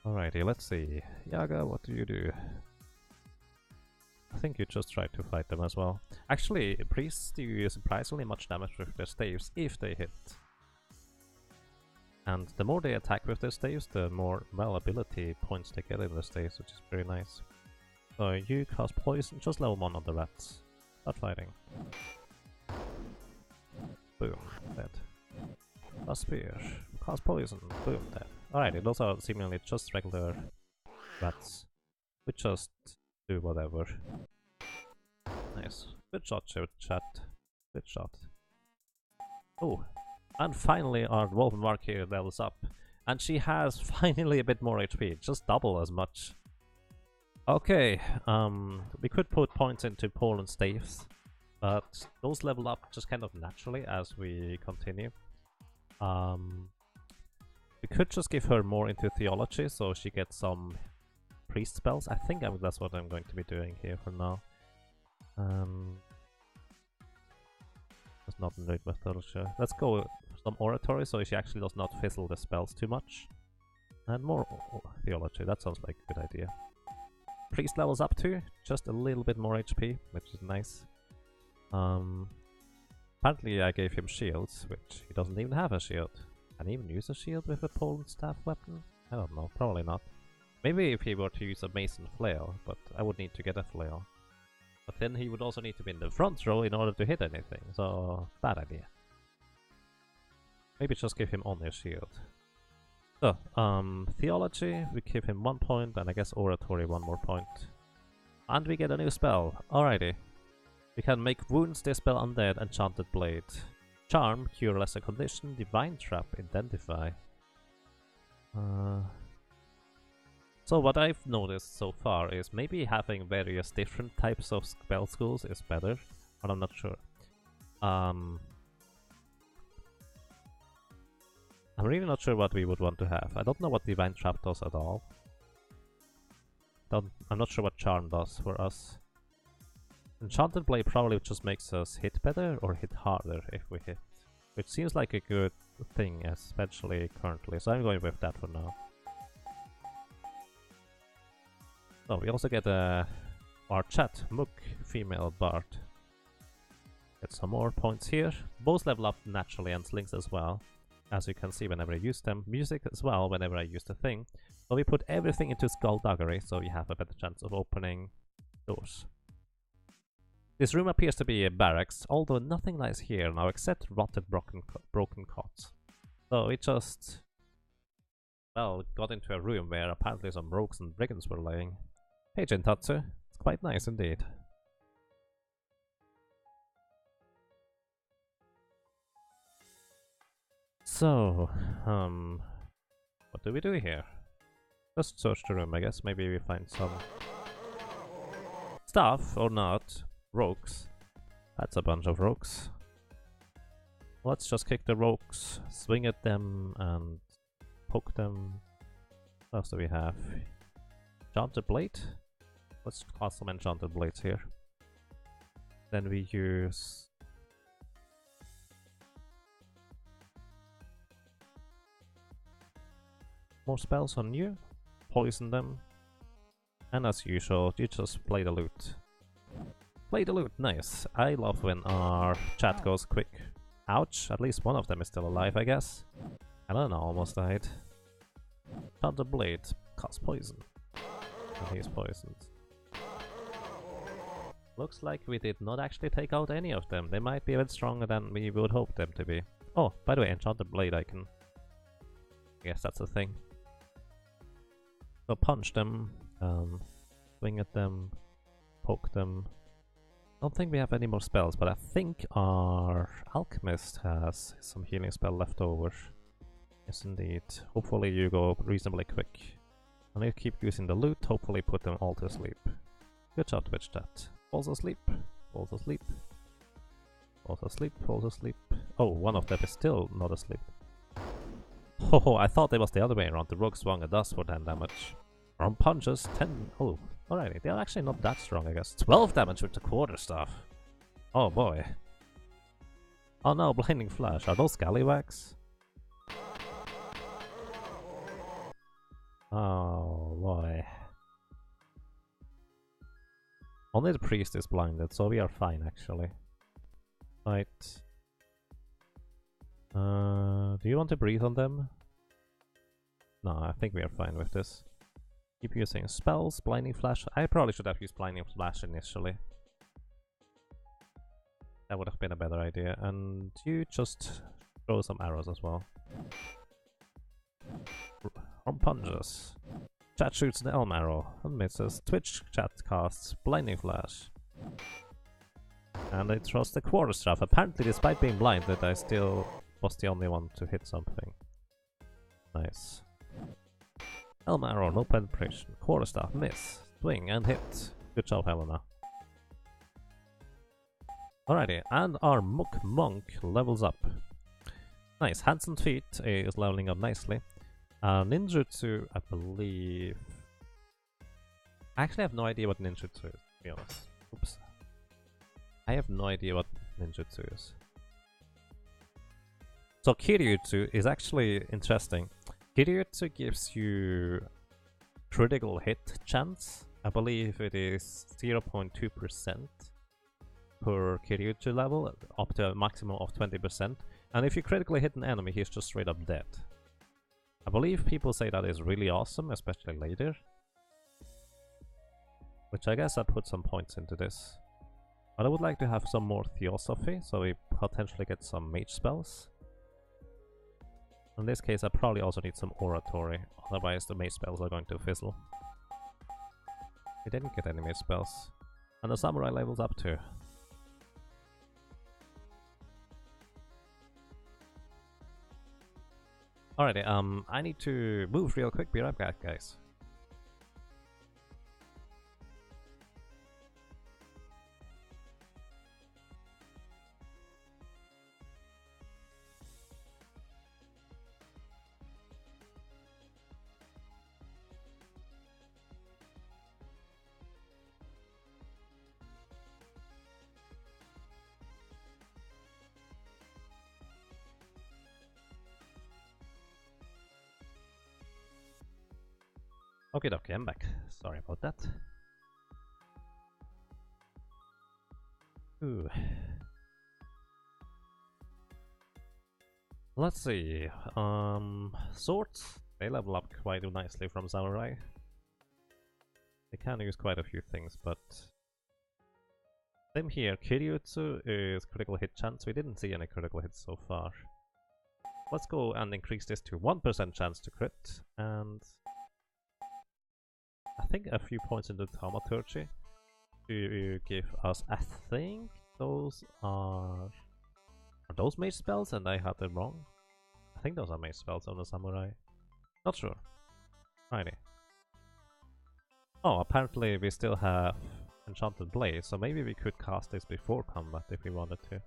Alrighty, let's see. Yaga, what do you do? I think you just try to fight them as well. Actually, priests do surprisingly much damage with their staves if they hit. And the more they attack with their staves, the more, well, ability points they get in the staves, which is very nice. So you cast poison, just level 1 on the rats. Start fighting. Boom, dead. Cast spear, cast poison, boom, dead. Alrighty, those are seemingly just regular rats. We just do whatever. Nice. Good shot, chat. Good shot. Oh, and finally our Wolven Mark here levels up. And she has finally a bit more HP, just double as much. Okay, we could put points into Poland's staves, but those level up just kind of naturally as we continue. We could just give her more into theology so she gets some priest spells. I think that's what I'm going to be doing here for now. That's not in mythology. Let's go for some oratory so she actually does not fizzle the spells too much. And more theology, that sounds like a good idea. Priest levels up too, just a little bit more HP, which is nice. Apparently I gave him shields, which he doesn't even have a shield. Can he even use a shield with a pole and staff weapon? I don't know, probably not. Maybe if he were to use a mason flail, but I would need to get a flail. But then he would also need to be in the front row in order to hit anything, so bad idea. Maybe just give him only a shield. So, theology, we give him 1 point, and I guess oratory 1 more point. And we get a new spell. Alrighty. We can make wounds, dispel undead, enchanted blade. Charm, cure lesser condition, divine trap, identify. So what I've noticed so far is maybe having various different types of spell schools is better, but I'm not sure. I'm really not sure what we would want to have. I don't know what divine trap does at all. I'm not sure what charm does for us. Enchanted Blade probably just makes us hit better or hit harder if we hit. Which seems like a good thing, especially currently, so I'm going with that for now. Oh, we also get our chat, Mook, female bard. Get some more points here. Both level up naturally and slings as well. As you can see whenever I use them. Music as well whenever I use the thing. So we put everything into Skullduggery so we have a better chance of opening doors. This room appears to be a barracks, although nothing lies here now except rotted broken cots. So we just, well, got into a room where apparently some rogues and brigands were lying. Hey Jintatsu, it's quite nice indeed. So, what do we do here? Just search the room, I guess. Maybe we find some stuff, or not. Rogues. That's a bunch of rogues. Let's just kick the rogues, swing at them, and poke them. What else do we have? Enchanted Blade? Let's cast some Enchanted Blades here. Then we use... more spells on you. Poison them. And as usual, you just play the loot. Play the loot, nice. I love when our chat goes quick. Ouch, at least one of them is still alive, I guess. I don't know, almost died. Thunder Blade, cast poison. And he's poisoned. Looks like we did not actually take out any of them. They might be a bit stronger than we would hope them to be. Oh, by the way, Enchanted Blade I can... I guess that's a thing. So punch them, swing at them, poke them. Don't think we have any more spells, but I think our alchemist has some healing spell left over. Yes, indeed. Hopefully you go reasonably quick. And you keep using the loot, hopefully put them all to sleep. Good job, Twitch chat. Falls asleep, falls asleep, falls asleep, falls asleep. Oh, one of them is still not asleep. Oh, I thought it was the other way around. The rogue swung at us for 10 damage. From punches, 10... Oh, alrighty. They're actually not that strong, I guess. 12 damage with the quarterstaff. Oh boy. Oh no, blinding flash. Are those scallywags? Oh boy. Only the priest is blinded, so we are fine actually. Right. Do you want to breathe on them? No, I think we are fine with this. Keep using spells, blinding flash. I probably should have used blinding flash initially. That would have been a better idea. And you just throw some arrows as well. From punches. Chat shoots an elm arrow and misses. Twitch chat casts blinding flash. And it throws the quarterstaff. Apparently, despite being blinded, I still was the only one to hit something. Nice. Elm arrow, no penetration. Quarterstaff, miss. Swing and hit. Good job, Helena. Alrighty, and our Mook Monk levels up. Nice, hands and feet is leveling up nicely. Ninjutsu, I believe... I actually have no idea what ninjutsu is, to be honest. Oops. I have no idea what ninjutsu is. So Kiryutsu is actually interesting. Kiryutsu gives you critical hit chance. I believe it is 0.2% per Kiryutsu level, up to a maximum of 20%. And if you critically hit an enemy, he's just straight up dead. I believe people say that is really awesome, especially later. Which I guess I put some points into this. But I would like to have some more Theosophy, so we potentially get some mage spells. In this case, I probably also need some Oratory, otherwise the mage spells are going to fizzle. We didn't get any mage spells. And the Samurai levels up too. Alrighty, I need to move real quick, be right back, guys. Okay, I'm back. Sorry about that. Ooh. Let's see. Swords. They level up quite nicely from Samurai. They can use quite a few things, but same here. Kiryutsu is critical hit chance. We didn't see any critical hits so far. Let's go and increase this to 1% chance to crit, and I think a few points into Thaumaturgy to give us, I think those are those mage spells, and I had them wrong? I think those are mage spells on the Samurai. Not sure. Righty. Oh, apparently we still have Enchanted Blade, so maybe we could cast this before combat if we wanted to.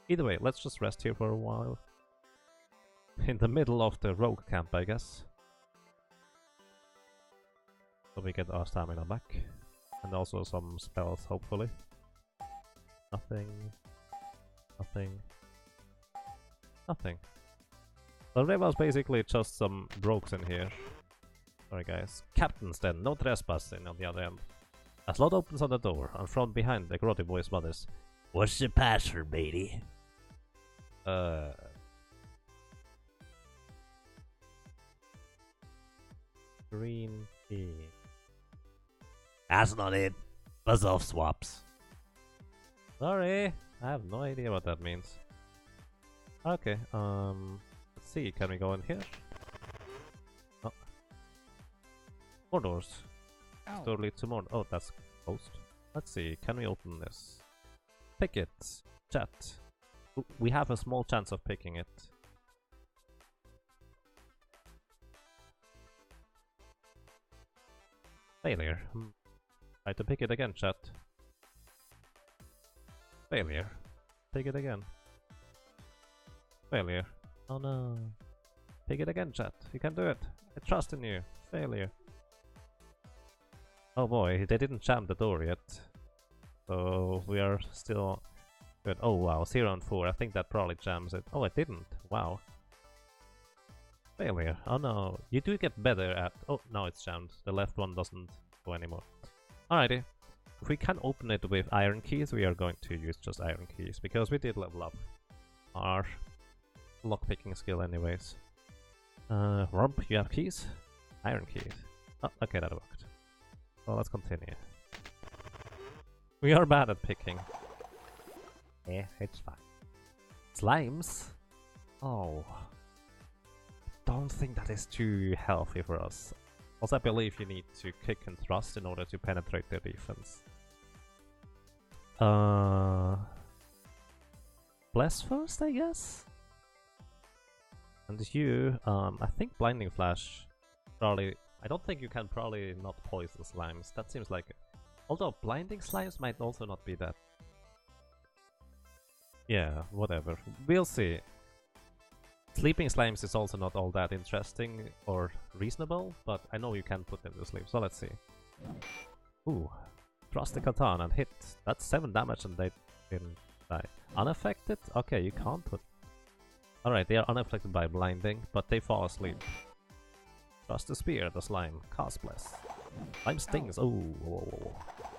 Either way, let's just rest here for a while. In the middle of the rogue camp, I guess. So we get our stamina back. And also some spells, hopefully. Nothing. Nothing. Nothing. So there was basically just some rogues in here. Sorry guys. Captains then, no trespassing on the other end. A slot opens on the door, and from behind the grotty voice mutters, "What's the password, matey?" Green key. That's not it. Buzz off swaps. Sorry, I have no idea what that means. Okay, let's see, can we go in here? Oh. More doors. Ow. Door leads to more. Oh, that's closed. Let's see, can we open this? Pick it. Chat. We have a small chance of picking it. Failure. Try to pick it again, chat. Failure. Pick it again. Failure. Oh no. Pick it again, chat. You can do it. I trust in you. Failure. Oh boy, they didn't jam the door yet. So we are still good. Oh wow, 0 and 4. I think that probably jams it. Oh, it didn't. Wow. Failure. Oh no. You do get better at... Oh, now it's jammed. The left one doesn't go anymore. Alrighty. If we can open it with iron keys, we are going to use just iron keys, because we did level up our lockpicking skill anyways. Rump, you have keys? Iron keys. Oh, okay, that worked. So let's continue. We are bad at picking. Yeah, it's fine. Slimes? Oh. Don't think that is too healthy for us. Also, I believe you need to kick and thrust in order to penetrate their defense. Bless first, I guess? And you, I think Blinding Flash probably... I don't think you can probably not poison slimes. That seems like... Although blinding slimes might also not be that... Yeah, whatever. We'll see. Sleeping slimes is also not all that interesting or reasonable, but I know you can put them to sleep, so let's see. Ooh. Thrust the katana and hit. That's 7 damage and they didn't die. Unaffected? Okay, you can't put... Alright, they are unaffected by blinding, but they fall asleep. Thrust the spear at the slime. Cast Bless. Slime stings. Oh, whoa, whoa, whoa.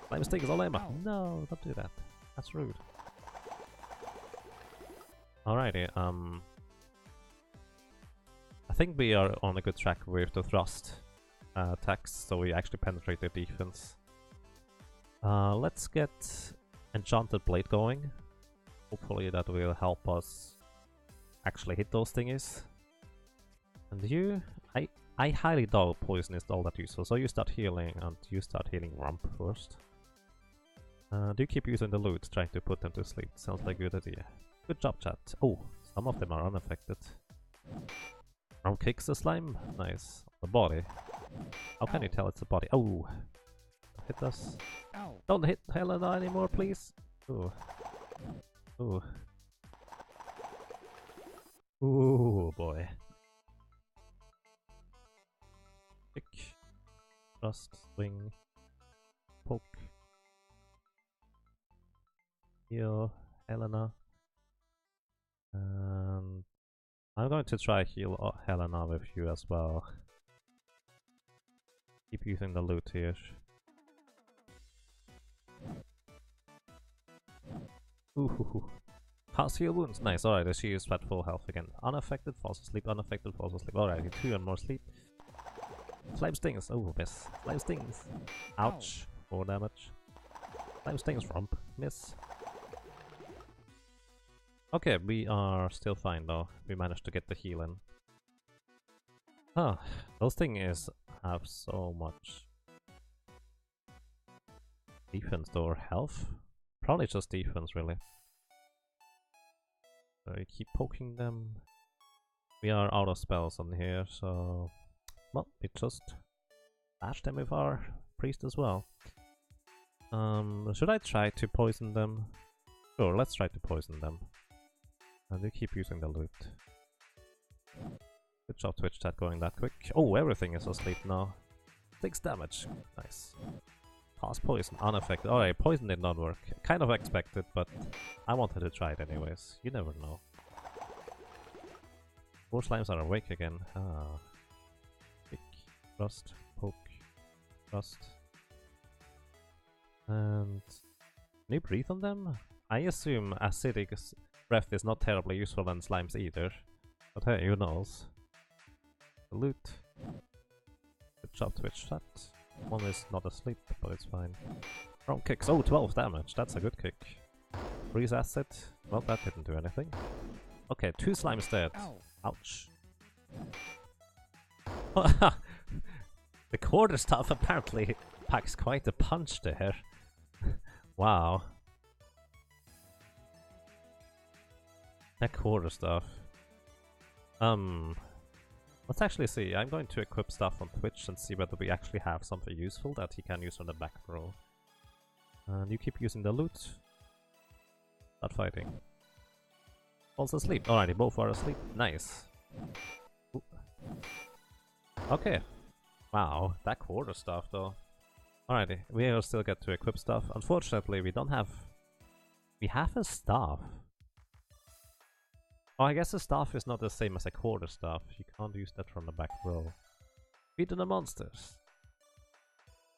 Slime stings, Olema. No, don't do that. That's rude. Alrighty, I think we are on a good track with the thrust attacks, so we actually penetrate their defense. Let's get Enchanted Blade going. Hopefully that will help us actually hit those thingies. And you, I highly doubt poison is all that useful, so you start healing, and you start healing Rump first. Do you keep using the loot, trying to put them to sleep? Sounds like a good idea. Good job, chat. Oh, some of them are unaffected. Rump kicks the slime. Nice. The body. How can you tell it's the body? Oh! Hit us. Don't hit Helena anymore, please! Ooh. Ooh. Ooh, boy. Kick. Thrust. Swing. Poke. Heal. Helena. And I'm going to try heal Helena with you as well. Keep using the loot here. Ooh. Cast heal wounds. Nice. Alright, she is at full health again. Unaffected, falls asleep, unaffected, falls asleep. Alright, 2 and more sleep. Slime stings. Oh, miss. Slime stings. Ouch. 4 damage. Slime stings, romp. Miss. Okay, we are still fine though. We managed to get the heal in. Ah, those things have so much defense or health. Probably just defense, really. So we keep poking them. We are out of spells on here, so well, we just bash them with our priest as well. Should I try to poison them? Sure, let's try to poison them. And we keep using the loot. Good job, Twitch chat, going that quick. Oh, everything is asleep now. 6 damage. Nice. Cast poison, unaffected. Alright, poison did not work. Kind of expected, but I wanted to try it anyways. You never know. 4 slimes are awake again. Ah. Kick, thrust, poke, thrust. And can you breathe on them? I assume acidic breath is not terribly useful on slimes either. But hey, who knows? The loot. Good job, Twitch chat. One is not asleep, but it's fine. Wrong kicks. Oh, 12 damage. That's a good kick. Freeze acid. Well, that didn't do anything. Okay, 2 slimes dead. Ow. Ouch. The quarterstaff apparently packs quite a punch there. Wow. That quarterstaff. Let's actually see. I'm going to equip stuff on Twitch and see whether we actually have something useful that he can use on the back row. And you keep using the loot. Start fighting. Falls asleep. Alrighty, both are asleep. Nice. Ooh. Okay. Wow, that quarterstaff though. Alrighty, we will still get to equip stuff. Unfortunately, we don't have... We have a staff. Oh, I guess a staff is not the same as a quarterstaff. You can't use that from the back row. Feed the monsters.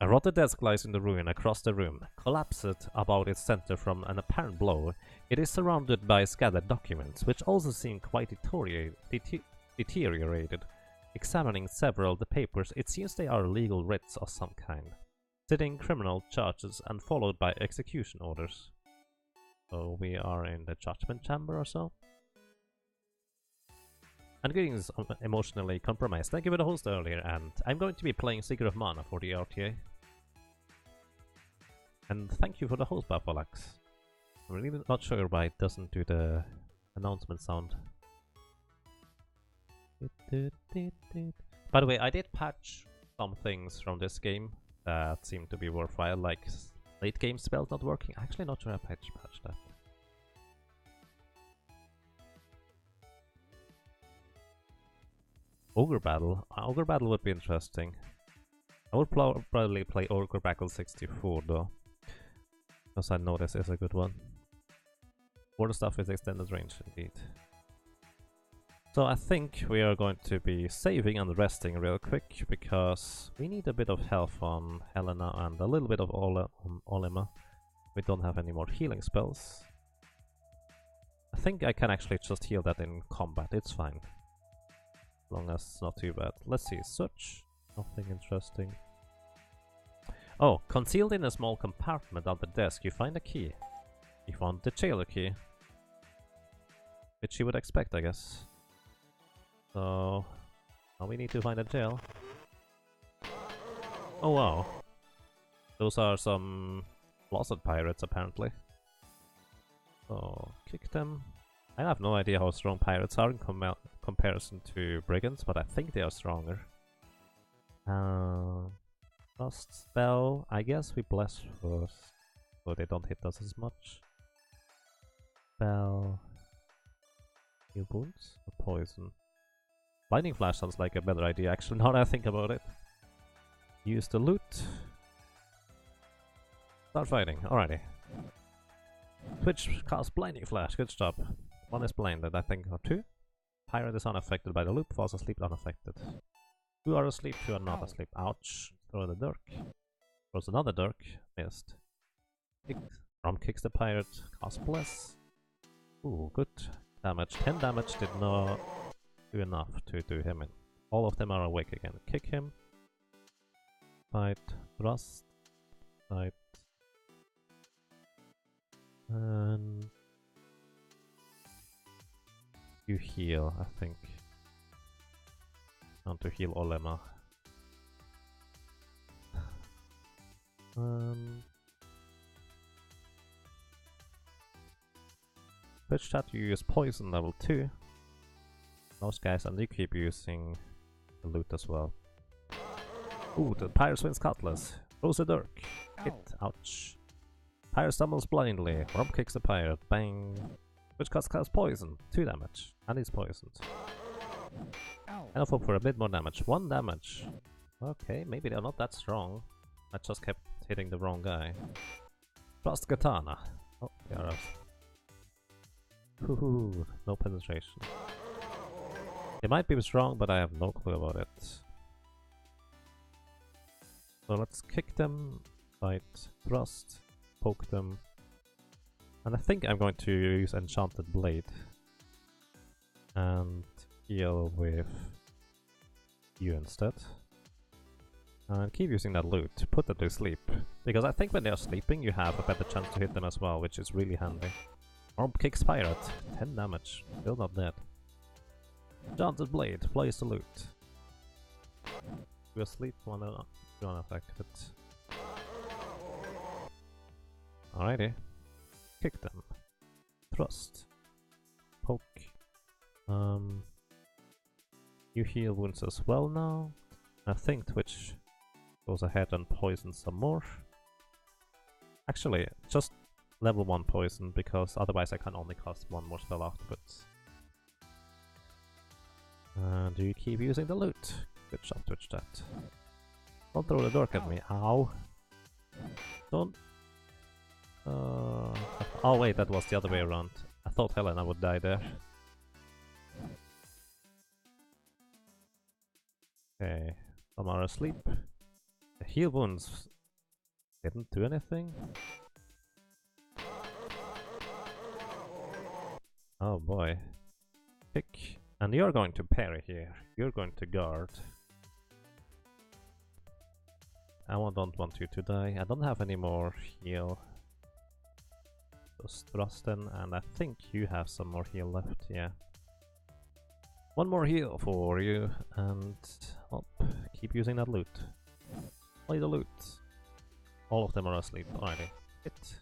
A rotted desk lies in the ruin across the room. Collapsed about its center from an apparent blow, it is surrounded by scattered documents, which also seem quite deteriorated. Examining several of the papers, it seems they are legal writs of some kind, sitting criminal charges and followed by execution orders. So we are in the judgment chamber or so. And getting is emotionally compromised. Thank you for the host earlier, and I'm going to be playing Secret of Mana for the RTA. And thank you for the host, Buffalax. I'm really not sure why it doesn't do the announcement sound. By the way, I did patch some things from this game that seemed to be worthwhile, like late game spells not working. Actually not sure I patched that. Ogre Battle. Ogre Battle would be interesting. I would probably play Ogre Battle 64 though, because I know this is a good one. Border stuff is extended range indeed. So I think we are going to be saving and resting real quick, because we need a bit of health on Helena and a little bit of on Olima. We don't have any more healing spells. I think I can actually just heal that in combat, it's fine. As long as it's not too bad. Let's see, search. Nothing interesting. Oh, concealed in a small compartment on the desk, you find a key. You found the jailer key. Which you would expect, I guess. So, now we need to find a jail. Oh wow. Those are some closet pirates, apparently. So, kick them. I have no idea how strong pirates are in comparison to brigands, but I think they are stronger. Last spell, I guess we bless first, so they don't hit us as much. Spell... Heal wounds or poison? Lightning Flash sounds like a better idea actually, now that I think about it. Use the loot. Start fighting, alrighty. Twitch cast Blinding Flash, good job. One is blinded, I think, or 2. Pirate is unaffected by the loop, falls asleep unaffected. 2 are asleep, 2 are not asleep. Ouch. Throw the dirk. Throws another dirk. Missed. Rom kicks the pirate. Cast bless. Ooh, good damage. 10 damage did not do enough to do him in. All of them are awake again. Kick him. Fight. Thrust. Fight. And you heal, I think. I want to heal Olema. Switch that, you use poison level 2. Those guys, and you keep using the loot as well. Ooh, the pirate swings cutlass. Throws a dirk. Hit. Ouch. Pirate stumbles blindly. Rom kicks the pirate. Bang. Which casts poison. 2 damage. And he's poisoned. And I'll hope for a bit more damage. 1 damage. Okay, maybe they're not that strong. I just kept hitting the wrong guy. Thrust katana. Oh, they are. Woohoo, no penetration. They might be strong, but I have no clue about it. So let's kick them, fight, thrust, poke them. And I think I'm going to use Enchanted Blade. And heal with you instead. And keep using that loot to put them to sleep. Because I think when they are sleeping you have a better chance to hit them as well, which is really handy. Orb kicks pirate, 10 damage, still not dead. Enchanted Blade, place the loot. You asleep, wanna affect it. Alrighty. Kick them. Thrust. Poke. You heal wounds as well now. I think Twitch goes ahead and poisons some more. Actually, just level 1 poison, because otherwise I can only cast 1 more spell afterwards. And you keep using the loot. Good job, Twitch that. Don't throw the dirk at me. Ow. Don't. Oh wait, that was the other way around. I thought Helena would die there. Okay, some are asleep. The heal wounds didn't do anything. Oh boy. Pick. And you're going to parry here. You're going to guard. I don't want you to die. I don't have any more heal. Just thrust in, and I think you have some more heal left, yeah. 1 more heal for you, and keep using that loot. Play the loot. All of them are asleep. Alrighty. Hit.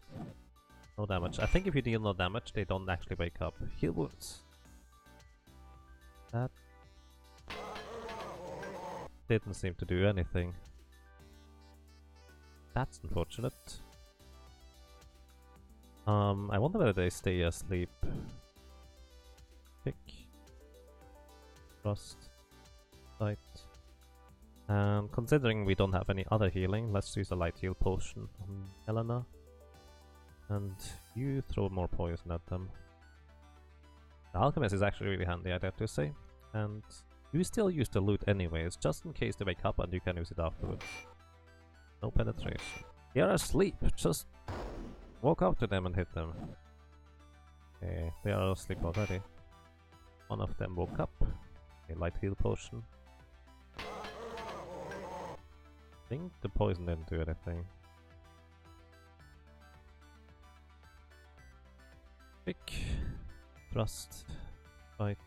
No damage. I think if you deal no damage, they don't actually wake up. Heal wounds. That didn't seem to do anything. That's unfortunate. I wonder whether they stay asleep. Pick. Thrust. Light. And considering we don't have any other healing, let's use a light heal potion on Helena. And you throw more poison at them. The alchemist is actually really handy, I'd have to say. And you still use the loot anyways, just in case they wake up and you can use it afterwards. No penetration. They are asleep, just walk up to them and hit them. Okay, they are asleep already. One of them woke up. A light heal potion. I think the poison didn't do anything. Pick. Thrust. Fight.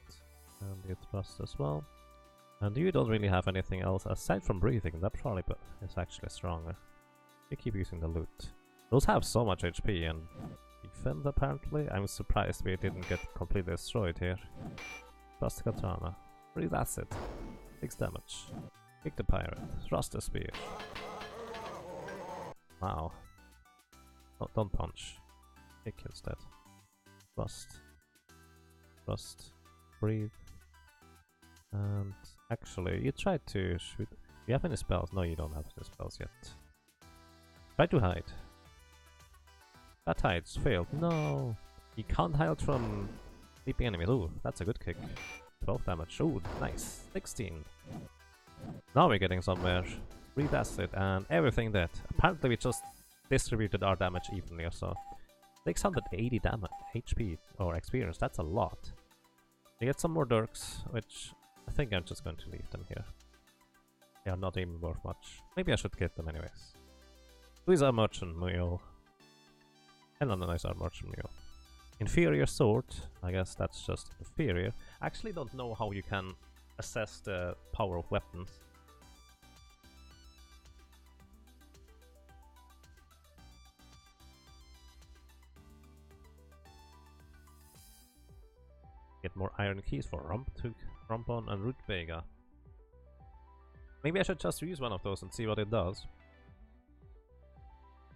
And you thrust as well. And you don't really have anything else aside from breathing. That probably is actually stronger. You keep using the loot. Those have so much HP and defense apparently. I'm surprised we didn't get completely destroyed here. Thrust katana. Breathe acid. 6 damage. Kick the pirate. Thrust the spear. Wow. Oh, don't punch. Kick instead. Thrust. Thrust. Breathe. And actually, you tried to shoot. Do you have any spells? No, you don't have any spells yet. Try to hide. That hides. Failed. No! You can't hide from sleeping enemies. Ooh, that's a good kick. 12 damage. Ooh, nice. 16. Now we're getting somewhere. retest it, and everything did. Apparently we just distributed our damage evenly or so. 680 damage, HP, or experience, that's a lot. We get some more Dirks, which I think I'm just going to leave them here. They are not even worth much. Maybe I should get them anyways. Who is our merchant mule? Helena is our merchant mule. Inferior sword, I guess that's just inferior. I actually don't know how you can assess the power of weapons. Get more iron keys for Rumptug, Rumpon, and Rutbega. Maybe I should just use one of those and see what it does.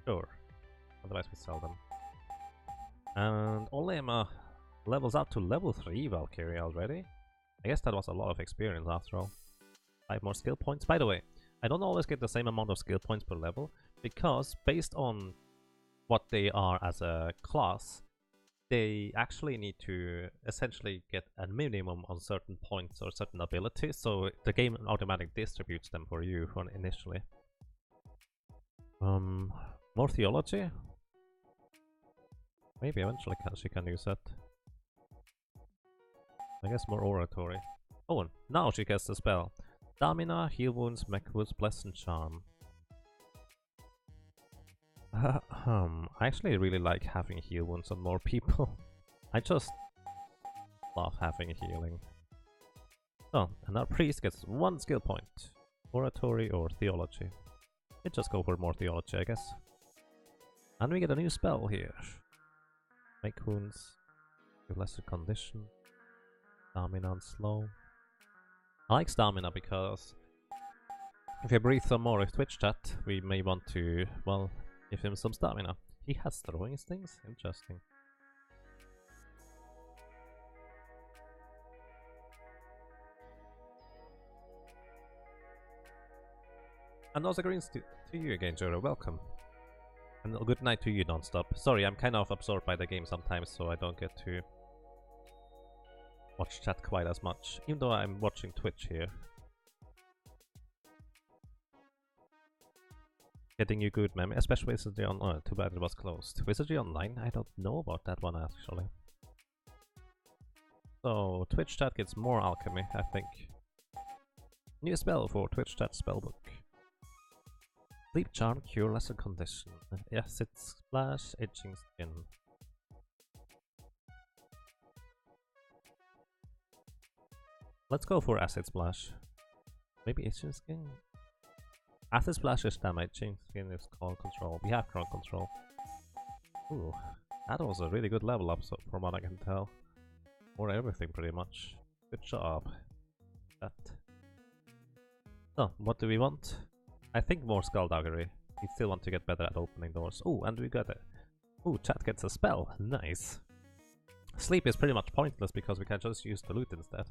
Sure. Otherwise we sell them. And Olema levels up to level 3 Valkyrie already. I guess that was a lot of experience after all. 5 more skill points. By the way, I don't always get the same amount of skill points per level, because based on what they are as a class, they actually need to essentially get a minimum on certain points or certain abilities, so the game automatically distributes them for you initially. More theology? Maybe eventually she can use that. I guess more oratory. Oh, and now she gets the spell. Stamina, heal wounds, mech wounds, blessed charm. I actually really like having heal wounds on more people. I just love having healing. Oh, and our priest gets 1 skill point. Oratory or theology. Let's just go for more theology, I guess. And we get a new spell here. Make wounds, give lesser condition, stamina and slow. I like stamina because if we breathe some more with Twitch chat, we may want to, well, give him some stamina. He has throwing things? Interesting. And also greens to you again, Joro. Welcome. And a good night to you, Nonstop. Sorry, I'm kind of absorbed by the game sometimes, so I don't get to watch chat quite as much, even though I'm watching Twitch here. Getting you good meme, especially Wizardry Online. Too bad it was closed. Wizardry Online? I don't know about that one actually. So, Twitch chat gets more alchemy, I think. New spell for Twitch chat spellbook. Sleep charm, cure lesser condition. Acid splash, itching skin. Let's go for acid splash. Maybe itching skin? Acid splash is damage, itching skin is crowd control. We have crowd control. Ooh, that was a really good level up, so from what I can tell. Or everything pretty much. Good job. That. So, what do we want? I think more skullduggery. We still want to get better at opening doors. Oh, and we got it. Oh, chat gets a spell. Nice. Sleep is pretty much pointless because we can just use the loot instead.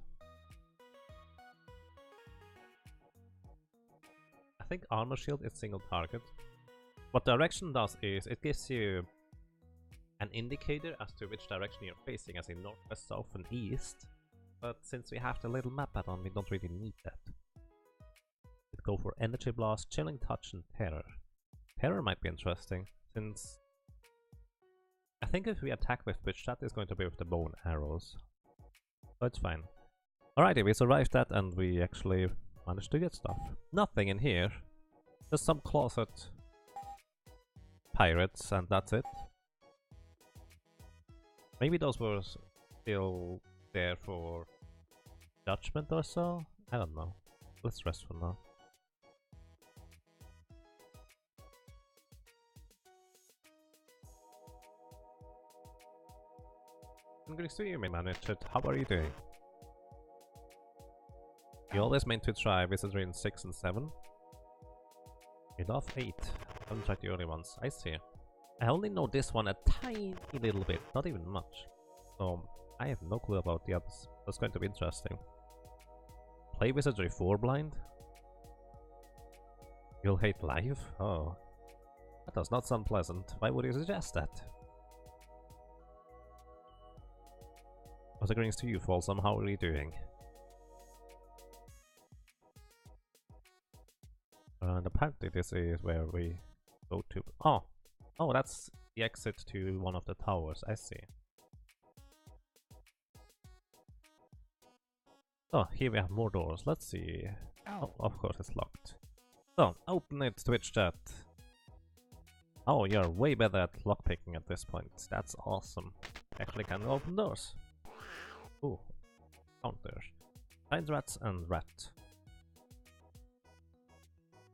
I think armor shield is single target. What direction does is it gives you an indicator as to which direction you're facing, as in northwest, south, and east. But since we have the little map add-on, we don't really need that. Go for energy blast, chilling touch, and terror. Terror might be interesting, since I think if we attack with Twitch chat, it's going to be with the bow and arrows. So it's fine. Alrighty, we survived that and we actually managed to get stuff. Nothing in here. Just some closet pirates and that's it. Maybe those were still there for judgment or so? I don't know. Let's rest for now. I'm going to see you, my manager. How are you doing? You always meant to try Wizardry in 6 and 7? You love 8. I haven't tried the early ones. I see. I only know this one a tiny little bit, not even much. So I have no clue about the others. That's going to be interesting. Play Wizardry 4 blind? You'll hate live? Oh. That does not sound pleasant. Why would you suggest that? What's the greens to you, Folsom? How are you doing? And apparently this is where we go to. Oh! Oh, that's the exit to one of the towers, I see. So, here we have more doors. Let's see. Oh, of course it's locked. So, open it, Twitch chat. Oh, you're way better at lockpicking at this point. That's awesome. Actually can open doors. Ooh. Counters. Giant rats and rat.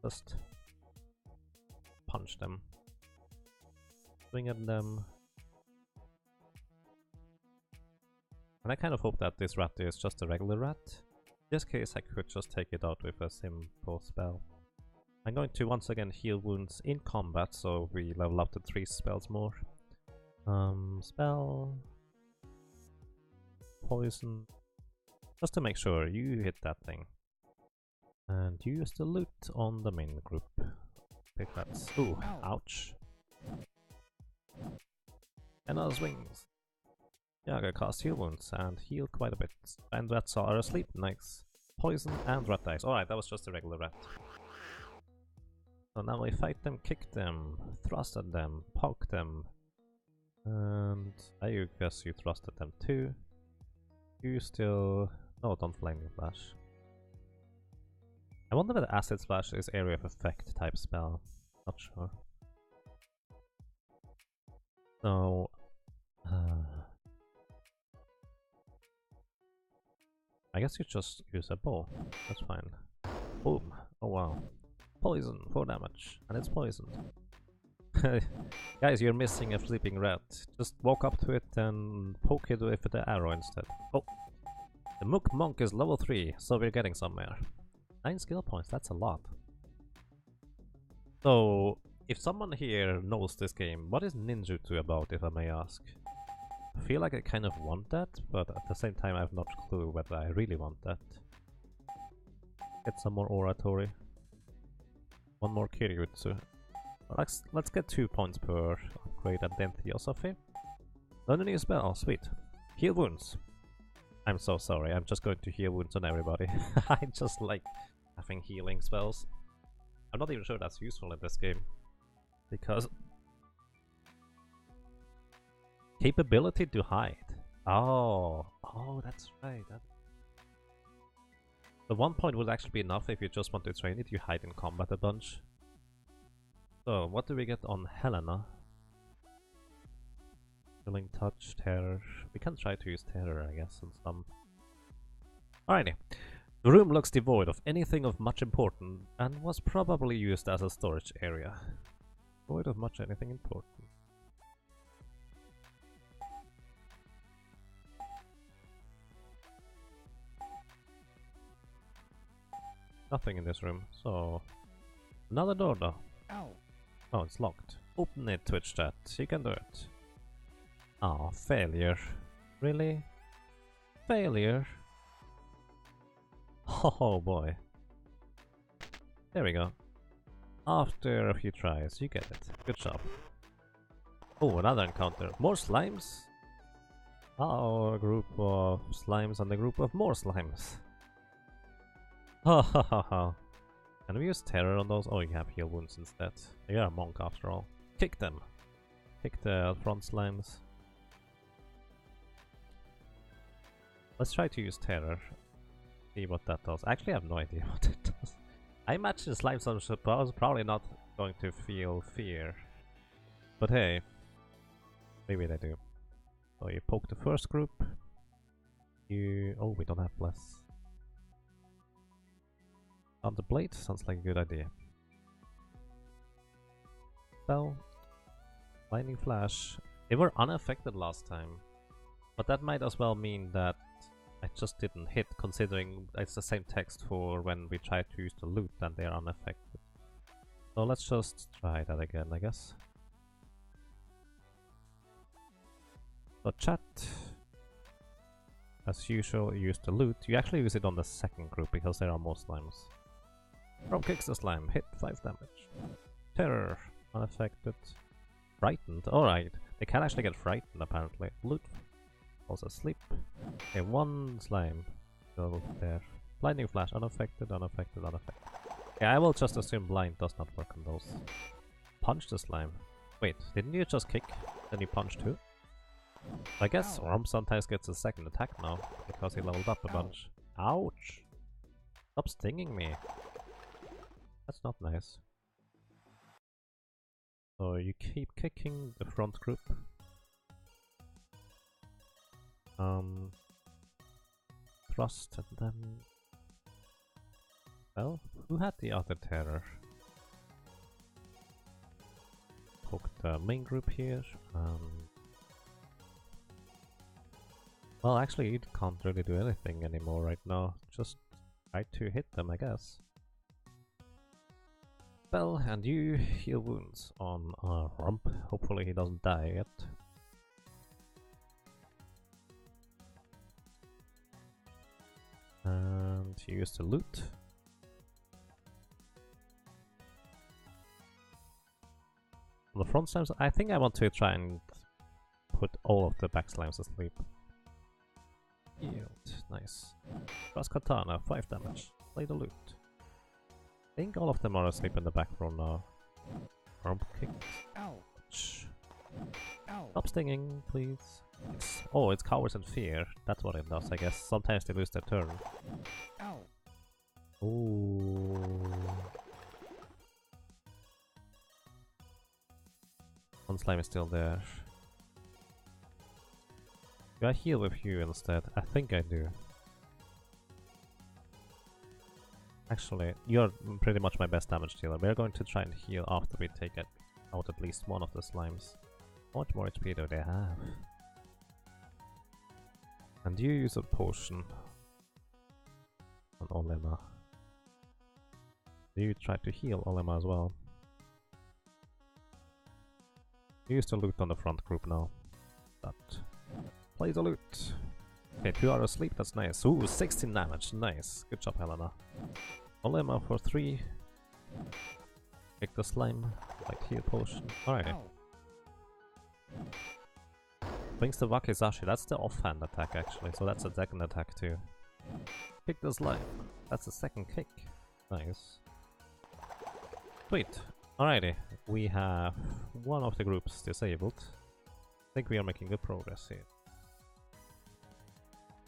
Just punch them. Swing at them. And I kind of hope that this rat is just a regular rat. In this case I could just take it out with a simple spell. I'm going to once again heal wounds in combat, so we level up to 3 spells more. Spell... Poison... Just to make sure you hit that thing. And use the loot on the main group. Pick rats. Ooh, ouch. Another swings. Yeah, I gotta cast heal wounds and heal quite a bit. And rats are asleep, nice. Poison and rat dice. Alright, that was just a regular rat. So now we fight them, kick them, thrust at them, poke them. And I guess you thrust at them too. You still... No, don't Flaming Flash. I wonder whether Acid Splash is area of effect type spell. Not sure. So... I guess you just use a bow. That's fine. Boom. Oh wow. Poison, 4 damage. And it's poisoned. Guys, you're missing a sleeping rat. Just walk up to it and poke it with the arrow instead. Oh! The Mook Monk is level 3, so we're getting somewhere. 9 skill points, that's a lot. So, if someone here knows this game, what is ninjutsu about, if I may ask? I feel like I kind of want that, but at the same time I have no clue whether I really want that. Get some more oratory. One more Kiryutsu. Let's get 2 points per upgrade and then Theosophy. Learn a new spell, sweet. Heal wounds. I'm so sorry, I'm just going to heal wounds on everybody. I just like having healing spells. I'm not even sure that's useful in this game. Because... Capability to hide. Oh, that's right. The 1 point would actually be enough if you just want to train it, you hide in combat a bunch. So, what do we get on Helena? Killing Touch, Terror. We can try to use Terror, I guess, on some. Alrighty. The room looks devoid of anything of much importance and was probably used as a storage area. Devoid of much anything important. Nothing in this room, so... Another door though. Ow. Oh, it's locked. Open it, Twitch chat. You can do it. Oh, failure. Really? Failure? Oh boy. There we go. After a few tries, you get it. Good job. Oh, another encounter. More slimes? Oh, a group of slimes and a group of more slimes. Ha ha ha ha. Can we use terror on those? Oh, you have heal wounds instead. You're a monk after all. Kick them. Kick the front slimes. Let's try to use terror. See what that does. Actually, I have no idea what it does. I imagine slimes are probably not going to feel fear. But hey, maybe they do. So you poke the first group. Oh, we don't have bless. On the blade sounds like a good idea. Spell. Lightning flash. They were unaffected last time. But that might as well mean that I just didn't hit, considering it's the same text for when we try to use the loot and they're unaffected. So let's just try that again, I guess. So chat. As usual, use the loot. You actually use it on the second group because there are more slimes. Throw kicks the slime, hit 5 damage. Terror, unaffected. Frightened, alright. They can actually get frightened apparently. Loot, also sleep. Okay, 1 slime. Go there. Lightning flash, unaffected, unaffected, unaffected. Yeah, I will just assume blind does not work on those. Punch the slime. Wait, didn't you just kick? Then you punch too? I guess Rom sometimes gets a second attack now, because he leveled up a bunch. Ouch! Stop stinging me. That's not nice. So you keep kicking the front group. Thrust and then... Well, who had the other terror? Poke the main group here. Well, actually, you can't really do anything anymore right now. Just try to hit them, I guess. Well, and you heal wounds on Rump. Hopefully he doesn't die yet. And you use the loot. On the front slimes, I think I want to try and put all of the back slimes asleep. Yield, nice. Brass Katana, 5 damage. Play the loot. I think all of them are asleep in the back row now. Rump kicked. Ouch. Stop stinging, please. It's cowards and fear. That's what it does, I guess. Sometimes they lose their turn. Ooh. One slime is still there. Do I heal with you instead? I think I do. Actually, you're pretty much my best damage dealer. We're going to try and heal after we take out at least one of the slimes. How much more HP do they have? And you use a potion on Olema. Do you try to heal Olema as well? You use the loot on the front group now. That. Play the loot. Okay, 2 are asleep, that's nice. Ooh, 16 damage, nice. Good job, Helena. Olema for 3. Kick the slime, like heal potion. Alright. Brings the Wakizashi, that's the offhand attack actually, so that's a second attack too. Kick the slime, that's the second kick. Nice. Sweet. Alrighty, we have one of the groups disabled. I think we are making good progress here.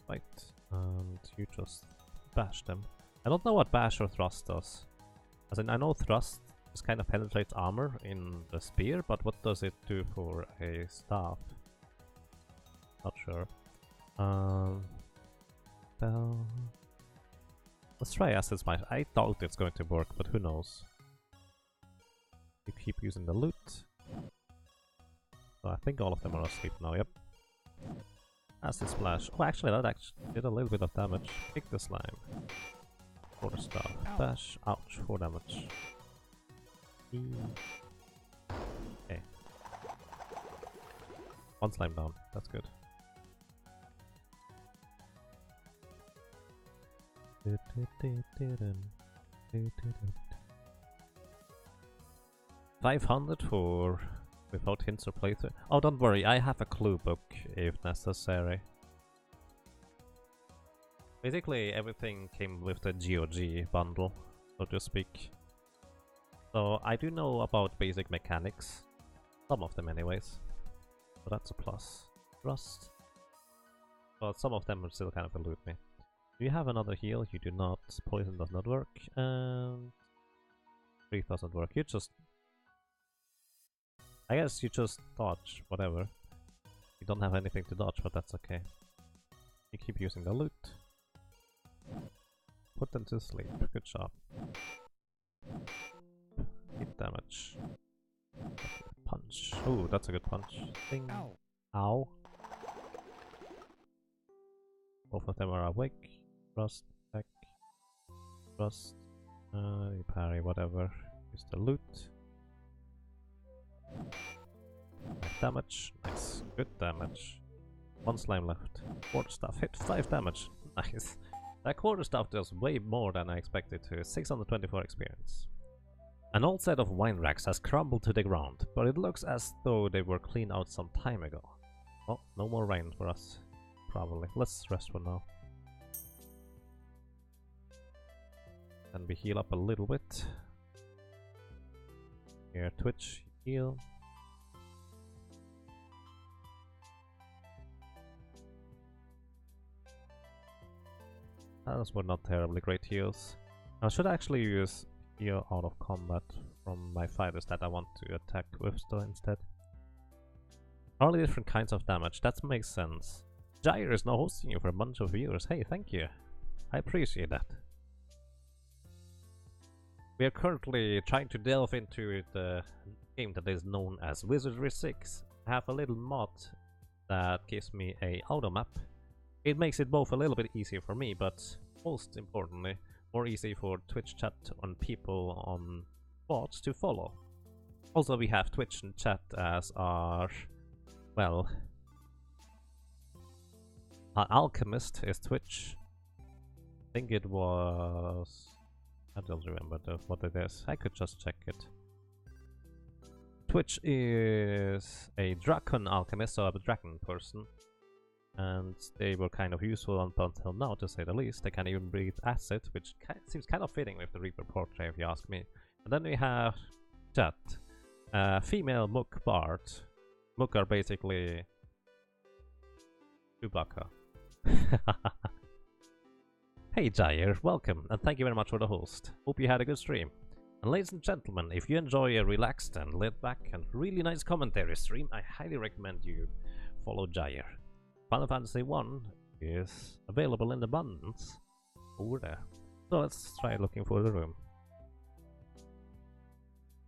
Right, and you just bash them. I don't know what bash or thrust does. As in, I know thrust just kind of penetrates armor in the spear, but what does it do for a staff? Not sure. Well, let's try acid smash. I doubt it's going to work, but who knows? You keep using the loot. So I think all of them are asleep now, yep. Acid splash. Oh, actually that actually did a little bit of damage. Kick the slime. Quarter staff. Bash. Ouch, 4 damage. Okay. One slime down. That's good. 500 for without hints or playthrough. Oh, don't worry, I have a clue book if necessary. Basically, everything came with the GOG bundle, so to speak. So I do know about basic mechanics, some of them anyways. So that's a plus. Rust. But some of them will still kind of elude me. Do you have another heal? You do not. Poison does not work. And... Breathe doesn't work. You just... I guess you just dodge, whatever. You don't have anything to dodge, but that's okay. You keep using the loot. Put them to sleep. Good job. Hit damage. Punch. Oh, that's a good punch. Ding. Ow. Ow. Both of them are awake. Rust, attack. Rust. Parry, whatever. Use the loot. Damage. Nice. Good damage. One slime left. Quarterstaff hit 5 damage. Nice. That quarterstaff does way more than I expected to. 624 experience. An old set of wine racks has crumbled to the ground, but it looks as though they were cleaned out some time ago. Oh, no more rain for us. Probably. Let's rest for now. And we heal up a little bit. Here, Twitch, heal. Those were not terribly great heals. I should actually use heal out of combat from my fighters that I want to attack with though instead. Only different kinds of damage, that makes sense. Jair is now hosting you for a bunch of viewers. Hey, thank you. I appreciate that. We are currently trying to delve into the game that is known as Wizardry VI. I have a little mod that gives me a auto map. It makes it both a little bit easier for me, but most importantly, more easy for Twitch chat on people on bots to follow. Also, we have Twitch and chat as our, well, our alchemist is Twitch. I think it was... I don't remember what it is. I could just check it. Twitch is a Dragon alchemist, so a dragon person. And they were kind of useful until now, to say the least. They can even breathe acid, which seems kind of fitting with the Reaper portrait, if you ask me. And then we have Chat, female Mook Bard. Mook are basically Chewbacca. Hey Jair, welcome, and thank you very much for the host. Hope you had a good stream. And ladies and gentlemen, if you enjoy a relaxed and laid back and really nice commentary stream, I highly recommend you follow Jair. Final Fantasy 1 is available in abundance over there. So let's try looking for the room.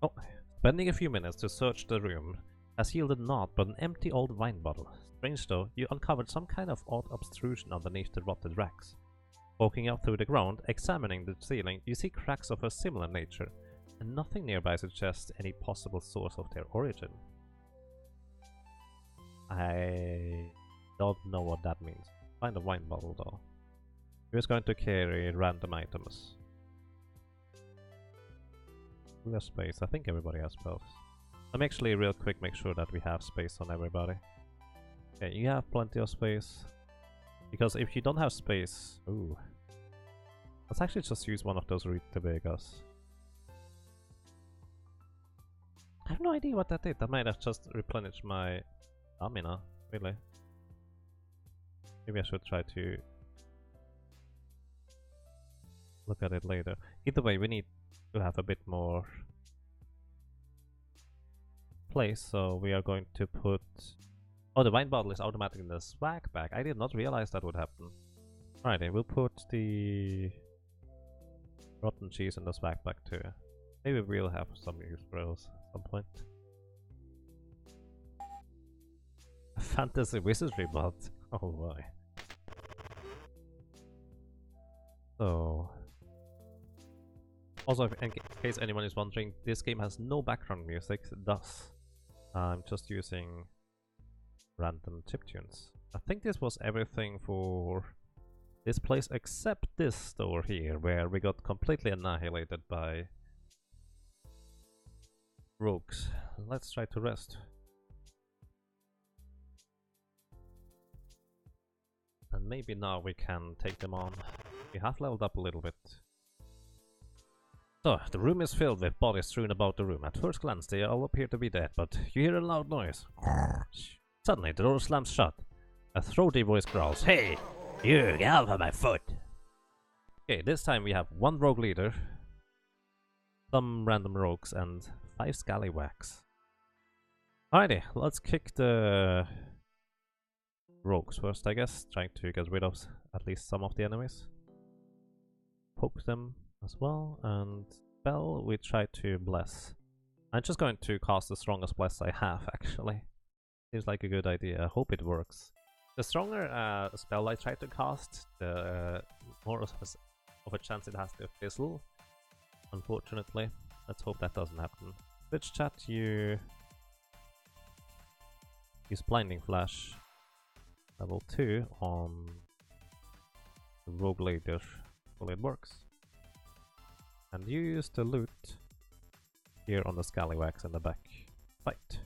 Oh, spending a few minutes to search the room has yielded naught but an empty old wine bottle. Strange though, you uncovered some kind of odd obstruction underneath the rotted racks. Poking up through the ground, examining the ceiling, you see cracks of a similar nature, and nothing nearby suggests any possible source of their origin. I don't know what that means. Find a wine bottle though. Who is going to carry random items? Who has space? I think everybody has spells. Let me actually real quick make sure that we have space on everybody. Okay, you have plenty of space. Because if you don't have space... Ooh. Let's actually just use one of those Rutabagas. I have no idea what that did. That might have just replenished my stamina, really. Maybe I should try to look at it later. Either way, we need to have a bit more place, so we are going to put... Oh, the wine bottle is automatic in the swag bag. I did not realize that would happen. Alrighty, we'll put the rotten cheese in the swag bag too. Maybe we'll have some use for those at some point. A fantasy wizardry bot. Oh boy. So... Also, in case anyone is wondering, this game has no background music, thus I'm just using random chiptunes. I think this was everything for this place except this store here, where we got completely annihilated by rogues. Let's try to rest. And maybe now we can take them on. We have leveled up a little bit. So, the room is filled with bodies strewn about the room. At first glance they all appear to be dead, but you hear a loud noise. Suddenly, the door slams shut. A throaty voice growls, "Hey, you, get off of my foot!" Okay, this time we have one rogue leader, some random rogues, and 5 scallywags. Alrighty, let's kick the rogues first, I guess, trying to get rid of at least some of the enemies. Poke them as well, and spell we try to bless. I'm just going to cast the strongest bless I have, actually. Seems like a good idea. I hope it works. The stronger spell I try to cast, the more of a chance it has to fizzle. Unfortunately, let's hope that doesn't happen. Twitch chat, you use Blinding Flash level 2 on the rogue leader. Well, it works. And you use the loot here on the scallywags in the back. Fight.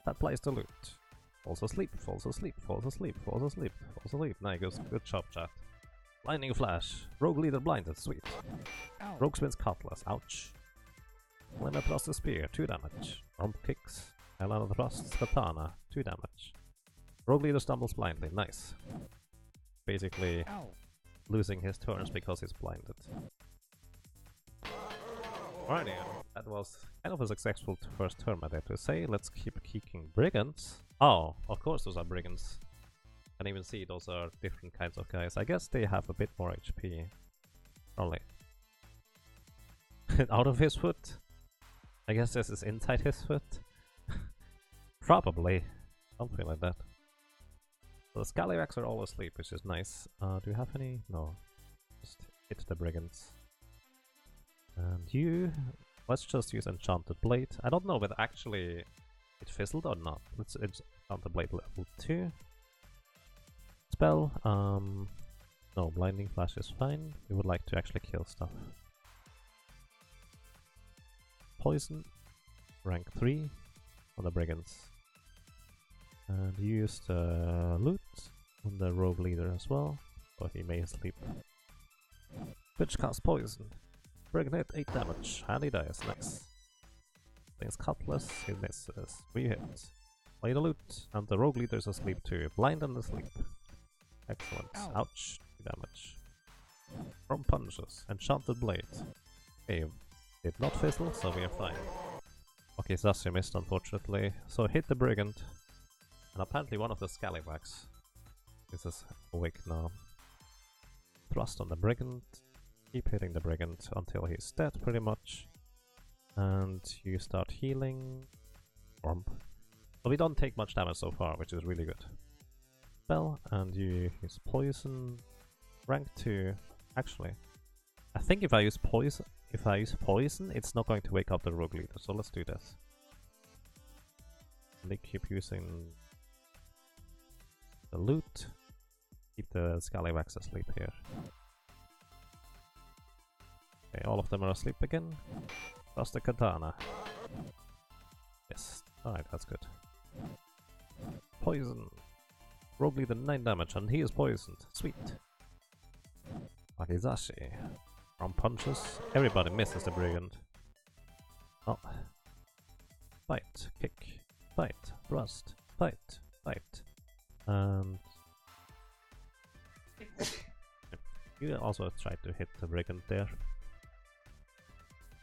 That plays the loot. Falls asleep, falls asleep, falls asleep, falls asleep, falls asleep. Nice, good job, chat. Blinding Flash. Rogue Leader blinded, sweet. Ow. Rogue Spins Cutlass, ouch. Helena thrusts Spear, 2 damage. Romp Kicks. Helena thrusts Katana, 2 damage. Rogue Leader stumbles blindly, nice. Basically Ow. losing his turns because he's blinded. Alrighty, that was kind of a successful first turn, I dare to say. Let's keep kicking Brigands. Oh, of course those are Brigands. Can even see those are different kinds of guys. I guess they have a bit more HP. Probably. Out of his foot? I guess this is inside his foot? Probably. Something like that. So the Scallywags are all asleep, which is nice. Do you have any? No. Just hit the Brigands. And you... Let's just use Enchanted Blade. I don't know whether actually it fizzled or not. Let's Enchanted Blade level 2. Spell. No, Blinding Flash is fine. We would like to actually kill stuff. Poison. Rank 3 on the Brigands. And use the loot on the Rogue Leader as well, so he may sleep. Bitch cast Poison. Brigand hit 8 damage, and he dies, nice. Things Cutlass, he misses. 3 hits. Play the loot, and the Rogue Leader is asleep too. Blind and asleep. Excellent. Ow. Ouch, 2 damage. From Punches. Enchanted Blade. Okay, did not fizzle, so we are fine. Okay, Zashi missed unfortunately, so hit the Brigand. And apparently one of the Scallywags is awake now. Thrust on the Brigand. Keep hitting the Brigand until he's dead, pretty much. And you start healing. Bomb. So we don't take much damage so far, which is really good. Spell, and you use Poison. Rank 2. Actually, I think if I use Poison, it's not going to wake up the Rogue Leader, so let's do this. And they keep using the loot. Keep the Scallywags asleep here. Okay, all of them are asleep again. Plus the Katana. Yes, alright, that's good. Poison. Rogue Leader 9 damage, and he is poisoned. Sweet. Wakizashi. From Punches. Everybody misses the Brigand. Oh. Fight. Kick. Fight. Thrust. Fight. Fight. And you also tried to hit the Brigand there.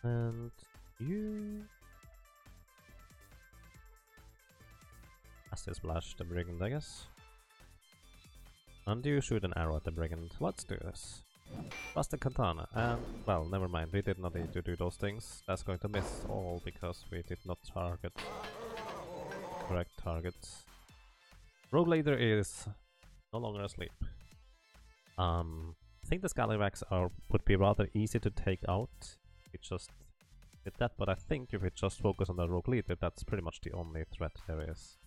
And you Acid Splash the Brigand, I guess. And you shoot an arrow at the Brigand. Let's do this. Plus the Katana. And, well, never mind. We did not need to do those things. That's going to miss all because we did not target correct targets. Rogue Leader is no longer asleep. I think the Scallywags would be rather easy to take out. We just did that, but I think if we just focus on the Rogue Leader, that's pretty much the only threat there is.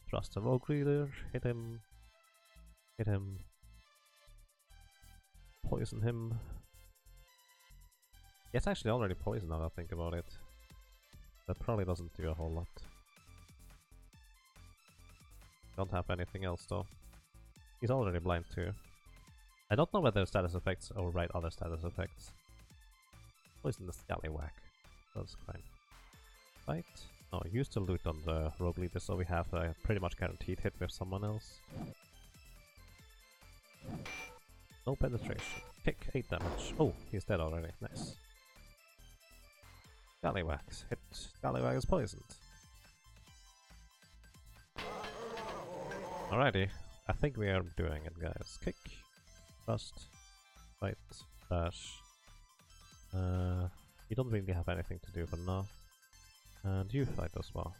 Trust the Rogue Leader, hit him, poison him. It's actually already poisoned now that I think about it. That probably doesn't do a whole lot. Don't have anything else though. He's already blind too. I don't know whether status effects override other status effects. Poison the Scallywag. That's fine. Fight. No, use the loot on the Rogue Leader so we have a pretty much guaranteed hit with someone else. No penetration. Kick, 8 damage. Oh, he's dead already. Nice. Scallywags. Hit. Scallywag is poisoned. Alrighty. I think we are doing it, guys. Kick. Thrust. Fight. Dash. You don't really have anything to do for now. And you fight as well.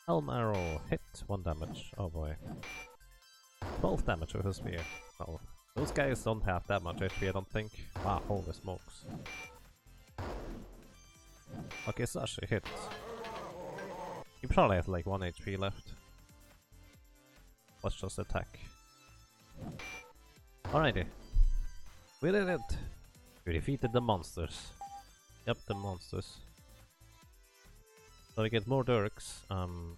Helm Arrow. Hit. 1 damage. Oh boy. 12 damage with a spear. Oh. Those guys don't have that much HP, I don't think. Wow, holy smokes. Okay, Sashi, hit. He probably has like 1 HP left. Let's just attack. Alrighty. We did it! We defeated the monsters. Yep, the monsters. So we get more Dirks. Who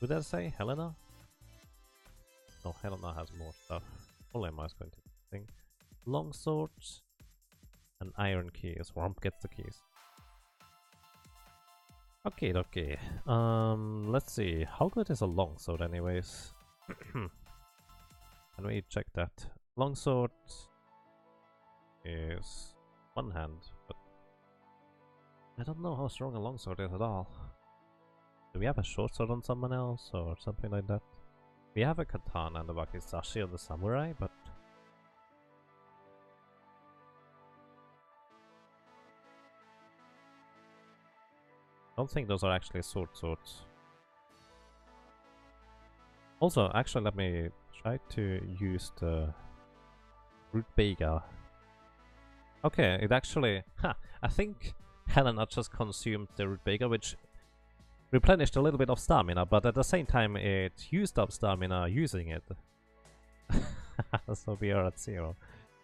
did I say? Helena? No, Helena has more stuff. Only am I going to think. Long swords and iron keys. Worm gets the keys. Okay, okay. Let's see. How good is a longsword, anyways? Can we check that? Longsword is one hand, but I don't know how strong a longsword is at all. Do we have a short sword on someone else or something like that? We have a katana and a wakizashi on the samurai, but I don't think those are actually swords. Also, actually, let me try to use the rutabaga. Okay, it actually... I think Helena just consumed the rutabaga, which replenished a little bit of stamina, but at the same time it used up stamina using it. So we are at 0.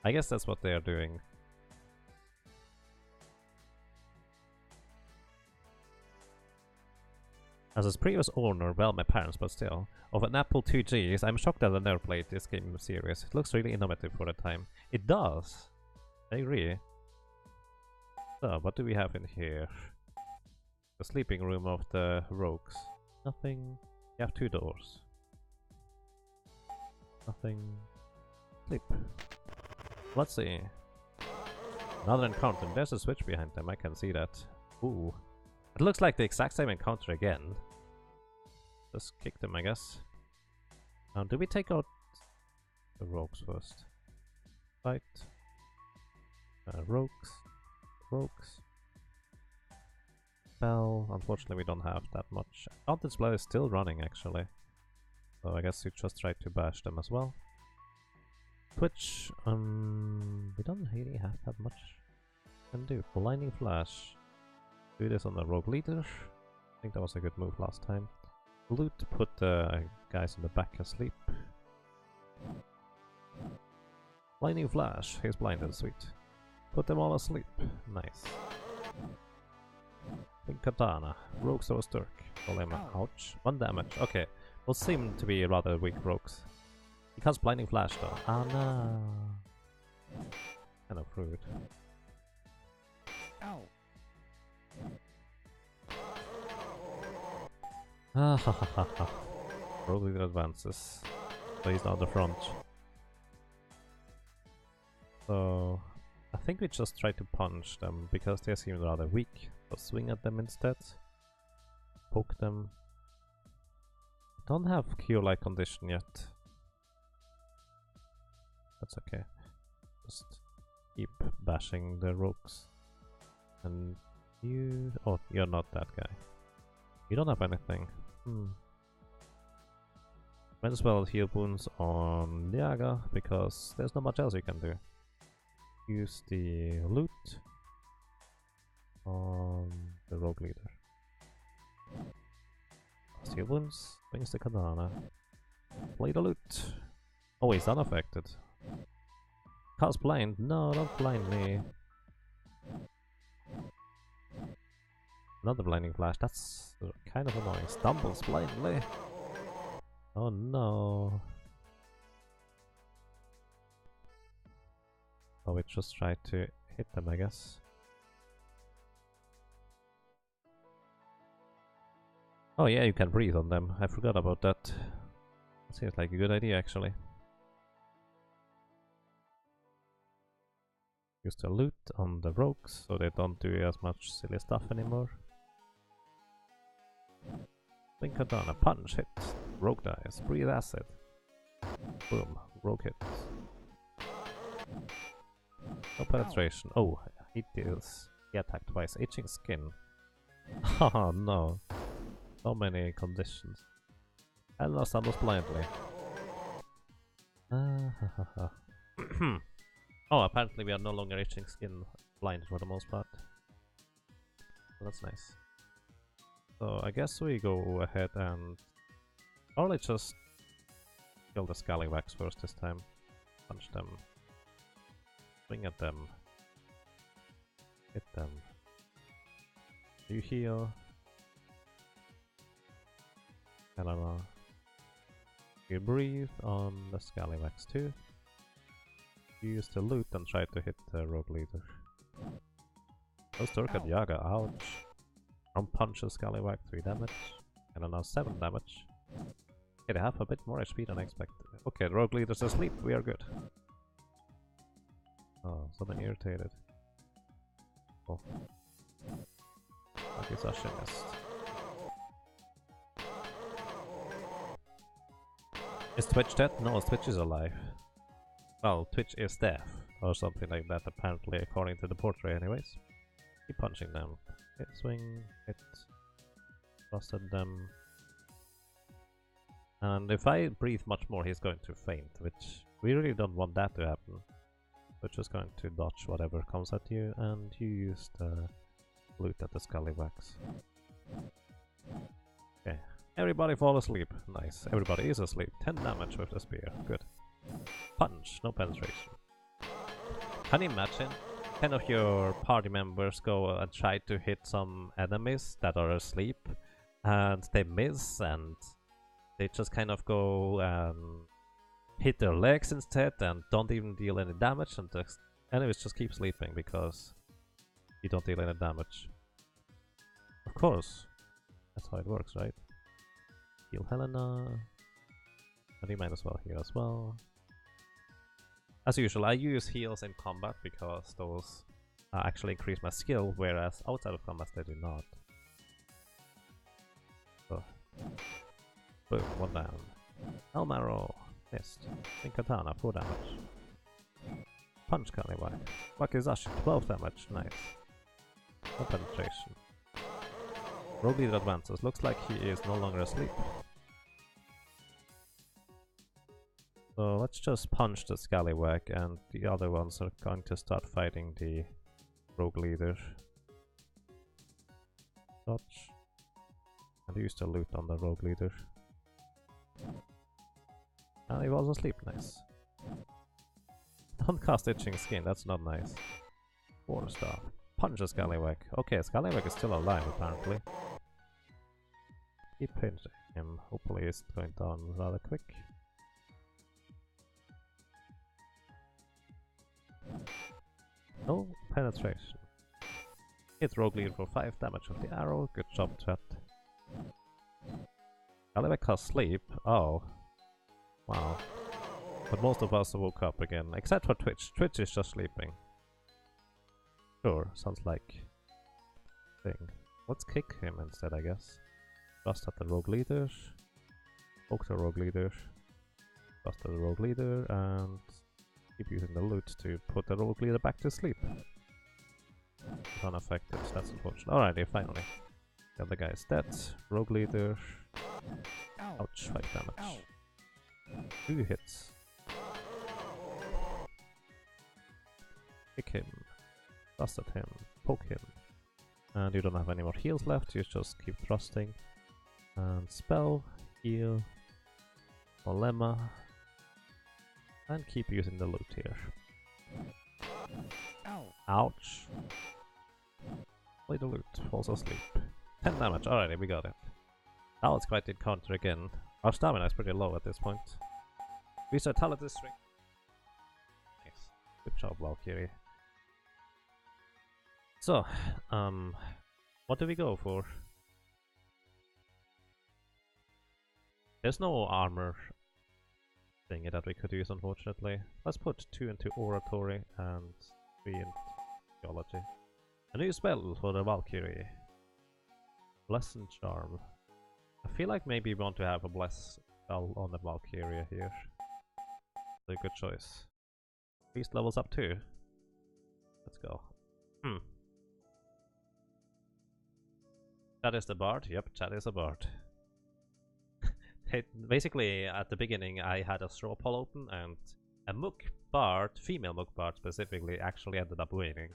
I guess that's what they are doing. As his previous owner, well, my parents, but still, of an Apple IIgs, I'm shocked that I never played this game series. It looks really innovative for the time. It does! I agree. So, what do we have in here? The sleeping room of the rogues. Nothing. You have 2 doors. Nothing. Sleep. Let's see. Another encounter. There's a switch behind them, I can see that. Ooh. It looks like the exact same encounter again. Just kick them, I guess. Now, do we take out the rogues first? Fight. Rogues. Spell. Unfortunately, we don't have that much. Counted Blood is still running, actually. So I guess you just try to bash them as well. Twitch. We don't really have that much can do. Blinding Flash. Do this on the rogue leader. I think that was a good move last time. Loot, put the guys in the back asleep. Blinding Flash, he's blinded, sweet. Put them all asleep, nice. Big Katana, rogues throw Sturk. Ouch, 1 damage, okay. Those seem to be rather weak rogues. He casts Blinding Flash though. Oh no. Kind of rude. Ow. Ah ha ha ha ha. Rogue leader advances. So he's not the front. So I think we just try to punch them because they seem rather weak. So swing at them instead. Poke them. Don't have cure-like condition yet. That's okay. Just keep bashing the rogues. And you... oh, you're not that guy. You don't have anything. Might as well heal wounds on Liaga, because there's not much else you can do. Use the loot on the rogue leader. Heal wounds, swings the katana. Play the loot. Oh, he's unaffected. Cast blind? No, don't blind me. Another blinding flash, that's kind of annoying. Stumbles blindly. Oh no. Oh, we just try to hit them, I guess. Oh yeah, you can breathe on them. I forgot about that. That seems like a good idea, actually. Use the loot on the rogues, so they don't do as much silly stuff anymore. Blink Katana, punch, hit. Rogue dies, breathe acid. Boom, rogue hits. No penetration. Oh, he deals. He attacked twice. Itching skin. Oh no. So many conditions. Helena stumbles blindly. Oh, apparently we are no longer itching skin blind for the most part. So that's nice. So I guess we go ahead and probably just kill the scallywags first this time. Punch them. Swing at them. Hit them. You heal. Helena. You breathe on the Scallywags too. Use the loot and try to hit the rogue leader. Those Turkad Yaga, ouch. From punch the Scallywag, 3 damage. And now 7 damage. Okay, they have a bit more HP than I expected. Okay, the rogue leader's asleep, we are good. Oh, something irritated. Oh. Like it's a shinist. Is Twitch dead? No, Twitch is alive. Well, Twitch is deaf, or something like that, apparently, according to the portrait anyways. Keep punching them. Hit, swing, hit. Busted them. And if I breathe much more, he's going to faint, which we really don't want that to happen. We're just going to dodge whatever comes at you, and you use the loot at the Scallywags. Okay, everybody fall asleep. Nice, everybody is asleep. 10 damage with the spear, good. Punch, no penetration. Can you imagine 10 of your party members go and try to hit some enemies that are asleep, and they miss, and they just kind of go and hit their legs instead and don't even deal any damage, and the enemies just keep sleeping because you don't deal any damage. Of course, that's how it works, right? Heal Helena, and you might as well heal as well. As usual, I use heals in combat because those actually increase my skill, whereas outside of combat they do not. So, boom, 1 down. Elm Arrow, missed. In Katana, 4 damage. Punch Scallywag. Wakizashi, 12 damage, nice. No penetration. Rogue leader advances, looks like he is no longer asleep. So let's just punch the Scallywag, and the other ones are going to start fighting the rogue leader. Dodge. And use the loot on the rogue leader. And he was asleep, nice. Don't cast Itching Skin, that's not nice. 4 star. Punch the Scallywag. Okay, Scallywag is still alive apparently. Keep pinching him, hopefully he's going down rather quick. No penetration. Hit rogue leader for 5 damage with the arrow. Good job, chat. Scallywag has sleep. Oh. Wow. But most of us woke up again, except for Twitch. Twitch is just sleeping. Sure, sounds like thing. Let's kick him instead, I guess. Just at the rogue leader. Poke the rogue leader. Just at the rogue leader, and keep using the loot to put the rogue leader back to sleep. Unaffected, that's unfortunate. Alrighty, finally. The other guy is dead. Rogue leader. Ouch, 5 damage. 2 hits. Kick him. Thrust at him. Poke him. And you don't have any more heals left, you just keep thrusting. And spell, heal, Molemma. And keep using the loot here. Ouch. Play the loot, falls asleep. 10 damage, alrighty, we got it. That was quite the encounter again. Our stamina is pretty low at this point. Vitality string. Nice. Good job, Valkyrie. So, what do we go for? There's no armor thingy that we could use, unfortunately. Let's put 2 into Oratory and 3 into Theology. A new spell for the Valkyrie. Bless and Charm. I feel like maybe we want to have a Bless spell on the Valkyrie here. A good choice. Beast levels up too. Let's go. Chad is the bard? Yep, Chad is a bard. Basically, at the beginning I had a straw poll open, and a Mook bard, female Mook bard specifically, actually ended up winning.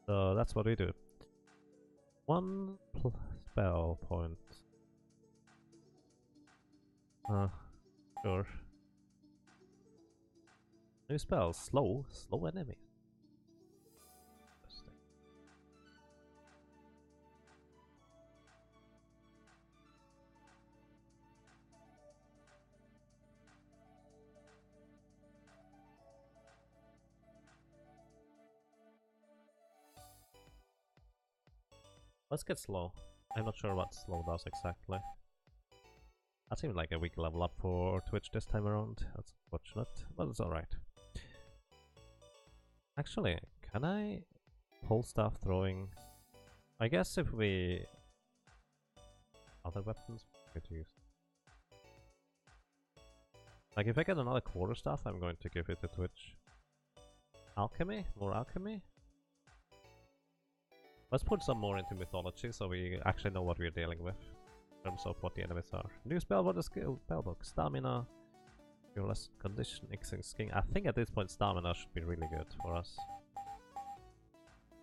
So that's what we do. 1 spell point. Sure. New spell, slow enemies. Interesting. Let's get slow. I'm not sure what slow does exactly. That seemed like a weak level up for Twitch this time around. That's unfortunate, but it's alright. Actually, can I pull stuff throwing? I guess if we... Other weapons we could use. Like if I get another quarter staff, I'm going to give it to Twitch. Alchemy? More alchemy? Let's put some more into mythology so we actually know what we're dealing with in terms of what the enemies are. New spell, what is skill? Spellbook. Stamina. Your less condition, Xing skin. I think at this point stamina should be really good for us.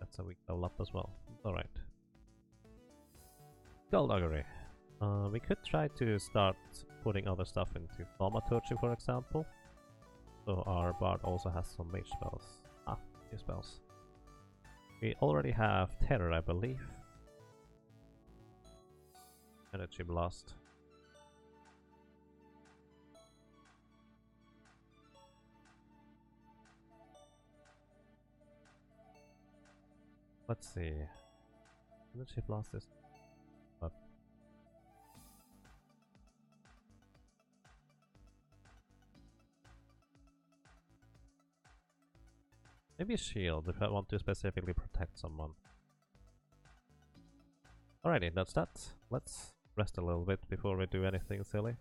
That's a weak level up as well. Alright. Skullduggery. We could try to start putting other stuff into thaumaturgy, for example. So our bard also has some mage spells. Ah, new spells. We already have terror, I believe. Energy blast. Let's see. Energy blast is... But maybe shield if I want to specifically protect someone. Alrighty, that's that. Let's rest a little bit before we do anything silly.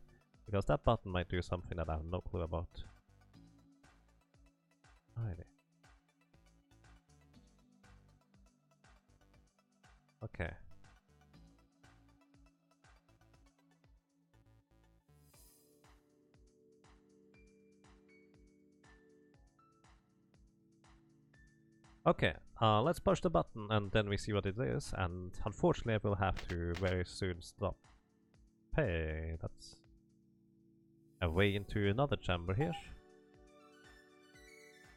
Because that button might do something that I have no clue about. Alrighty. Okay. Okay, let's push the button and then we see what it is, and unfortunately I will have to very soon stop. Hey, that's a way into another chamber here.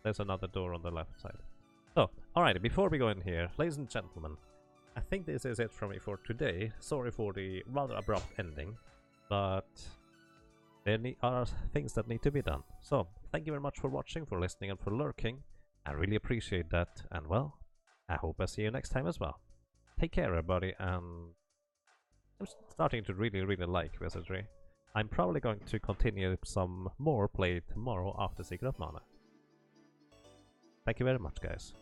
There's another door on the left side. So, alright, before we go in here, ladies and gentlemen, I think this is it from me for today. Sorry for the rather abrupt ending, but there are things that need to be done. So, thank you very much for watching, for listening and for lurking. I really appreciate that, and well, I hope I see you next time as well. Take care everybody, and I'm starting to really like Wizardry. I'm probably going to continue some more play tomorrow after Secret of Mana. Thank you very much guys.